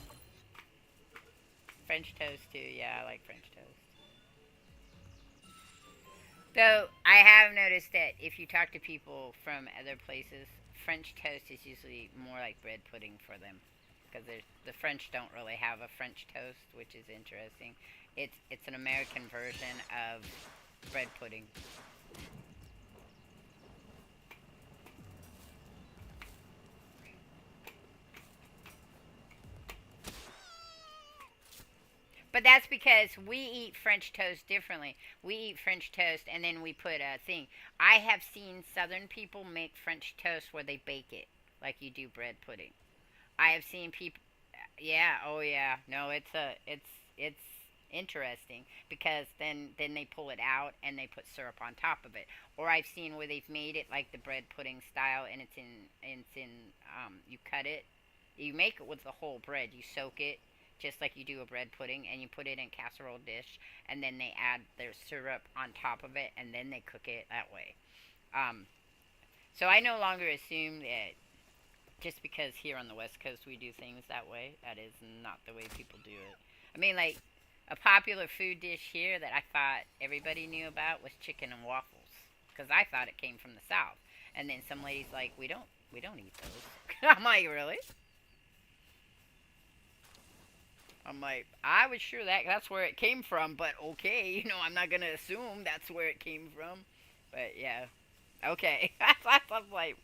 French toast too. Yeah, I like French toast. Though I have noticed that if you talk to people from other places, French toast is usually more like bread pudding for them, because the French don't really have a French toast, which is interesting. It's an American version of bread pudding. But that's because we eat French toast differently. We eat French toast and then we put a thing. I have seen Southern people make French toast where they bake it like you do bread pudding. I have seen people. Yeah. Oh yeah. No, it's interesting, because then they pull it out and they put syrup on top of it. Or I've seen where they've made it like the bread pudding style, and it's in you cut it. You make it with the whole bread. You soak it just like you do a bread pudding, and you put it in a casserole dish, and then they add their syrup on top of it, and then they cook it that way. Um, so I no longer assume that just because here on the West Coast we do things that way, that is not the way people do it. I mean, like, a popular food dish here that I thought everybody knew about was chicken and waffles, because I thought it came from the South. And then some lady's like, we don't eat those. I'm like, really? I'm like, I was sure that's where it came from, but okay, I'm not gonna assume that's where it came from. But yeah, okay. I was like,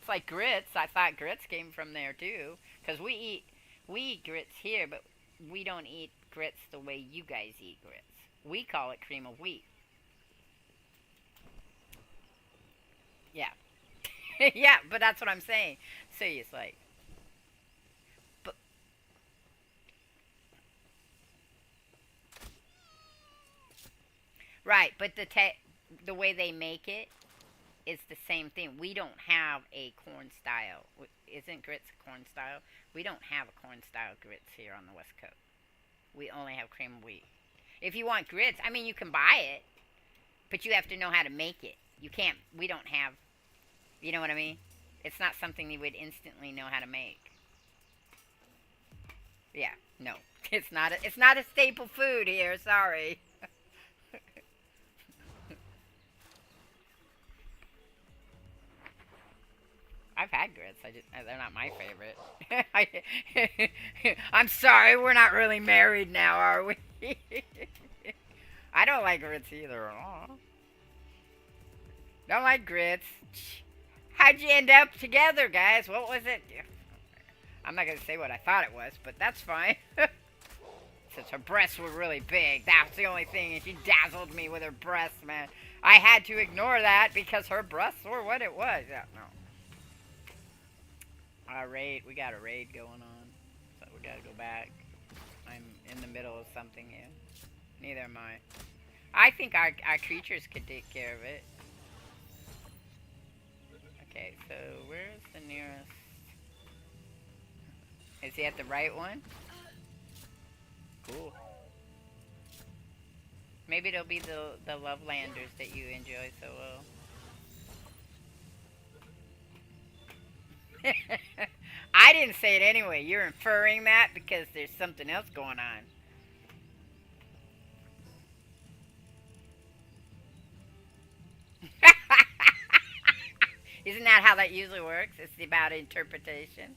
it's like grits. I thought grits came from there too, because we eat grits here, but we don't eat grits the way you guys eat grits. We call it cream of wheat. Yeah, yeah, but that's what I'm saying. So it's like, but Right, but the way they make it is the same thing. We don't have a corn style. Isn't grits corn style? We don't have a corn style grits here on the West Coast. We only have cream of wheat. If you want grits, I mean, you can buy it, but you have to know how to make it. You can't. We don't have. You know what I mean? It's not something you would instantly know how to make. Yeah, no, it's not. It's not a staple food here. Sorry. I've had grits. They're not my favorite. I'm sorry. We're not really married now, are we? I don't like grits either. Aw. Don't like grits. How'd you end up together, guys? What was it? I'm not gonna say what I thought it was, but that's fine. Since her breasts were really big, that's the only thing. And she dazzled me with her breasts, man. I had to ignore that because her breasts were what it was. Yeah, no. Raid. We got a raid going on, so we gotta go back. I'm in the middle of something here. Neither am I. I think our creatures could take care of it. Okay, so where's the nearest? Is he at the right one? Cool. Maybe it'll be the Lovelanders that you enjoy so well. I didn't say it anyway. You're inferring that because there's something else going on. Isn't that how that usually works? It's about interpretation.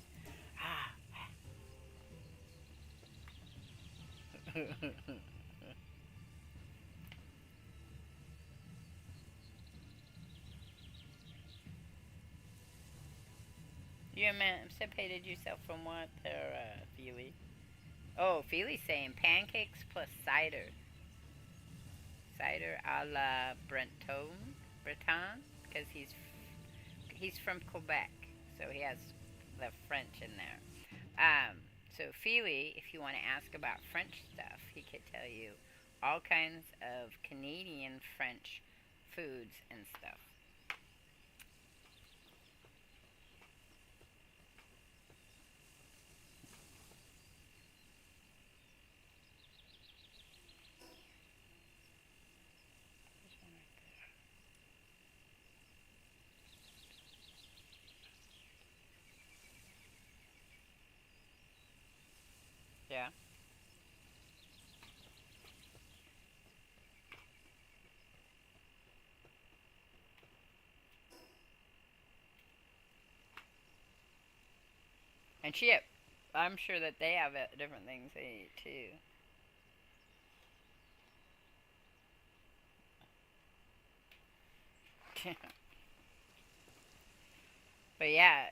You emancipated yourself from what there, Feely? Oh, Feely's saying pancakes plus cider. Cider a la Breton, because he's from Quebec, so he has the French in there. So Feely, if you want to ask about French stuff, he could tell you all kinds of Canadian French foods and stuff. Yeah. And chip. I'm sure that they have different things they eat too. But yeah,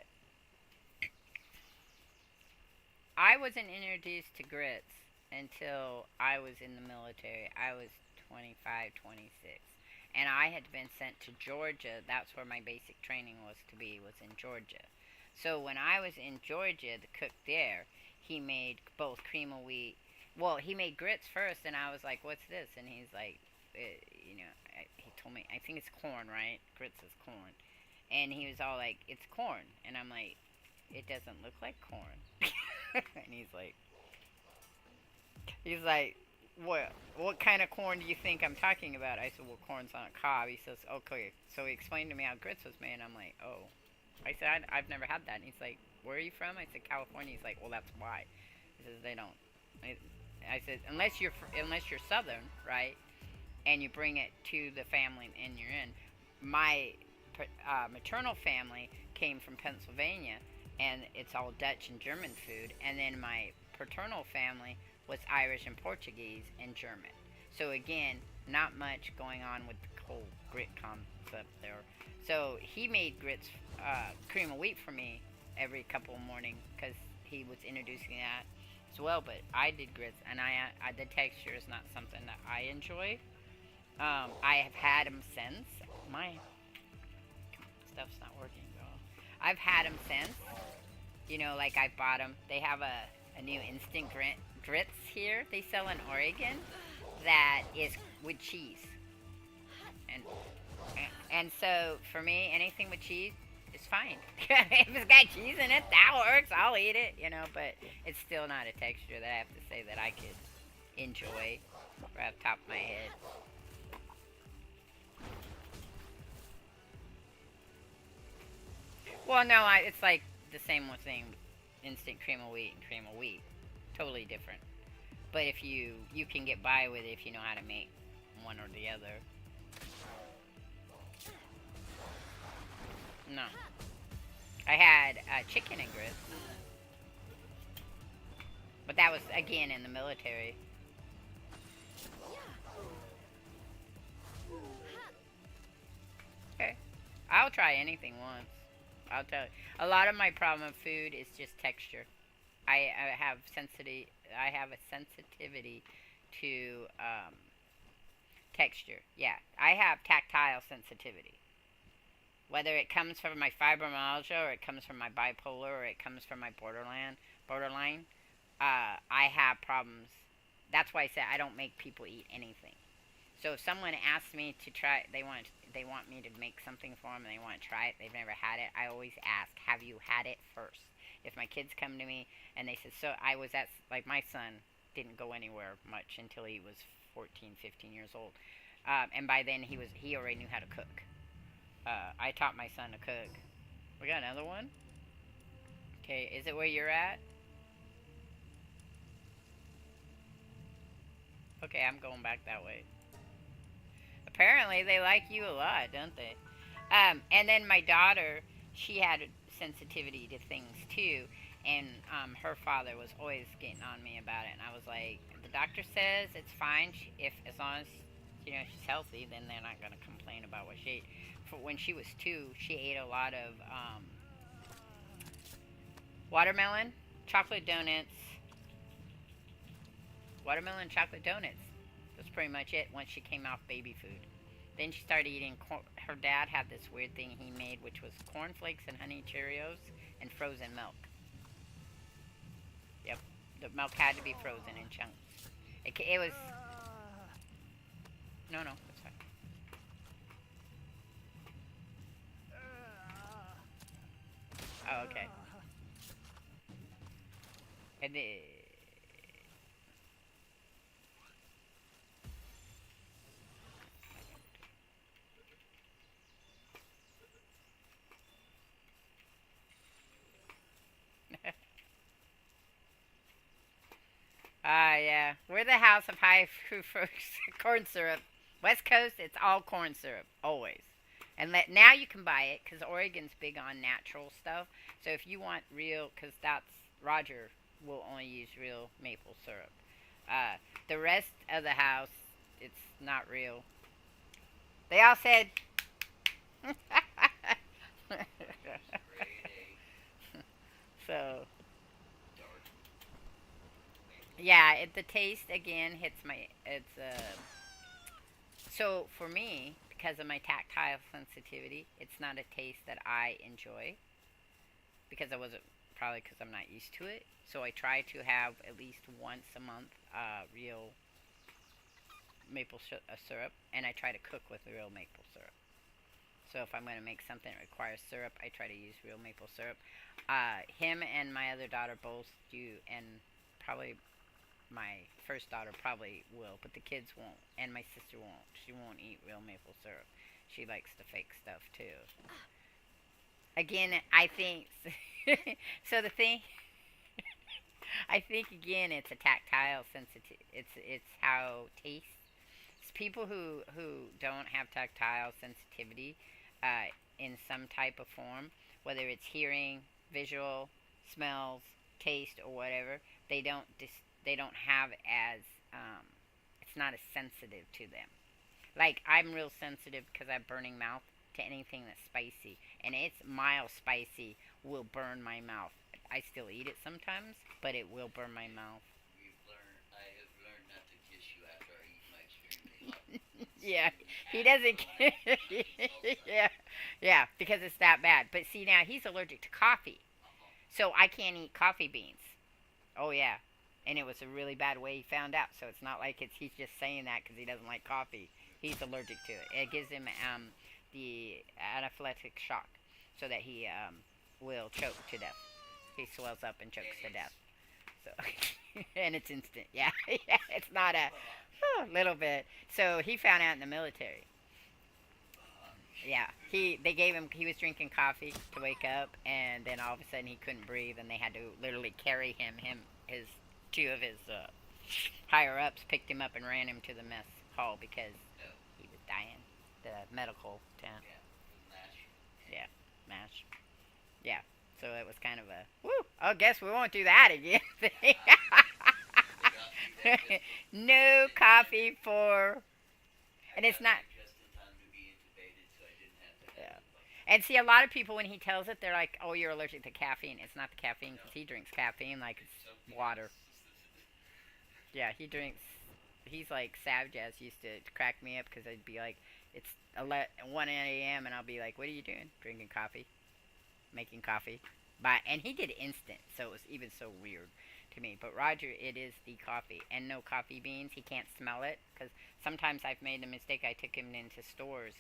I wasn't introduced to grits until I was in the military. I was 25, 26. And I had been sent to Georgia. That's where my basic training was to be, was in Georgia. So when I was in Georgia, the cook there, he made both cream of wheat. Well, he made grits first, and I was like, what's this? And he's like, he told me, I think it's corn, right? Grits is corn. And he was all like, it's corn. And I'm like, it doesn't look like corn. And he's like, what kind of corn do you think I'm talking about? I said, well, corn's on a cob. He says, okay. So he explained to me how grits was made. I'm like, oh. I said, I've never had that. And he's like, where are you from? I said, California. He's like, well, that's why. He says, they don't. I said, unless you're Southern, right? And you bring it to the family and you're in. My maternal family came from Pennsylvania, and it's all Dutch and German food. And then my paternal family was Irish and Portuguese and German. So again, not much going on with the whole grit concept there. So he made grits, cream of wheat for me every couple of mornings because he was introducing that as well. But I did grits, and the texture is not something that I enjoy. I have had them since. My stuff's not working well. I've had them since. You know, like I bought them. They have a new instant grits here they sell in Oregon that is with cheese. and and so for me, anything with cheese is fine. If it's got cheese in it, that works. I'll eat it, you know. But it's still not a texture that I have to say that I could enjoy right off the top of my head. Well, no, it's like the same thing, instant cream of wheat and cream of wheat, totally different. But if you can get by with it if you know how to make one or the other. No, I had chicken and grits, but that was again in the military. Okay, I'll try anything once. I'll tell you. A lot of my problem with food is just texture. I have sensitivity. I have a sensitivity to texture. Yeah, I have tactile sensitivity. Whether it comes from my fibromyalgia or it comes from my bipolar or it comes from my borderline, I have problems. That's why I say I don't make people eat anything. So if someone asks me to try, they want me to make something for them and they want to try it, they've never had it, I always ask, have you had it first? If my kids come to me and they said, so I was at, like my son didn't go anywhere much until he was 14, 15 years old. And by then he already knew how to cook. I taught my son to cook. We got another one? Okay, is it where you're at? Okay, I'm going back that way. Apparently, they like you a lot, don't they? And then my daughter, she had a sensitivity to things too, and her father was always getting on me about it, and I was like, the doctor says it's fine if as long as she's healthy, then they're not gonna complain about what she ate. For when she was 2, she ate a lot of watermelon, chocolate donuts, watermelon chocolate donuts. That's pretty much it once she came off baby food. Then she started eating her dad had this weird thing he made, which was cornflakes and honey Cheerios and frozen milk. Yep, the milk had to be frozen in chunks. It was... No, it's fine. Oh, okay. And yeah. We're the house of high fructose corn syrup. West Coast, it's all corn syrup, always. And now you can buy it because Oregon's big on natural stuff. So if you want real, because Roger will only use real maple syrup. The rest of the house, it's not real. They all said. So. Yeah, the taste again hits my. So for me, because of my tactile sensitivity, it's not a taste that I enjoy. Because I wasn't probably because I'm not used to it. So I try to have at least once a month real maple syrup, and I try to cook with real maple syrup. So if I'm going to make something that requires syrup, I try to use real maple syrup. Him and my other daughter both do, and probably my first daughter probably will, but the kids won't, and my sister won't. She won't eat real maple syrup. She likes the fake stuff too. Again, I think so. The thing, I think again, it's a tactile sensitive. It's how taste. It's people who don't have tactile sensitivity in some type of form, whether it's hearing, visual, smells, taste, or whatever. They don't have as it's not as sensitive to them. Like I'm real sensitive because I have burning mouth to anything that's spicy, and it's mild spicy will burn my mouth. I still eat it sometimes, but it will burn my mouth. I have learned not to kiss you after I eat my extremely hot. Yeah, he doesn't. Yeah, because it's that bad. But see, now he's allergic to coffee, so I can't eat coffee beans. Oh yeah, and it was a really bad way he found out. So it's not like he's just saying that because he doesn't like coffee. He's allergic to it. It gives him the anaphylactic shock, so that he will choke to death. He swells up and chokes to death. So, and it's instant. Yeah, yeah. It's not a little bit. So he found out in the military. Yeah, they gave him. He was drinking coffee to wake up, and then all of a sudden he couldn't breathe, and they had to literally carry him. His two of his higher ups picked him up and ran him to the mess hall because he was dying. The medical tent. Yeah, MASH. Yeah. So it was kind of a woo. I guess we won't do that again. No coffee for, and it's not. Yeah. And see, a lot of people, when he tells it, they're like, "Oh, you're allergic to caffeine." It's not the caffeine because he drinks caffeine like it's water. Yeah, he drinks. He's like Savage Ass used to crack me up because I'd be like, it's 1 a.m. and I'll be like, "What are you doing? Drinking coffee, making coffee." And he did instant, so it was even so weird to me. But Roger, it is the coffee and no coffee beans. He can't smell it because sometimes I've made the mistake. I took him into stores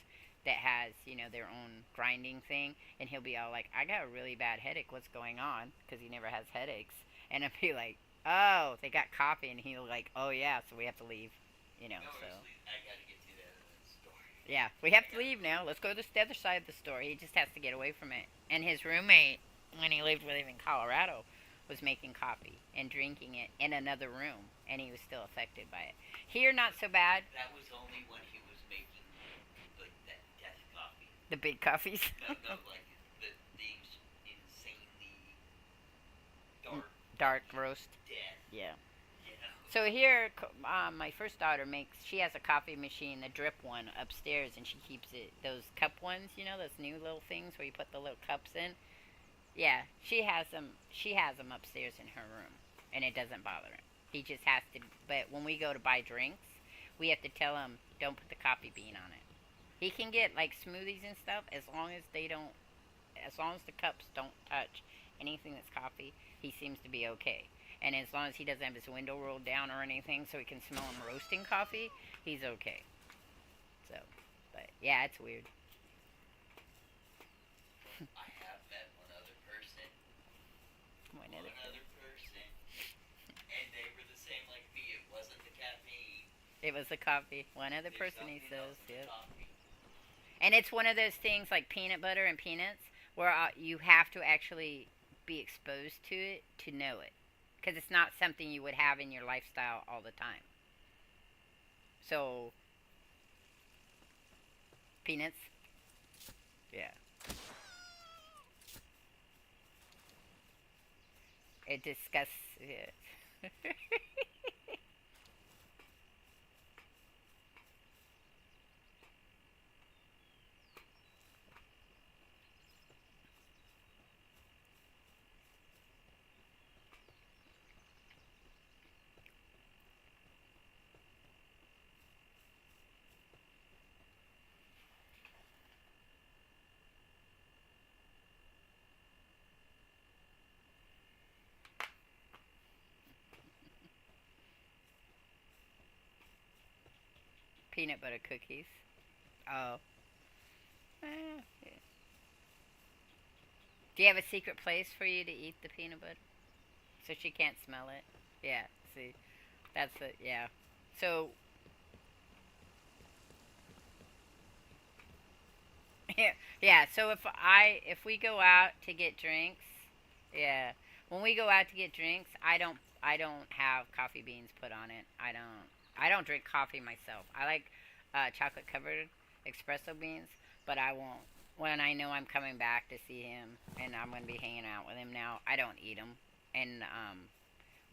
that has, their own grinding thing, and he'll be all like, "I got a really bad headache. What's going on?" Because he never has headaches, and I'll be like, "Oh, they got coffee," and he'll like, "Oh yeah, so we have to leave," so. I gotta get to that store. Yeah, we have to leave now. Let's go to the other side of the store. He just has to get away from it. And his roommate, when he lived with him in Colorado, was making coffee and drinking it in another room, and he was still affected by it. Here, not so bad. That was only when he was making like that death coffee. The big coffees. No, like the insanely dark roast. Death. Yeah. You know? So here, my first daughter she has a coffee machine, the drip one, upstairs, and she keeps those cup ones, those new little things where you put the little cups in. Yeah, she has them upstairs in her room, and it doesn't bother him. He just has to, but when we go to buy drinks, we have to tell him, don't put the coffee bean on it. He can get, like, smoothies and stuff as long as the cups don't touch anything that's coffee, he seems to be okay. And as long as he doesn't have his window rolled down or anything so he can smell him roasting coffee, he's okay. So, but, yeah, it's weird. I have met one other person, and they were the same like me. It wasn't the caffeine. It was the coffee. One other person, he says, yep. Coffee. And it's one of those things like peanut butter and peanuts where you have to actually be exposed to it to know it. Because it's not something you would have in your lifestyle all the time. So, peanuts? Yeah. It disgusts it. Peanut butter cookies. Oh. Yeah. Do you have a secret place for you to eat the peanut butter? So she can't smell it? Yeah, see. That's it, yeah. So, yeah, so if we go out to get drinks, yeah. When we go out to get drinks, I don't have coffee beans put on it. I don't drink coffee myself. I like chocolate covered espresso beans, but I won't. When I know I'm coming back to see him and I'm going to be hanging out with him now, I don't eat them. And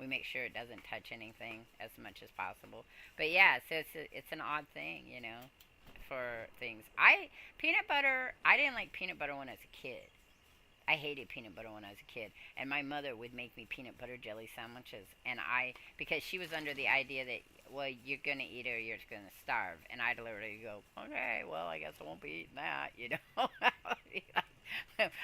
we make sure it doesn't touch anything as much as possible. But yeah, so it's an odd thing, for things. Peanut butter, I didn't like peanut butter when I was a kid. I hated peanut butter when I was a kid, and my mother would make me peanut butter jelly sandwiches, and because she was under the idea that, well, you're gonna eat it or you're just gonna starve, and I'd literally go, okay, well, I guess I won't be eating that,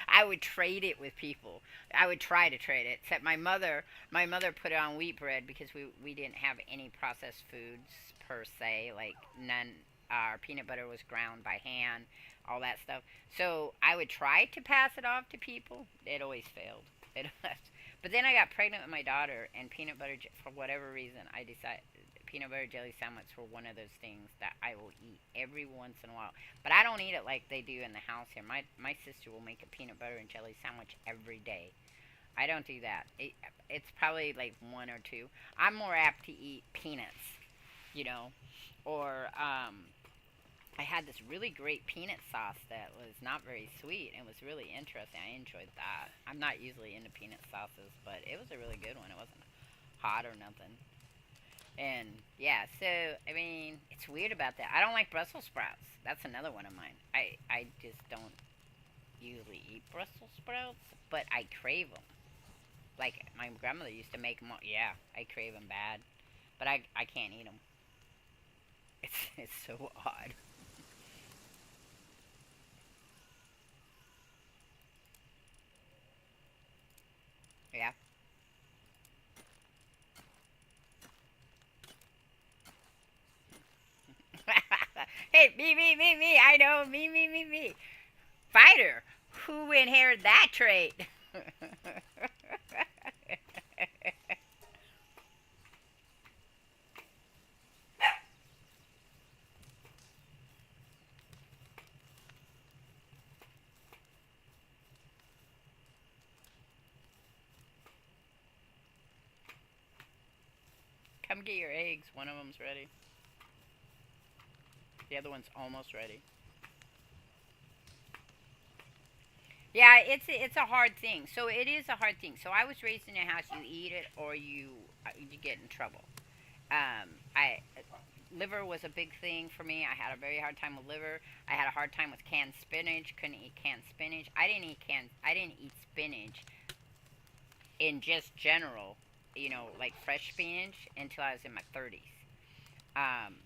I would trade it with people. I would try to trade it, except my mother put it on wheat bread because we didn't have any processed foods per se, like none our peanut butter was ground by hand, all that stuff. So I would try to pass it off to people. It always failed. It but then I got pregnant with my daughter, and peanut butter, for whatever reason, I decided peanut butter jelly sandwich were one of those things that I will eat every once in a while. But I don't eat it like they do in the house here. My sister will make a peanut butter and jelly sandwich every day. I don't do that. It's probably like one or two. I'm more apt to eat peanuts, you know, or I had this really great peanut sauce that was not very sweet and was really interesting. I enjoyed that. I'm not usually into peanut sauces, but it was a really good one. It wasn't hot or nothing. And yeah, so I mean, it's weird about that. I don't like Brussels sprouts. That's another one of mine. I just don't usually eat Brussels sprouts, but I crave them. Like my grandmother used to make them. Yeah, I crave them bad, but I can't eat them. It's so odd. Yeah. Hey, me. I know, me. Fighter, who inherited that trait? Come get your eggs. One of them's ready. The other one's almost ready. Yeah, it's a hard thing. So it is a hard thing. So I was raised in a house. You eat it or you get in trouble. I liver was a big thing for me. I had a very hard time with liver. I had a hard time with canned spinach. Couldn't eat canned spinach. I didn't eat spinach in just general. You know, like fresh spinach until I was in my 30s. Um,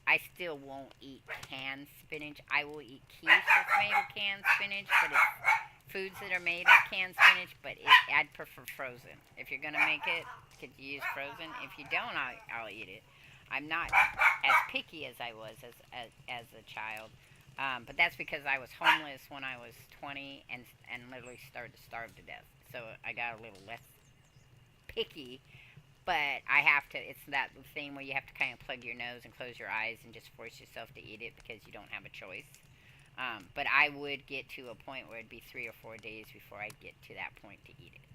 I still won't eat canned spinach. I will eat quiche that's made with canned spinach, but it's foods that are made with canned spinach. But I'd prefer frozen. If you're gonna make it, could you use frozen? If you don't, I'll eat it. I'm not as picky as I was as a child, but that's because I was homeless when I was 20 and literally started to starve to death. So I got a little less picky, but I have to. It's that thing where you have to kind of plug your nose and close your eyes and just force yourself to eat it because you don't have a choice. But I would get to a point where it'd be 3 or 4 days before I'd get to that point to eat it.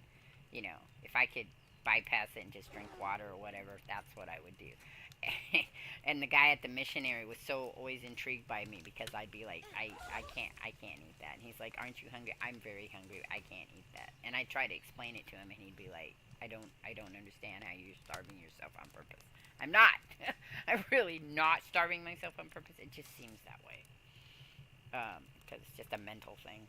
You know, if I could bypass it and just drink water or whatever, that's what I would do. And the guy at the missionary was so always intrigued by me because I'd be like, I can't eat that. And he's like, aren't you hungry? I'm very hungry. I can't eat that. And I try to explain it to him, and he'd be like, I don't understand how you're starving yourself on purpose. I'm not. I'm really not starving myself on purpose. It just seems that way. Because it's just a mental thing.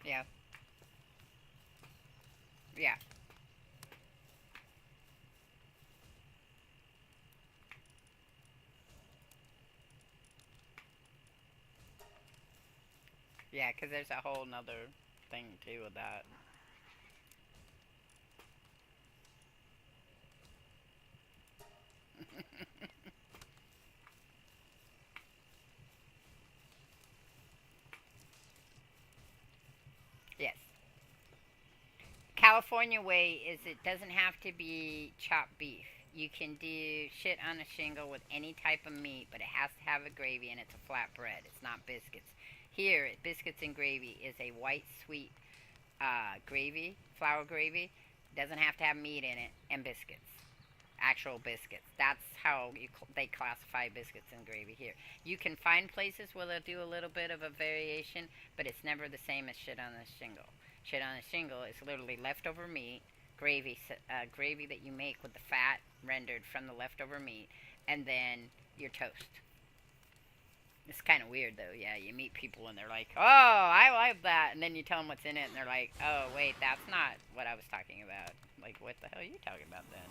Yeah. Yeah. Yeah, because there's a whole nother thing too with that. Yes. California way is it doesn't have to be chopped beef. You can do shit on a shingle with any type of meat, but it has to have a gravy and it's a flat bread. It's not biscuits. Here, biscuits and gravy is a white sweet gravy, flour gravy. Doesn't have to have meat in it, and biscuits, actual biscuits. That's how they classify biscuits and gravy here. You can find places where they'll do a little bit of a variation, but it's never the same as shit on a shingle. Shit on a shingle is literally leftover meat, gravy that you make with the fat rendered from the leftover meat, and then your toast. It's kind of weird though. Yeah, you meet people and they're like, "Oh, I like that," and then you tell them what's in it, and they're like, "Oh, wait, that's not what I was talking about." Like, what the hell are you talking about then?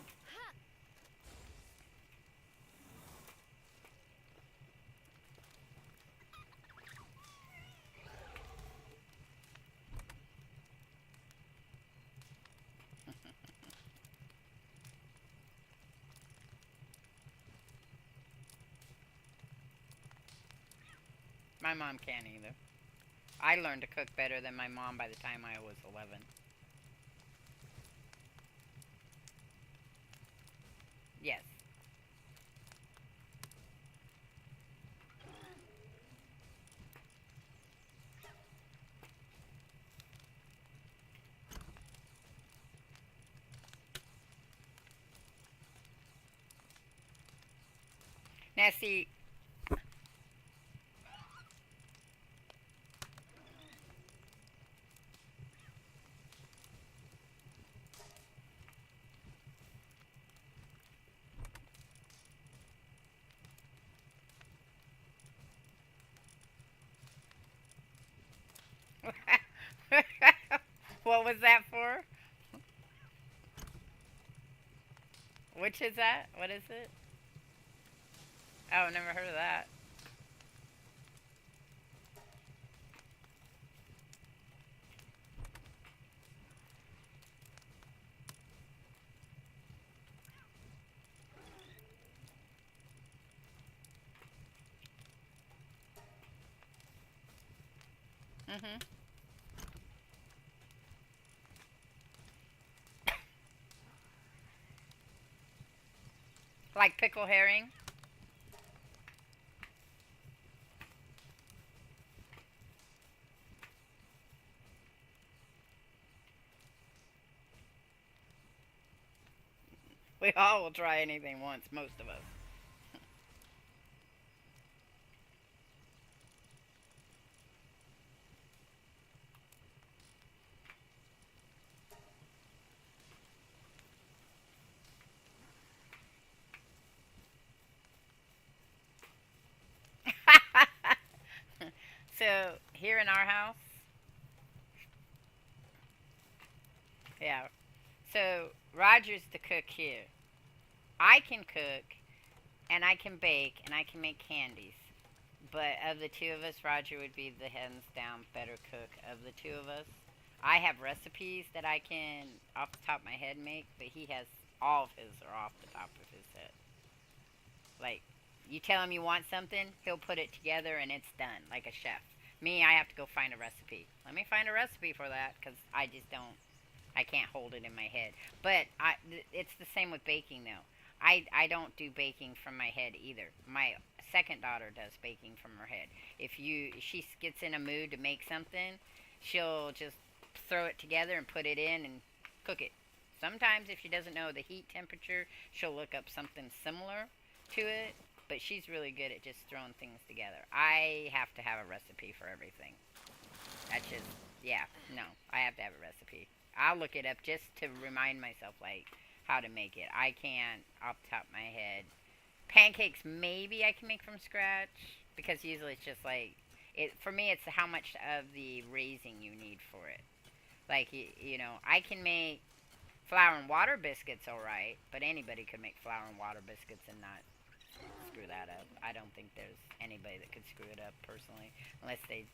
My mom can't either. I learned to cook better than my mom by the time I was 11. Yes. Now see, what was that for? Which is that? What is it? Oh, never heard of that. Mhm. Like pickle herring. We all will try anything once, most of us. So here in our house, yeah. So Roger's the cook here. I can cook and I can bake and I can make candies. But of the two of us, Roger would be the hands down better cook of the two of us. I have recipes that I can off the top of my head make, but he has all of his are off the top of his head. Like, you tell him you want something, he'll put it together and it's done, like a chef. Me, I have to go find a recipe. Let me find a recipe for that because I just don't. I can't hold it in my head. But it's the same with baking though. I don't do baking from my head either. My second daughter does baking from her head. If she gets in a mood to make something, she'll just throw it together and put it in and cook it. Sometimes if she doesn't know the heat temperature, she'll look up something similar to it. But she's really good at just throwing things together. I have to have a recipe for everything. That's just, yeah, no, I have to have a recipe. I'll look it up just to remind myself, like, how to make it. I can't, off the top of my head. Pancakes, maybe I can make from scratch, because usually it's just like, for me, it's how much of the raising you need for it. Like, I can make flour and water biscuits alright, but anybody could make flour and water biscuits and not screw that up. I don't think there's anybody that could screw it up personally, unless they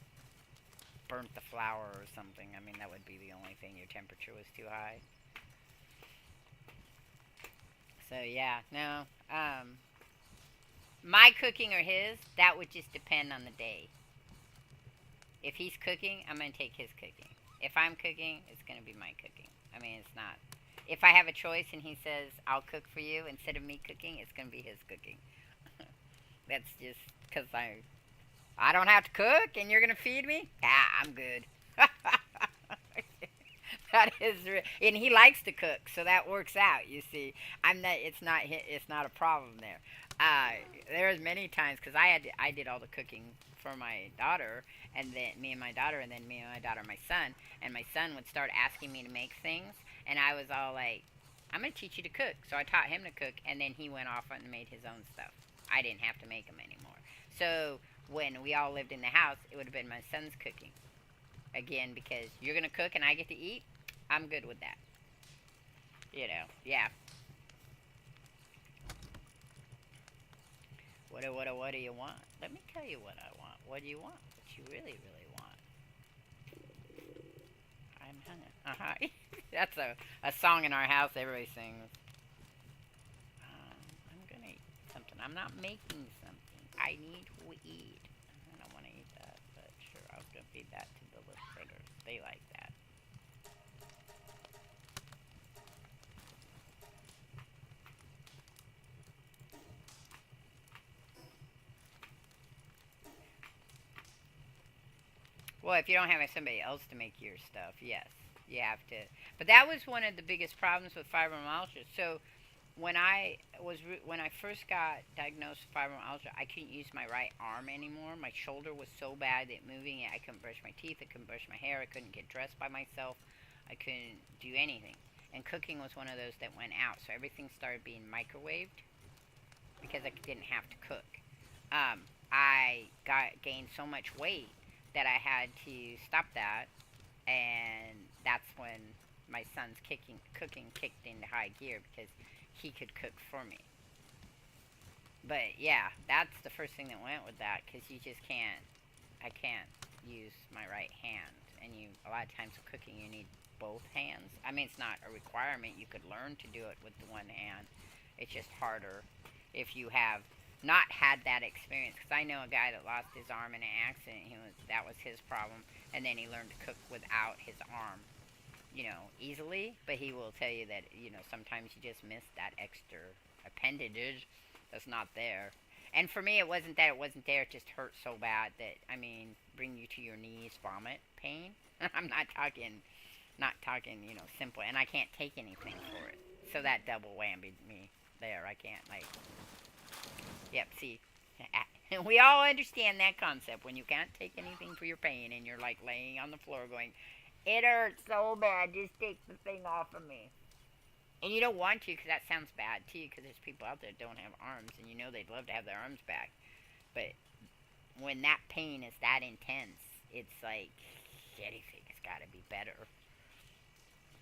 burnt the flour or something. I mean, that would be the only thing. Your temperature was too high. So yeah, no. My cooking or his, that would just depend on the day. If he's cooking, I'm gonna take his cooking. If I'm cooking, it's gonna be my cooking. I mean, it's not. If I have a choice and he says I'll cook for you instead of me cooking, it's gonna be his cooking. That's just because I don't have to cook and you're gonna feed me. Ah, I'm good. That is, and he likes to cook, so that works out. You see, I'm not. It's not a problem there. There's many times because I did all the cooking for my daughter, and then me and my daughter, and then me and my daughter, and my son, and my son would start asking me to make things, and I was all like, "I'm gonna teach you to cook." So I taught him to cook, and then he went off and made his own stuff. I didn't have to make them anymore. So when we all lived in the house, it would have been my son's cooking. Again, because you're going to cook and I get to eat, I'm good with that. You know, yeah. What do you want? Let me tell you what I want. What do you want? What you really, really want? I'm hungry. That's a song in our house everybody sings. I'm gonna eat something. I'm not making something. I need to eat. I don't want to eat that, but sure, I was gonna feed that to the little critters. They like that. Well, if you don't have somebody else to make your stuff, yes, you have to. But that was one of the biggest problems with fibromyalgia. So when I first got diagnosed with fibromyalgia, I couldn't use my right arm anymore. My shoulder was so bad that moving it, I couldn't brush my teeth, I couldn't brush my hair, I couldn't get dressed by myself, I couldn't do anything. And cooking was one of those that went out, so everything started being microwaved because I didn't have to cook. I gained so much weight that I had to stop that, and that's when my son's cooking kicked into high gear because he could cook for me. But yeah, that's the first thing that went with that, because you just can't. I can't use my right hand, and a lot of times with cooking you need both hands. I mean, it's not a requirement. You could learn to do it with the one hand. It's just harder if you have not had that experience. Because I know a guy that lost his arm in an accident. That was his problem, and then he learned to cook without his arm, easily. But he will tell you that sometimes you just miss that extra appendage that's not there. And for me, it wasn't that it wasn't there. It just hurt so bad that, bring you to your knees, vomit pain. I'm not talking, simple. And I can't take anything for it. So that double whammied me there. I can't, yep, see. We all understand that concept. When you can't take anything for your pain and you're, laying on the floor going, it hurts so bad, just take the thing off of me. And you don't want to, because that sounds bad to you, because there's people out there that don't have arms, and they'd love to have their arms back. But when that pain is that intense, it's like, anything's got to be better.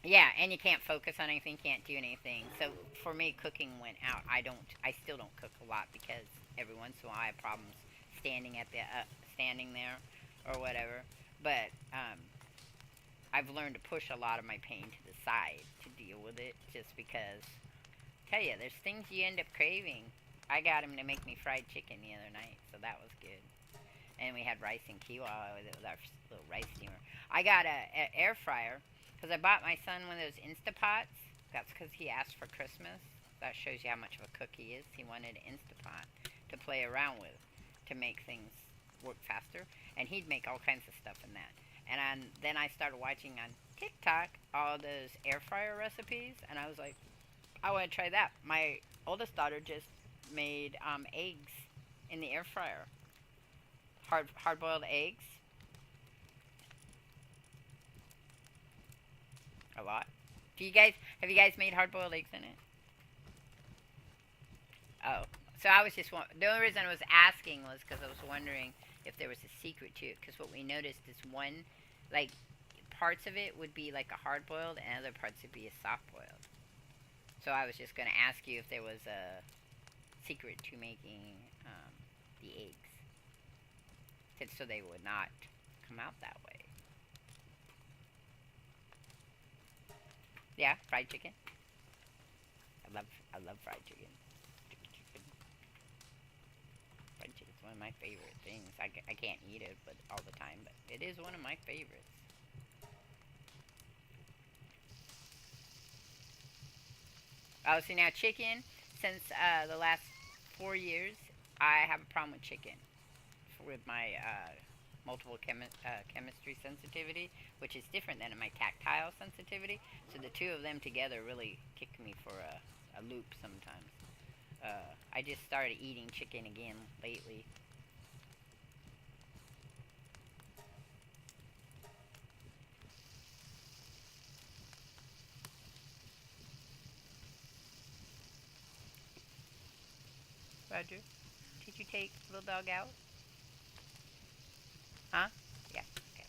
Yeah, and you can't focus on anything, can't do anything. So for me, cooking went out. I still don't cook a lot, because every once in a while I have problems standing there, or whatever. But I've learned to push a lot of my pain to the side to deal with it, just because, tell you, there's things you end up craving. I got him to make me fried chicken the other night, so that was good. And we had rice and quinoa with it, with our little rice steamer. I got an air fryer, because I bought my son one of those Instapots. That's because he asked for Christmas. That shows you how much of a cook he is. He wanted an Instapot to play around with, to make things work faster. And he'd make all kinds of stuff in that. And then I started watching on TikTok all those air fryer recipes, and I was like, I want to try that. My oldest daughter just made eggs in the air fryer. Hard-boiled eggs. A lot. Have you guys made hard-boiled eggs in it? Oh, so I was just the only reason I was asking was because I was wondering if there was a secret to it. Because what we noticed is parts of it would be like a hard-boiled, and other parts would be a soft-boiled. So I was just going to ask you if there was a secret to making the eggs, so they would not come out that way. Yeah, fried chicken. I love fried chicken. Fried chicken's one of my favorite things. I can't eat it all the time, but it is one of my favorites. Oh, so now chicken, since the last 4 years, I have a problem with chicken. With my multiple chemistry sensitivity, which is different than my tactile sensitivity. So the two of them together really kick me for a loop sometimes. I just started eating chicken again lately. Roger, did you take little dog out? Huh? Yeah. Okay.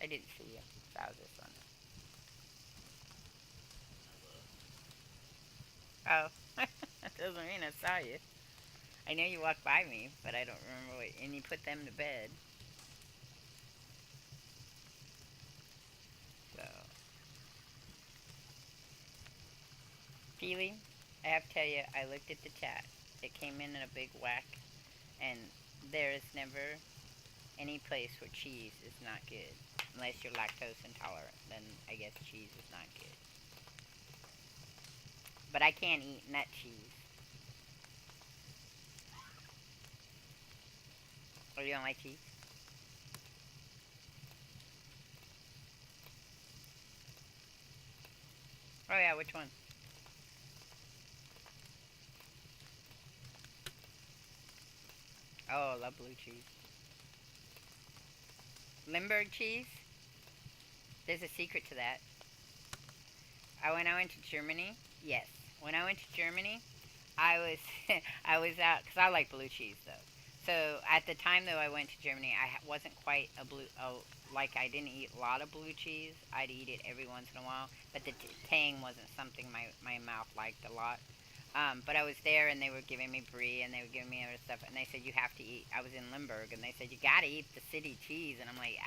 I didn't see you. So I was just wondering. Oh. That doesn't mean I saw you. I know you walked by me, but I don't remember what. And you put them to bed. So. Feeling? I have to tell you, I looked at the chat. It came in a big whack. And there is never any place where cheese is not good. Unless you're lactose intolerant. Then I guess cheese is not good. But I can't eat nut cheese. Oh, you don't like cheese? Oh yeah, which one? Oh, I love blue cheese. Limburg cheese? There's a secret to that. When I went to Germany, yes. When I went to Germany, I was I was out because I like blue cheese though. So at the time though I went to Germany, wasn't quite a blue. Oh, like I didn't eat a lot of blue cheese. I'd eat it every once in a while, but the tang wasn't something my mouth liked a lot. But I was there and they were giving me brie and they were giving me other stuff and they said you have to eat. I was in Limburg and they said you gotta eat the city cheese and I'm like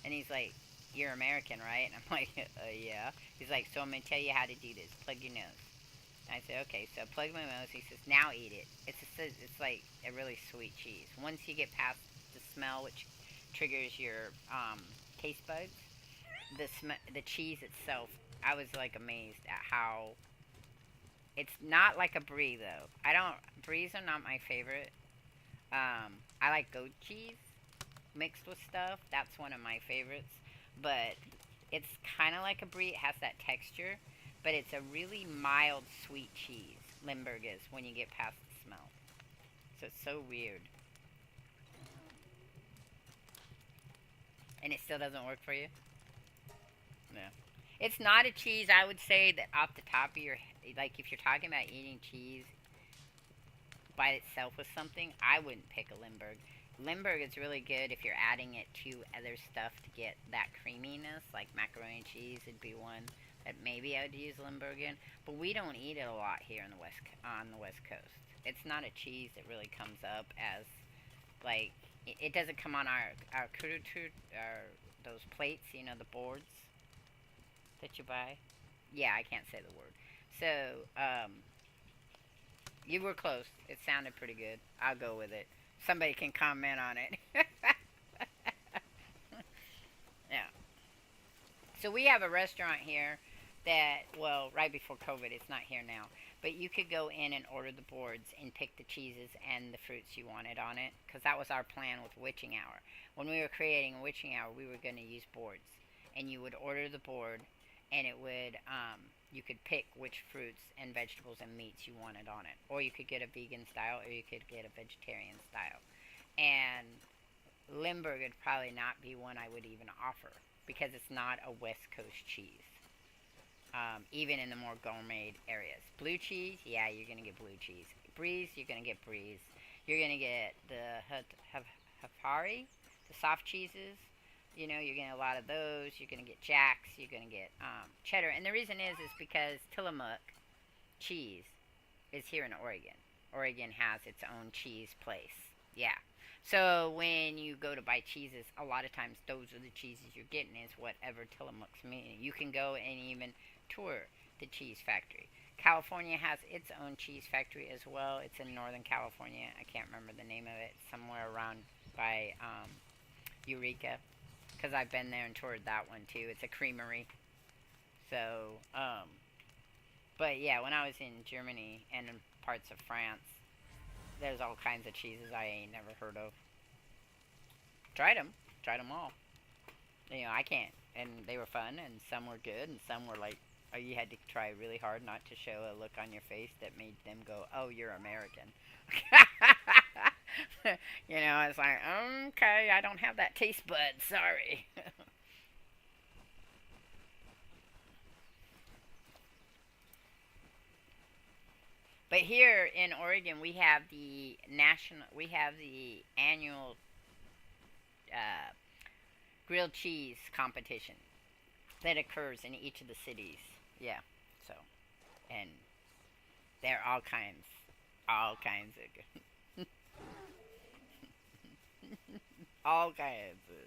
and he's like you're American right and I'm like yeah. He's like so I'm gonna tell you how to do this. Plug your nose. And I said okay. So I plugged my nose. He says now eat it. It's like a really sweet cheese. Once you get past the smell, which triggers your taste buds, the cheese itself, I was like amazed at how it's not like a brie though. I don't Bries are not my favorite. I like goat cheese mixed with stuff. That's one of my favorites. But it's kind of like a brie. It has that texture, but it's a really mild sweet cheese. Limburg is when you get past the smell. So it's so weird, and it still doesn't work for you. No. It's not a cheese. I would say that off the top of your like if you're talking about eating cheese by itself with something, I wouldn't pick a Limburg. Limburg is really good if you're adding it to other stuff to get that creaminess, like macaroni and cheese would be one that maybe I would use Limburg in. But we don't eat it a lot here in the on the West Coast. It's not a cheese that really comes up as like it doesn't come on our those plates, you know, the boards that you buy. Yeah, I can't say the word. So, you were close. It sounded pretty good. I'll go with it. Somebody can comment on it. Yeah. So we have a restaurant here that, well, right before COVID, it's not here now. But you could go in and order the boards and pick the cheeses and the fruits you wanted on it. Because that was our plan with Witching Hour. When we were creating Witching Hour, we were going to use boards. And you would order the board, and it would, you could pick which fruits and vegetables and meats you wanted on it. Or you could get a vegan style, or you could get a vegetarian style. And Limburg would probably not be one I would even offer because it's not a West Coast cheese. Even in the more gourmet areas. Blue cheese, yeah, you're gonna get blue cheese. Bries, you're gonna get bries. You're gonna get the hafari, the soft cheeses. You know, you're getting a lot of those. You're gonna get jacks. You're gonna get cheddar. And the reason is because Tillamook cheese is here in Oregon. Oregon has its own cheese place. Yeah. So when you go to buy cheeses, a lot of times those are the cheeses you're getting is whatever Tillamook's meaning. You can go and even tour the cheese factory. California has its own cheese factory as well. It's in Northern California. I can't remember the name of it. Somewhere around by Eureka. Because I've been there and toured that one too. It's a creamery. So, but yeah, when I was in Germany and in parts of France, there's all kinds of cheeses I ain't never heard of. Tried them all. You know, I can't, and they were fun, and some were good, and some were like, oh, you had to try really hard not to show a look on your face that made them go, oh, you're American. You know, it's like, okay, I don't have that taste bud, sorry. But here in Oregon, we have the annual grilled cheese competition that occurs in each of the cities. Yeah, so, and they're all kinds of good. All kinds of.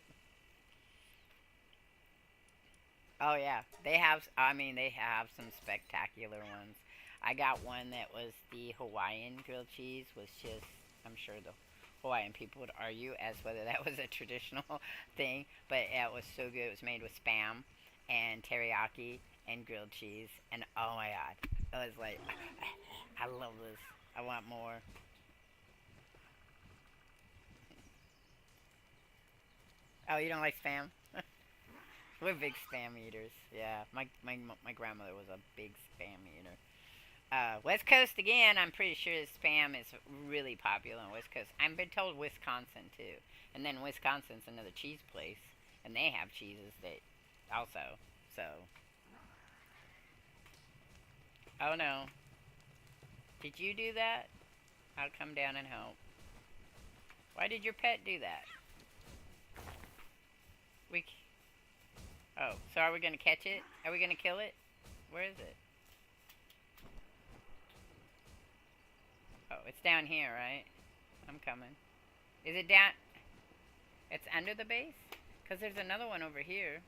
Oh yeah, they have. I mean, they have some spectacular ones. I got one that was the Hawaiian grilled cheese. Was just, I'm sure the Hawaiian people would argue as whether that was a traditional thing, but it was so good. It was made with spam and teriyaki and grilled cheese, and oh my god, I was like, I love this. I want more. Oh, you don't like spam? We're big spam eaters. Yeah, my grandmother was a big spam eater. West Coast again. I'm pretty sure spam is really popular on West Coast. I've been told Wisconsin too, and then Wisconsin's another cheese place, and they have cheeses that also. So, oh no, did you do that? I'll come down and help. Why did your pet do that? We. Oh, so are we gonna catch it? Are we gonna kill it? Where is it? Oh, it's down here, right? I'm coming. Is it down? It's under the base? Because there's another one over here.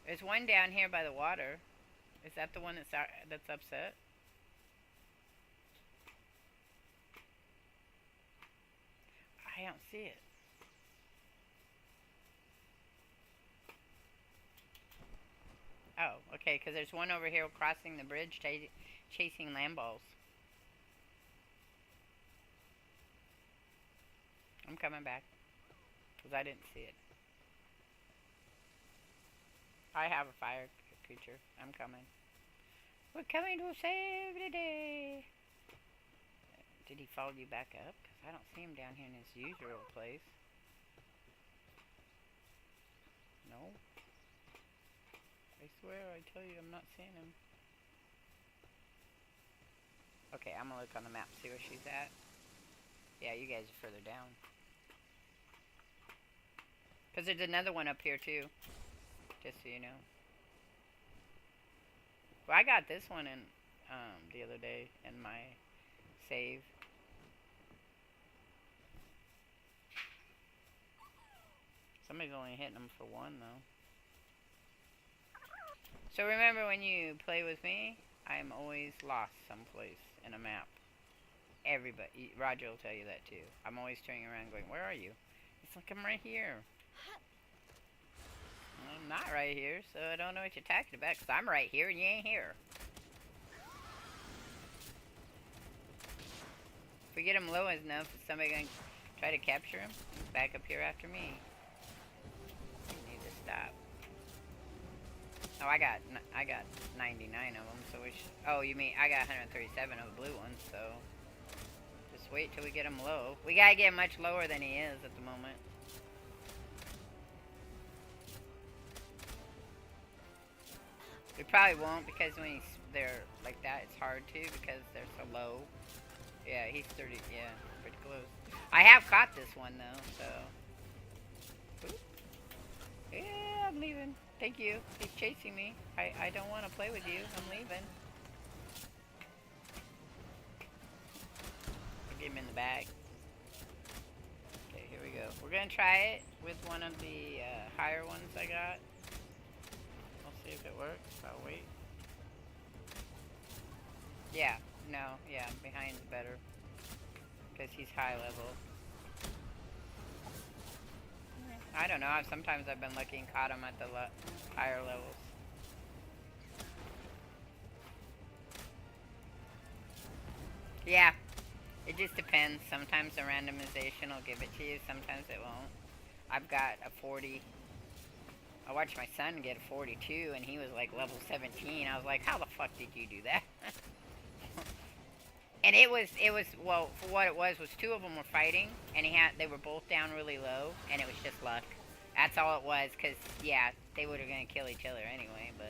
There's one down here by the water. Is that the one that's upset? I don't see it. Oh, okay, because there's one over here crossing the bridge chasing land balls. I'm coming back. Because I didn't see it. I have a fire creature. I'm coming. We're coming to save the day. Did he follow you back up? Because I don't see him down here in his usual place. No. I swear, I tell you, I'm not seeing him. Okay, I'm gonna look on the map, see where she's at. Yeah, you guys are further down. Because there's another one up here, too. Just so you know. Well, I got this one in, the other day in my save. Somebody's only hitting them for one, though. So remember, when you play with me, I'm always lost someplace in a map. Everybody, Roger will tell you that too. I'm always turning around going, where are you? It's like, I'm right here. I'm not right here, so I don't know what you're talking about, because I'm right here and you ain't here. If we get him low enough, is somebody going to try to capture him? He's back up here after me. I need to stop. Oh, I got 99 of them, so we should... Oh, you mean I got 137 of the blue ones, so... Just wait till we get him low. We gotta get him much lower than he is at the moment. We probably won't, because when they're like that, it's hard to, because they're so low. Yeah, he's 30, yeah, pretty close. I have caught this one, though, so... Oop. Yeah, I'm leaving. Thank you. He's chasing me. I don't want to play with you. I'm leaving. I'll get him in the bag. Okay, here we go. We're going to try it with one of the higher ones I got. We'll see if it works. I'll wait. Yeah. No. Yeah. Behind's better. Because he's high level. I don't know. Sometimes I've been lucky and caught him at the higher levels. Yeah. It just depends. Sometimes the randomization will give it to you. Sometimes it won't. I've got a 40. I watched my son get a 42 and he was like level 17. I was like, how the fuck did you do that? And it was, well, for what it was two of them were fighting, and they were both down really low, and it was just luck. That's all it was, because, yeah, they were going to kill each other anyway, but...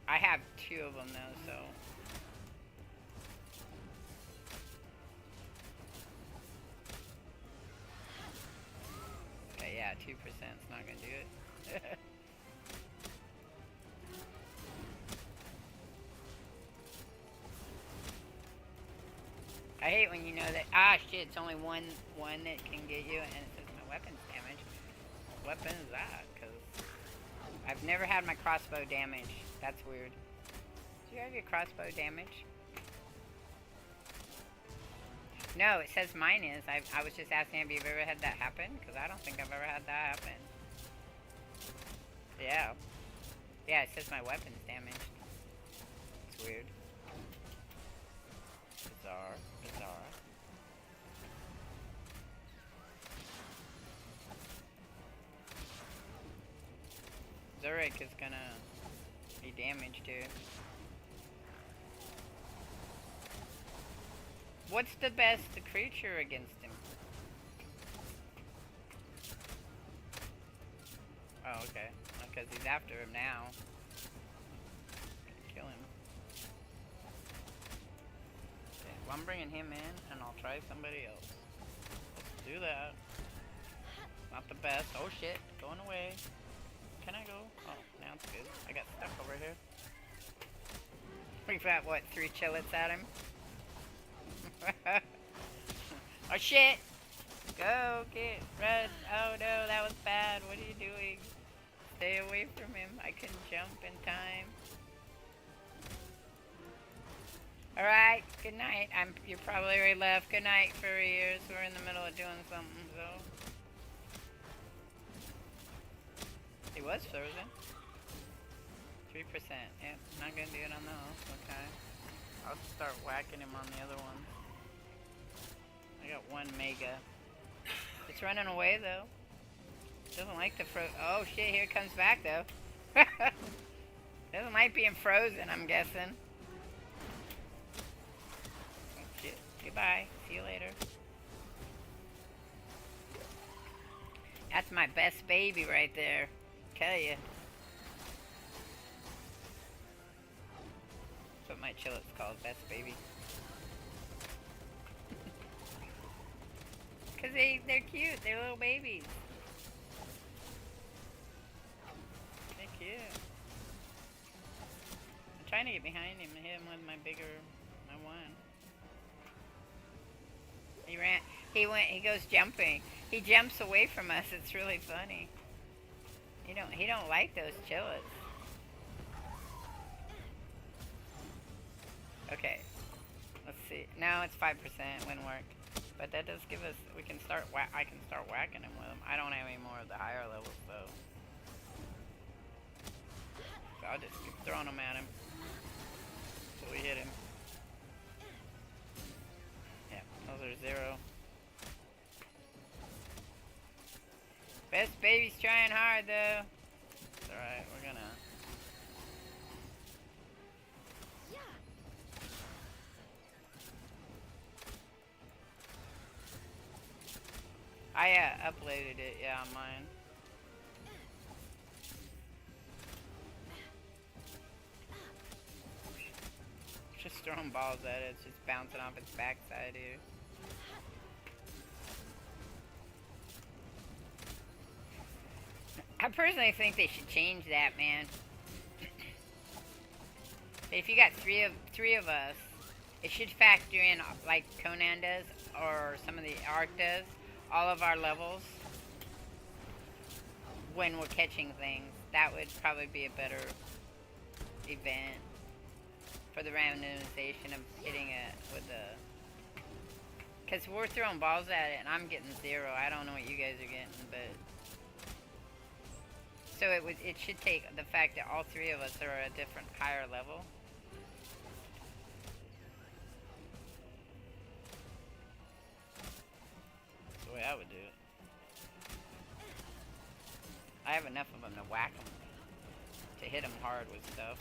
I have two of them, though, so... that 2% is not gonna do it. I hate when you know that, ah shit, it's only one that can get you, and it says my weapons damage. What weapon is that? Because I've never had my crossbow damage. That's weird. Do you have your crossbow damage? No, it says mine is. I was just asking, have you ever had that happen? Because I don't think I've ever had that happen. Yeah. Yeah, it says my weapon's damaged. It's weird. Bizarre. Bizarre. Zurich is gonna be damaged too. What's the best creature against him? Oh, okay. Because he's after him now. Kill him. Okay, well, I'm bringing him in, and I'll try somebody else. Let's do that. Not the best. Oh shit, going away. Can I go? Oh, now it's good. I got stuck over here. We've got, what, 3 chillets at him? Oh shit! Go get red. Oh no, that was bad. What are you doing? Stay away from him. I can jump in time. Alright, good night. You're probably already left. Good night, furry ears. We're in the middle of doing something, so. He was frozen. 3%. Yep, not gonna do it on those. Okay. I'll start whacking him on the other ones. I got 1 mega. It's running away though. Doesn't like the oh shit, here it comes back though. Doesn't like being frozen, I'm guessing. Oh shit. Goodbye. See you later. That's my best baby right there. Tell ya. That's what my chillet's called, best baby. Cause they're cute, they're little babies. They're cute. I'm trying to get behind him and hit him with my one. He goes jumping. He jumps away from us, it's really funny. He don't like those chillets. Okay. Let's see. Now it's 5%, wouldn't work. But that does give us, I can start whacking him with them. I don't have any more of the higher levels though. So I'll just keep throwing them at him until we hit him. Yeah, those are 0. Best baby's trying hard though. It's alright, we're gonna. I uploaded it, yeah, on mine. Just throwing balls at it, it's just bouncing off its backside here. I personally think they should change that, man. If you got three of us, it should factor in, like Conan does, or some of the Ark does, all of our levels when we're catching things. That would probably be a better event for the randomization of hitting it with the. Because we're throwing balls at it and I'm getting 0. I don't know what you guys are getting, but. So it should take the fact that all 3 of us are at a different higher level. That's the way I would do it. I have enough of them to whack them, to hit them hard with stuff.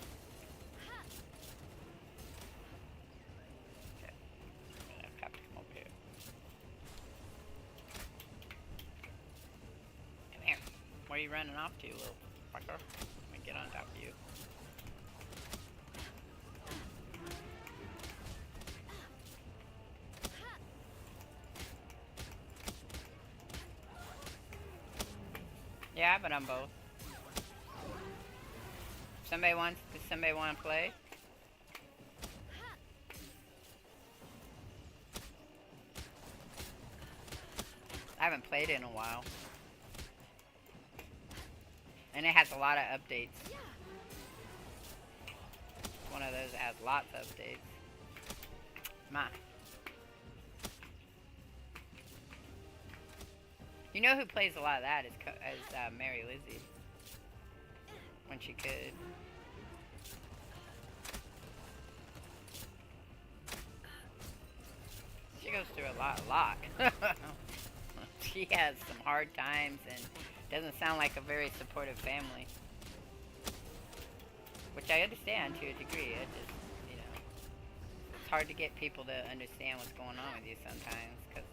Okay, I'm gonna have to come over here. Come here. Where are you running off to, little fucker? Let me get on top of you. Yeah, but I'm both. Does somebody want to play? I haven't played it in a while. And it has a lot of updates. It's one of those that has lots of updates. Ma. You know who plays a lot of that is Mary Lizzie. When she could. She goes through a lot. She has some hard times and doesn't sound like a very supportive family. Which I understand to a degree. It just, you know, it's hard to get people to understand what's going on with you sometimes because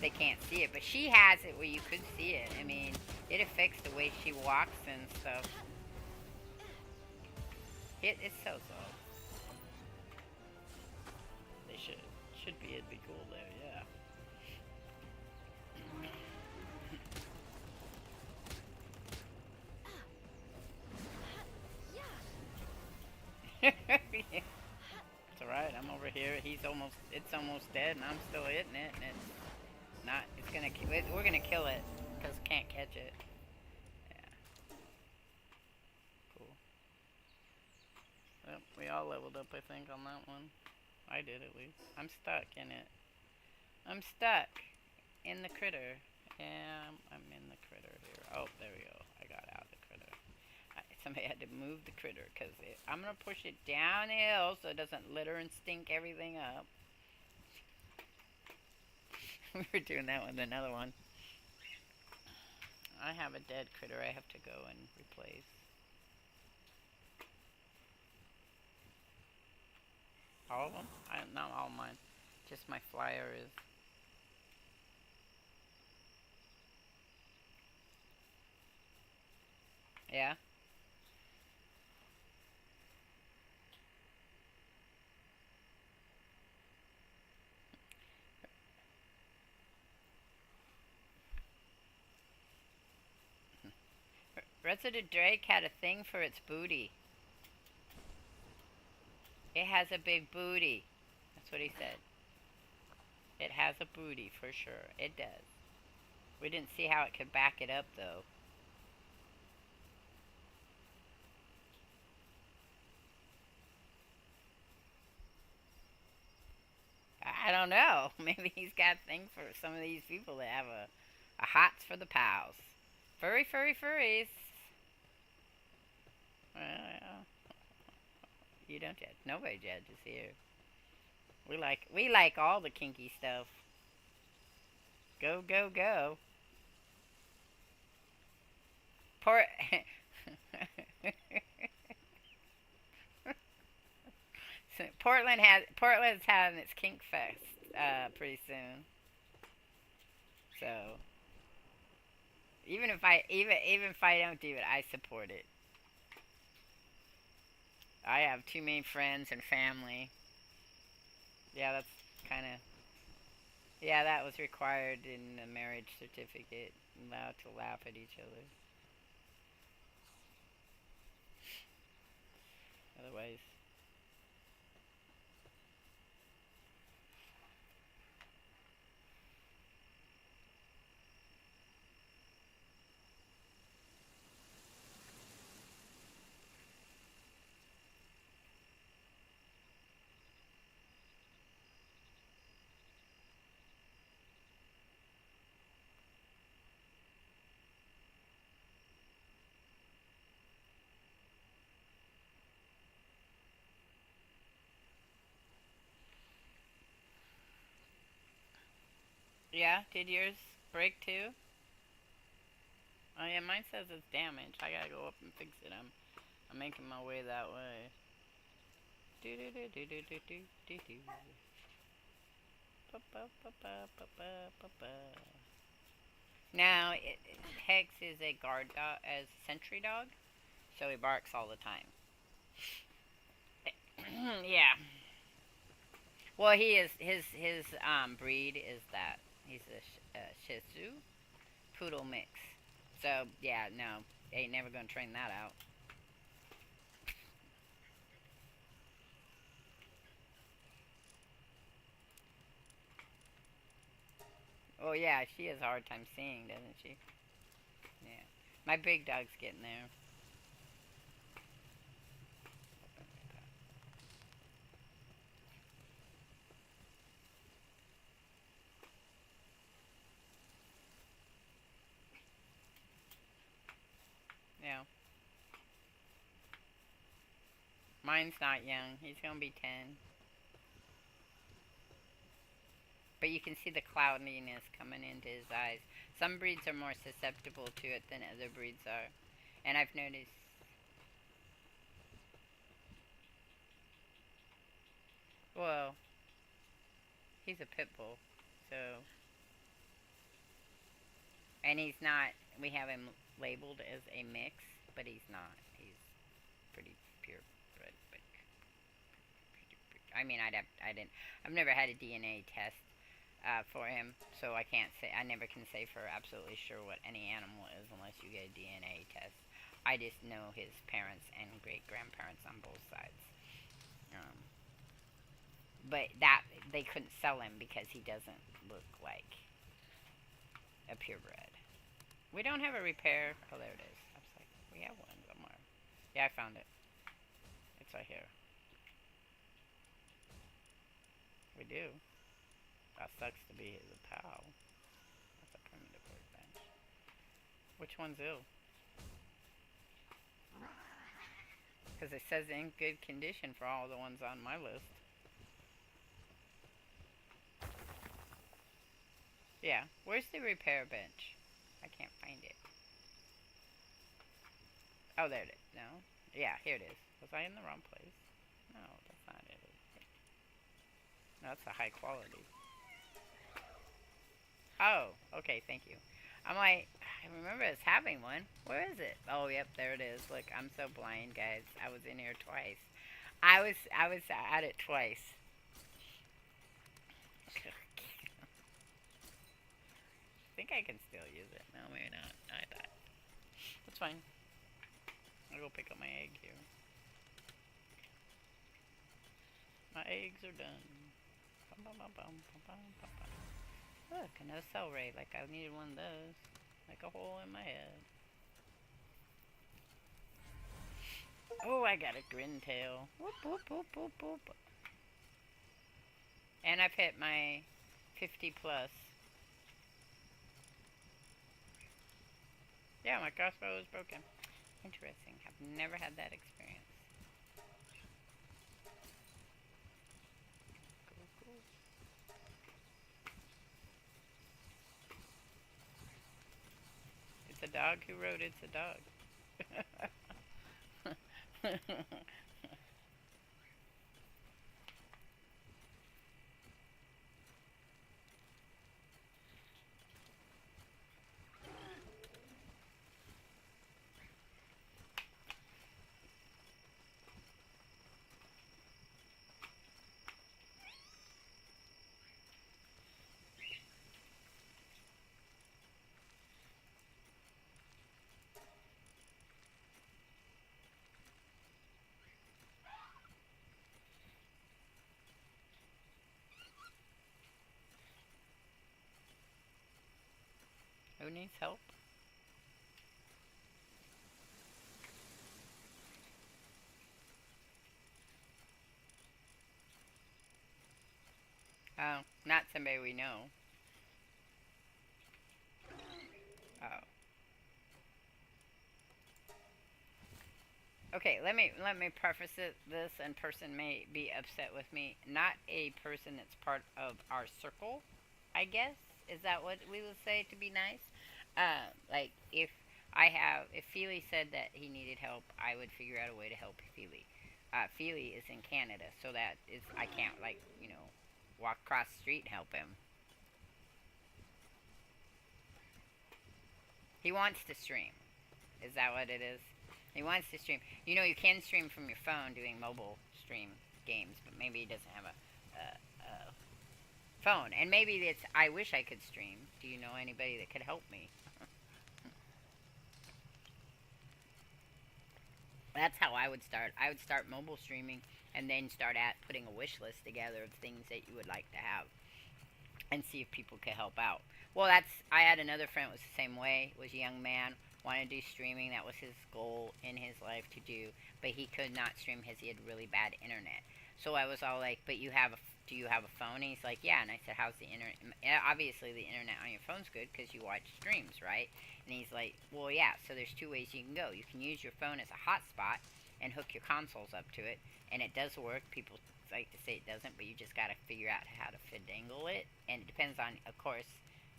they can't see it. But she has it where you could see it. I mean, it affects the way she walks and stuff. It's so. They should be. It'd be cool there, yeah. It's alright, I'm over here. It's almost dead, and I'm still hitting it, and we're gonna kill it, because we can't catch it. Yeah. Cool. Well, we all leveled up, I think, on that one. I did, at least. I'm stuck in it. I'm stuck in the critter. Yeah, I'm in the critter here. Oh, there we go. I got out of the critter. Somebody had to move the critter because I'm going to push it downhill so it doesn't litter and stink everything up. We were doing that with another one. I have a dead critter I have to go and replace. All of them? Not all mine. Just my flyer is. Yeah? Resident Drake had a thing for its booty. It has a big booty. That's what he said. It has a booty for sure. It does. We didn't see how it could back it up though. I don't know. Maybe he's got a thing for some of these people that have a hots for the pals. Furries. Well, you don't judge. Nobody judges here. We like all the kinky stuff. Go. Portland's having its kink fest pretty soon. So even if I don't do it, I support it. I have too many friends and family. Yeah, that's kind of. Yeah, that was required in the marriage certificate. Allowed to laugh at each other. Otherwise. Yeah, did yours break too? Oh yeah, mine says it's damaged. I gotta go up and fix it. I'm making my way that way. Now, Hex is a guard dog, as sentry dog, so he barks all the time. Yeah. Well, he is his breed is that he's a Shih Tzu poodle mix. So, yeah, no. They ain't never gonna train that out. Oh, yeah, she has a hard time seeing, doesn't she? Yeah. My big dog's getting there. Yeah. Mine's not young. He's gonna be 10. But you can see the cloudiness coming into his eyes. Some breeds are more susceptible to it than other breeds are. And I've noticed... Well, he's a pit bull. So... And he's not... We have him labeled as a mix, but he's not. He's pretty purebred. But I mean, I've never had a DNA test for him, so I can't say, I never can say for absolutely sure what any animal is unless you get a DNA test. I just know his parents and great-grandparents on both sides. But that, they couldn't sell him because he doesn't look like a purebred. We don't have a repair. Oh, there it is. I was like, we have one somewhere. Yeah, I found it. It's right here. We do. That sucks to be his pal. That's a primitive workbench. Which one's ill? Because it says in good condition for all the ones on my list. Yeah. Where's the repair bench? I can't find it. Oh, there it is. No? Yeah, here it is. Was I in the wrong place? No, that's not it. No, that's a high quality. Oh, okay, thank you. I'm like, I remember us having one. Where is it? Oh, yep, there it is. Look, I'm so blind, guys. I was in here twice. I was at it twice. I think I can still use it. No, maybe not. I thought. That's fine. I'll go pick up my egg here. My eggs are done. Look, another cell ray. Like I needed one of those. Like a hole in my head. Oh, I got a grin tail. Whoop, whoop, whoop, whoop, whoop. And I've hit my 50 plus. Yeah, my crossbow is broken. Interesting. I've never had that experience. Cool, cool. It's a dog who wrote It's a Dog. Who needs help? Oh, not somebody we know. Oh. Okay, let me preface this, and person may be upset with me. Not a person that's part of our circle, I guess. Is that what we would say to be nice? Like if Feely said that he needed help, I would figure out a way to help Feely. Feely is in Canada, so that is I can't walk across the street and help him. He wants to stream. Is that what it is? He wants to stream. You know, you can stream from your phone doing mobile stream games, but maybe he doesn't have a phone. And maybe it's, I wish I could stream. Do you know anybody that could help me? That's how I would start. I would start mobile streaming and then start at putting a wish list together of things that you would like to have and see if people could help out. Well, I had another friend that was the same way. Was a young man, wanted to do streaming. That was his goal in his life to do, but he could not stream because he had really bad internet. So I was all like, "But do you have a phone?" And he's like, "Yeah." And I said, "How's the internet?" Obviously, the internet on your phone's good because you watch streams, right? And he's like, "Well, yeah." So there's two ways you can go. You can use your phone as a hotspot and hook your consoles up to it, and it does work. People like to say it doesn't, but you just got to figure out how to finagle it, and it depends on, of course,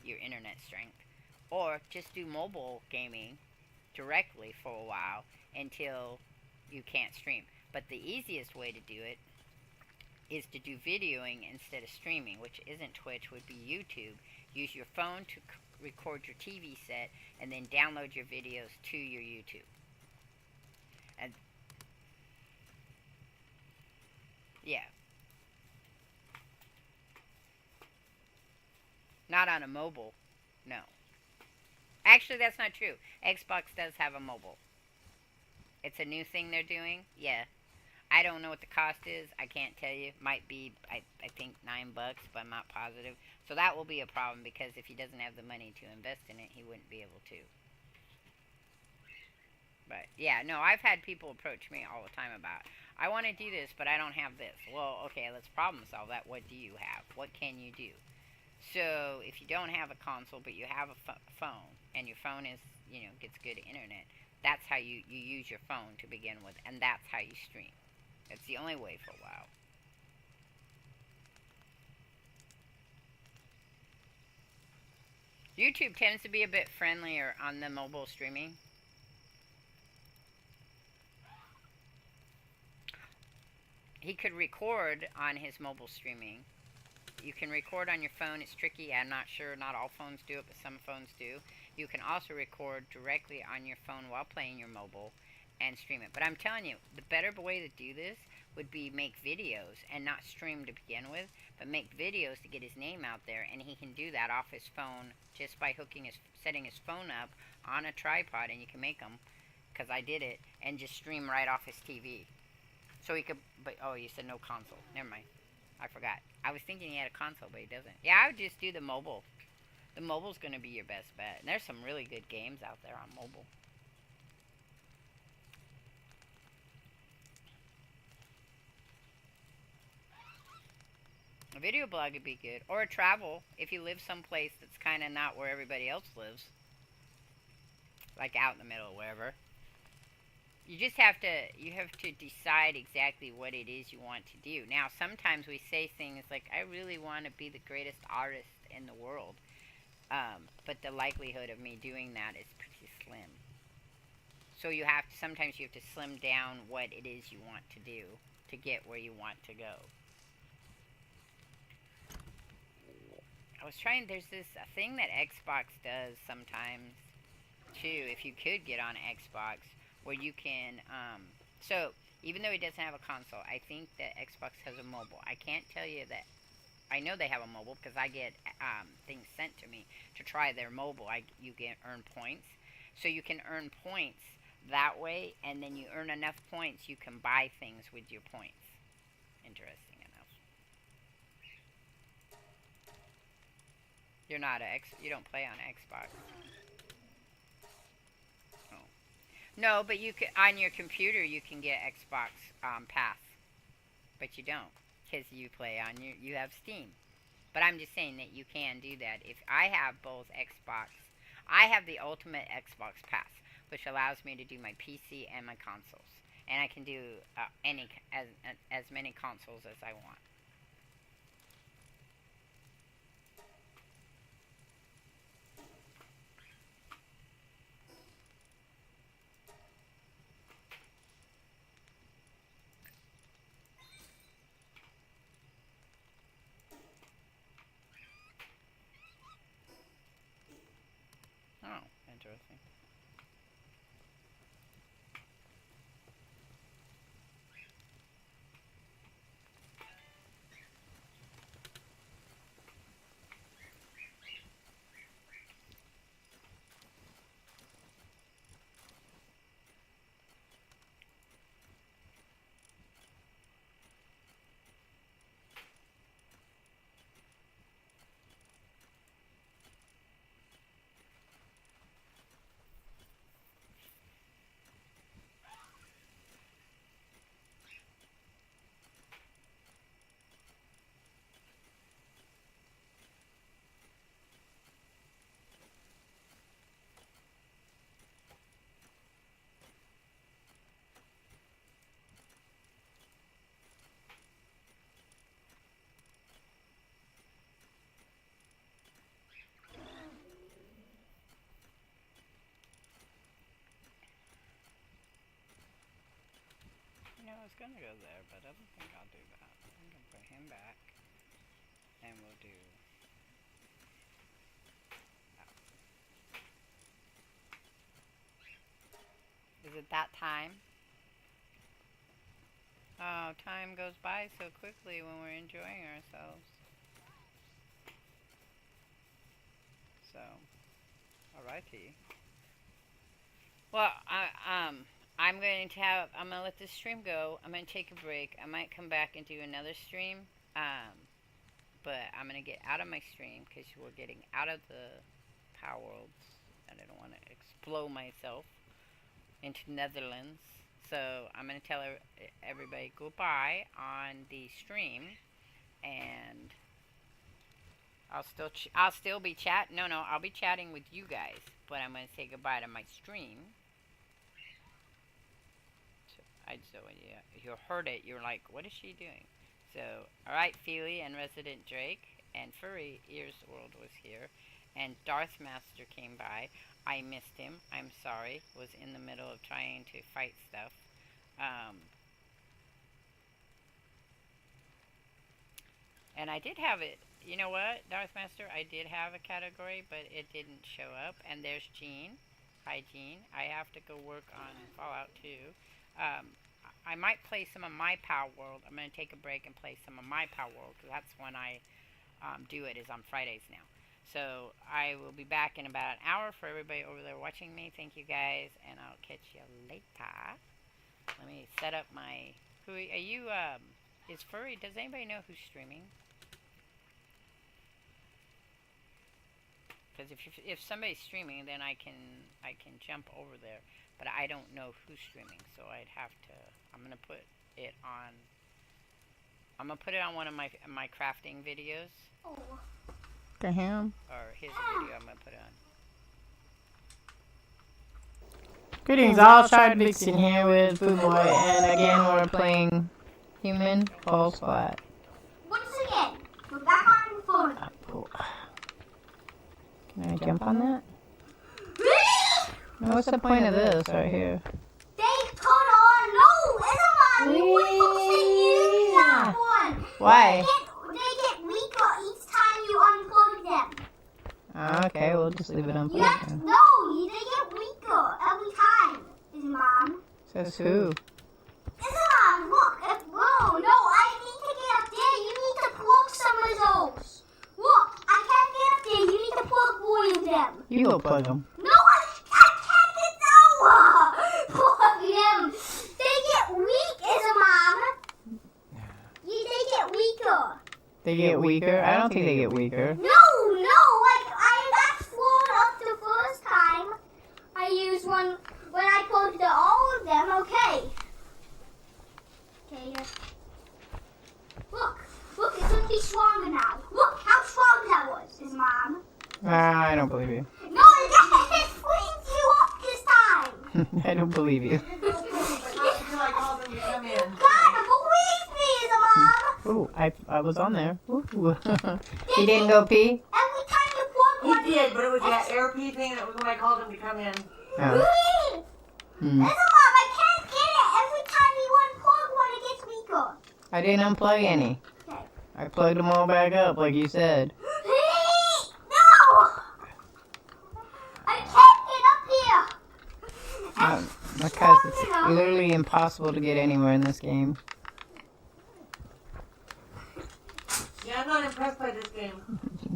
your internet strength. Or just do mobile gaming directly for a while until you can't stream. But the easiest way to do it is to do videoing instead of streaming, which isn't Twitch, would be YouTube. Use your phone to record your TV set and then download your videos to your YouTube. And yeah, not on a mobile. No. Actually, that's not true. Xbox does have a mobile. It's a new thing they're doing. Yeah. I don't know what the cost is. I can't tell you. Might be, I think, $9, but I'm not positive. So that will be a problem because if he doesn't have the money to invest in it, he wouldn't be able to. But yeah, no, I've had people approach me all the time about, I want to do this, but I don't have this. Well, okay, let's problem solve that. What do you have? What can you do? So if you don't have a console, but you have a phone, and your phone is, gets good internet, that's how you use your phone to begin with, and that's how you stream. It's the only way for a while. YouTube tends to be a bit friendlier on the mobile streaming. He could record on his mobile streaming. You can record on your phone. It's tricky. I'm not sure. Not all phones do it, but some phones do. You can also record directly on your phone while playing your mobile and stream it. But I'm telling you, the better way to do this would be make videos and not stream to begin with, but make videos to get his name out there, and he can do that off his phone just by setting his phone up on a tripod, and you can make them, because I did it, and just stream right off his TV. So he could, but, oh, you said no console. Never mind. I forgot. I was thinking he had a console, but he doesn't. Yeah, I would just do the mobile. The mobile's going to be your best bet. And there's some really good games out there on mobile. A video blog would be good. Or a travel, if you live someplace that's kind of not where everybody else lives. Like out in the middle, wherever. You just have to decide exactly what it is you want to do. Now, sometimes we say things like, I really want to be the greatest artist in the world. But the likelihood of me doing that is pretty slim. So sometimes you have to slim down what it is you want to do to get where you want to go. There's this thing that Xbox does sometimes, too, if you could get on Xbox, where you can, so, even though it doesn't have a console, I think that Xbox has a mobile. I can't tell you that, I know they have a mobile, because I get, things sent to me to try their mobile. You can earn points, so you can earn points that way, and then you earn enough points, you can buy things with your points. Interesting enough. You don't play on Xbox. No, but you can, on your computer you can get Xbox Pass, but you don't, because you play on you have Steam. But I'm just saying that you can do that. If I have both Xbox, I have the Ultimate Xbox Pass, which allows me to do my PC and my consoles, and I can do as many consoles as I want. Oh, interesting. know, I was gonna go there, but I don't think I'll do that. I'm gonna put him back, and we'll do. Is it that time? Oh, time goes by so quickly when we're enjoying ourselves. So, alrighty. Well, I'm gonna let this stream go. I'm gonna take a break. I might come back and do another stream. But I'm gonna get out of my stream because we're getting out of the Power Worlds, and I don't want to explode myself into Netherlands. So I'm gonna tell everybody goodbye on the stream, and I'll still be I'll be chatting with you guys, but I'm gonna say goodbye to my stream. So you heard it. You're like, what is she doing? So, alright, Feely and Resident Drake and Furry Ears World was here, and Darth Master came by. I missed him. I'm sorry. Was in the middle of trying to fight stuff. And I did have it. You know what, Darth Master? I did have a category, but it didn't show up. And there's Jean. Hi, Jean. I have to go work on Fallout 2. I might play some of my Power World. I'm going to take a break and play some of my Power World, because that's when I do it, is on Fridays now. So I will be back in about an hour for everybody over there watching me. Thank you guys, and I'll catch you later. Let me set up my... Who are you? Is Furry... Does anybody know who's streaming? Because if somebody's streaming, then I can jump over there. But I don't know who's streaming, so I'd have to... I'm gonna put it on... I'm gonna put it on one of my crafting videos. Oh. To him? Or his video I'm gonna put it on. Greetings, all Shardvixen here with Boo Boy, and again we're playing Human Fall Splat. Once again, we're back on the phone. Can I jump on that? What's the point of this right here? They put on... No, Isabel, you were supposed to use that one. Why? They get weaker each time you unplug them. Okay, we'll just leave it You unplugged have, then. no, they get weaker every time, Isabel. Says who? Isabel, look, I need to get up there. You need to plug some of those. Look, I can't get up there. You need to plug more of them. You go plug them. No, I can't get no plug them. They get weak, Isabel. They get weaker. They get weaker? I don't think they get weaker. No, like I got swollen up the first time. I used one when I plugged all of them. Okay, here. Look, it's gonna be stronger now. Look how strong that was, is Mom. I don't believe you. No, it cleans you up this time. I don't believe you. God, believe me, is Mom. Ooh, I was on there. Ooh. He didn't go pee? Every time you plug one. He did, but it was that air pee thing that was when I called him to come in. Oh. Really? Hmm. Mom, I can't get it. Every time you unplug one, it gets weaker. I didn't unplug any. Okay. I plugged them all back up like you said. No! I can't get up here. Because it's literally impossible to get anywhere in this game. Yeah, I'm not impressed by this game.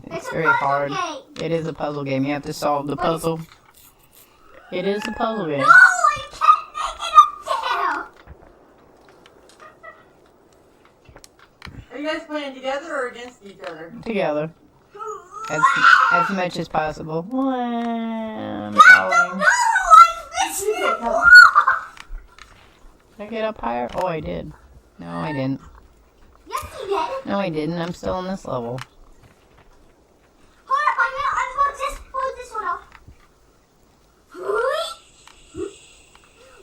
It's a very puzzle hard. game. It is a puzzle game. You have to solve the puzzle. It is a puzzle game. No, I can't make it up Are you guys playing together or against each other? Together. there. As much as possible. I'm No, falling. I missed it. Did I get up higher? Oh, I did. No, I didn't. Yes, you did. No, I didn't. I'm still on this level. Hold up, I'm going to just pull this one off.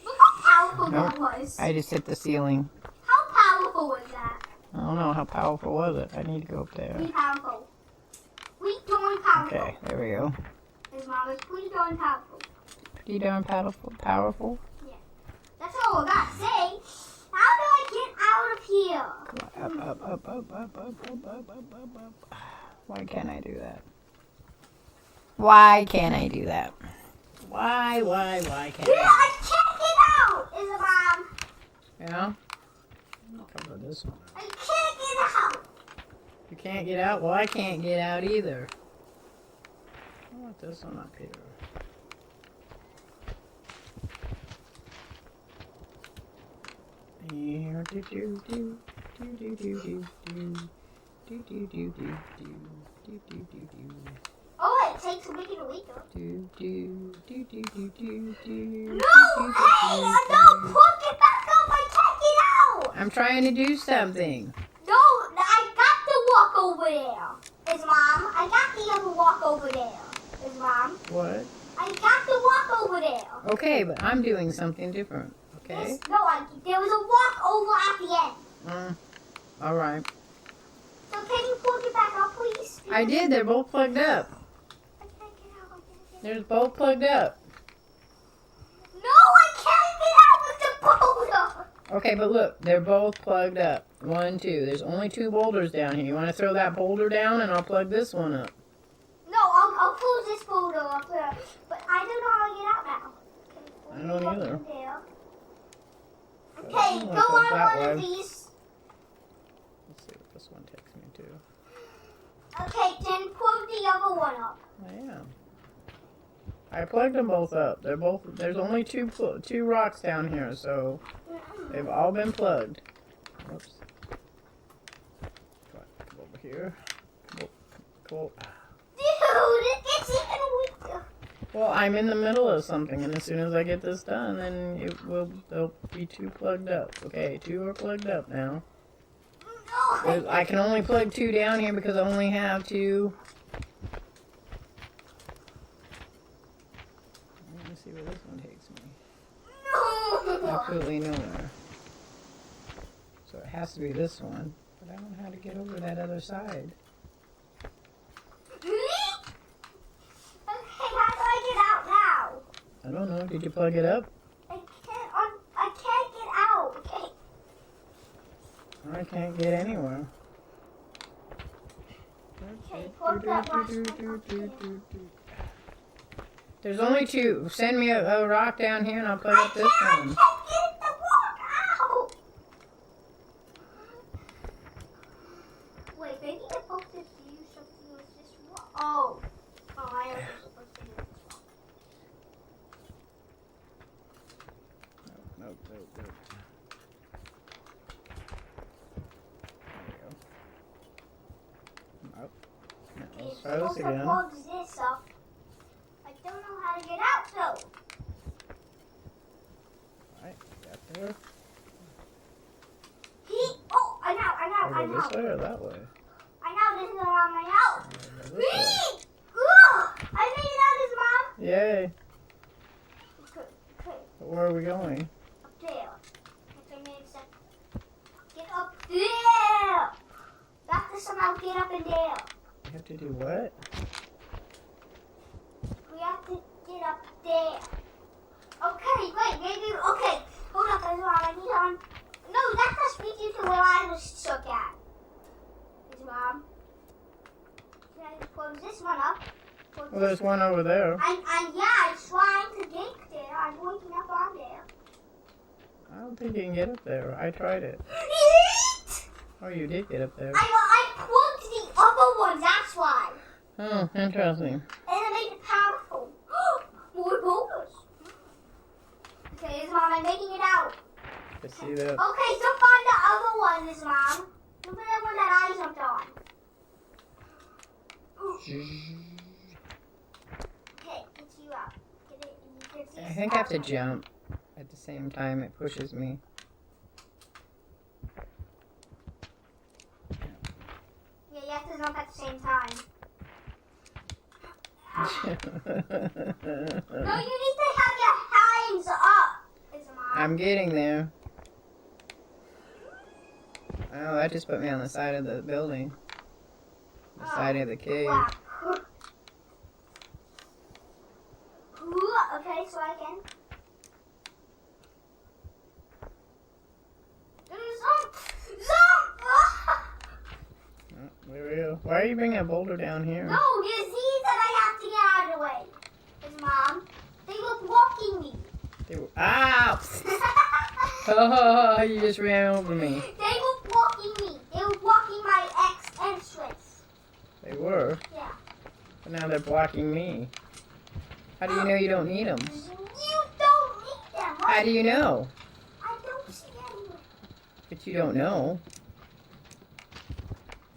Look how powerful that was. I just hit the ceiling. How powerful was that? I don't know. How powerful was it? I need to go up there. Pretty powerful. Pretty darn powerful. Okay, there we go. His mom is pretty darn powerful. Pretty darn powerful. That's all I got to say. How do here. Come on, up. Why can't I do that? Why can't I do that? Why can't Dude, I? I can't get out. Is it, Mom? Yeah? Cover this one. I can't get out. You can't get out? Well, I can't get out either. I want this one up here. Here, do. Oh, it takes a wicked weaker. No, hey, I'm not putting it back up. I can't get out. I'm trying to do something. No, I got the walk over there. Is Mom? I got the other walk over there. Is Mom? What? I got the walk over there. Okay, but I'm doing something different. Okay? Yes, no, there was a walk over at the end. All right. So can you plug it back up, please? I did. They're both plugged up. I can't get out. I can't get out. They're both plugged up. No, I can't get out with the boulder. Okay, but look, they're both plugged up. 1, 2. There's only 2 boulders down here. You want to throw that boulder down, and I'll plug this one up. No, I'll pull this boulder up there. But I don't know how to get out now. I don't either. Okay, go on one of these. Let's see what this one takes me to. Okay, then plug the other one up. I am. I plugged them both up. They're both. There's only two rocks down here, so they've all been plugged. Oops. Come over here. Come over. Dude, it gets even weaker. Well, I'm in the middle of something, and as soon as I get this done, then they'll be 2 plugged up. Okay, 2 are plugged up now. No. I can only plug 2 down here because I only have 2. Let me see where this one takes me. No. Absolutely nowhere. So it has to be this one, but I don't know how to get over that other side. Okay, how do I get out now? I don't know. Did you plug it up? I can't get out. Okay. I can't get anywhere. Okay, plug that last one up. There's only 2. Send me a rock down here and I'll plug up this I one. can't get the walk out. Wait, maybe I'm supposed to do something with this walk. Oh, I am supposed to do this walk. No. Nope. Let's try this again. Plug this up. I don't know how to get out though. Alright, got there. I know. Go this way or that way? I know this is around my house. Go this way. I made it out, his mom. Yay! Okay, But where are we going? up there. Get up there. You have to somehow get up in there. We have to do what? We have to get up there. Okay, wait, maybe. Okay, hold up, his mom. I need on. No, that's not speaking to where I was stuck at. His mom. Can I close this one up? Close Well, there's one over there. And yeah, I'm trying to get there. I'm waking up on there. I don't think you can get up there. I tried it. Oh, you did get up there. I plugged the other one, that's why. Oh, interesting. And it made it powerful. More boulders. Okay, his mom, I'm making it out. I see that. Okay, so find the other one, his mom. Look at that one that I jumped on. Okay, it's you out. Get it, and you can see I think I have to jump at the same time. It pushes me. Yeah, you have to jump at the same time. No, you need to have your hands up, his mom. I'm getting there. Oh, that just put me on the side of the building. The side of the cave. Wow. Okay, so I can. Zoom! Why are you bringing a boulder down here? No, there's these that I have to get out of the way. It's Mom. They were blocking me. They were, ow! Oh, you just ran over me. They were blocking me. They were blocking my entrance. They were? Yeah. But now they're blocking me. How do you know you don't need them? You don't need them. What? How do you know? I don't see anyone. But you don't know.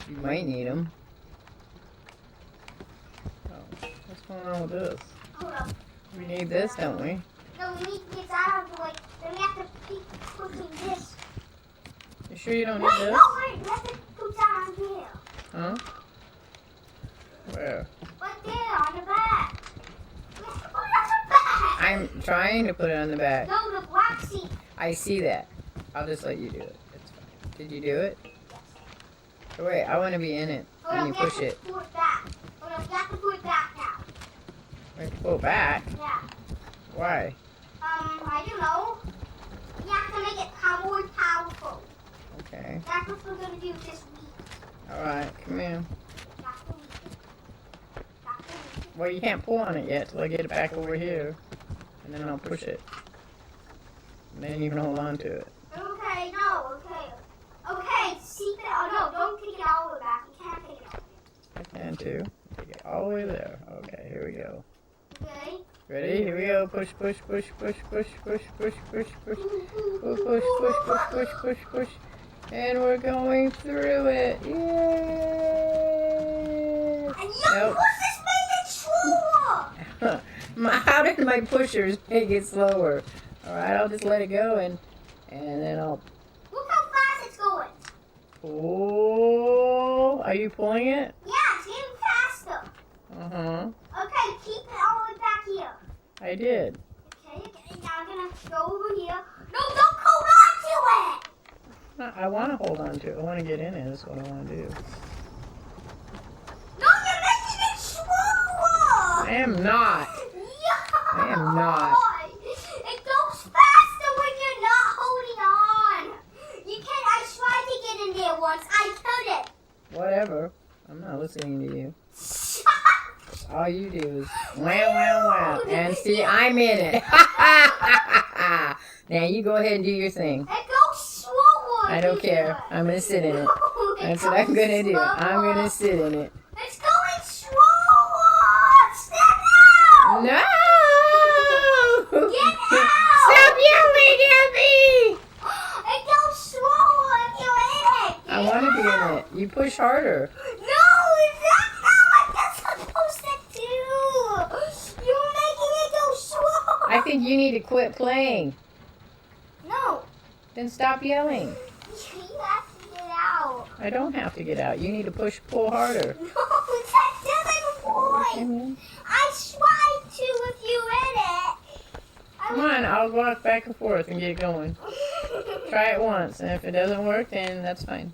You might need them. Oh, what's going on with this? Hold up. We need this, don't we? No, we need to get out of the way. Then we have to keep pushing this. You sure you don't need Wait, this? no, wait. We have to put that on here. Huh? Where? Right there, on the back. We have to put it on the back. I'm trying to put it on the back. No, the black seat. I see that. I'll just let you do it. It's fine. Did you do it? Oh, wait, I want to be in it. Hold When up, you we have push to it. put it back. Hold up, we have to put it back now. We have to pull it back. Yeah. Why? I don't know. We have to make it more powerful. Okay. That's what we're gonna do this week. Alright, come here. That's the week. That's the week. Well, you can't pull on it yet till I get it back over here. And then I'll push it. And then you can hold on to it. Okay, no, okay. Okay, seat it. Oh, no, don't take it all the way back. You can't take it all the I can too. Take it all the way there. Okay, here we go. way. Okay? Ready? Here we go. Push, push, push, push, push, push, push, push, push. Push, push, push, push, push, push, push. And we're going through it. Yay! And your Nope. push is made it slower. How did my pushers make it slower? Alright, I'll just let it go and then I'll... Look how fast it's going. Oh, are you pulling it? Yeah, it's getting faster. Uh-huh. Okay, keep it all the way back here. I did. Okay, now I'm gonna go over here. No, don't hold on to it. I want to hold on to it. I want to get in it. That's what I want to do. No, you're making it slower. I am not. Yeah. I am not. It goes faster when you're not holding on. You can't. I tried to get in there once. I couldn't. Whatever. I'm not listening to you. All you do is wow, wow, wow. And see, I'm in it. Now you go ahead and do your thing. It goes slower. I don't care. I'm going to sit in it. That's what I'm going to do. I'm going to sit in it. It's going slower. Step out. No! Get out. Stop yelling at me! It goes slower if you're in it. I want to be in it. You push harder. No, that's not what that's supposed to do. You're making it go slow. I think you need to quit playing. No, Then stop yelling. you have to get out. I don't have to get out. You need to pull harder. No, that doesn't point. I tried to if you in it. Come on, I'll walk back and forth and get going. Try it once, and if it doesn't work, then that's fine.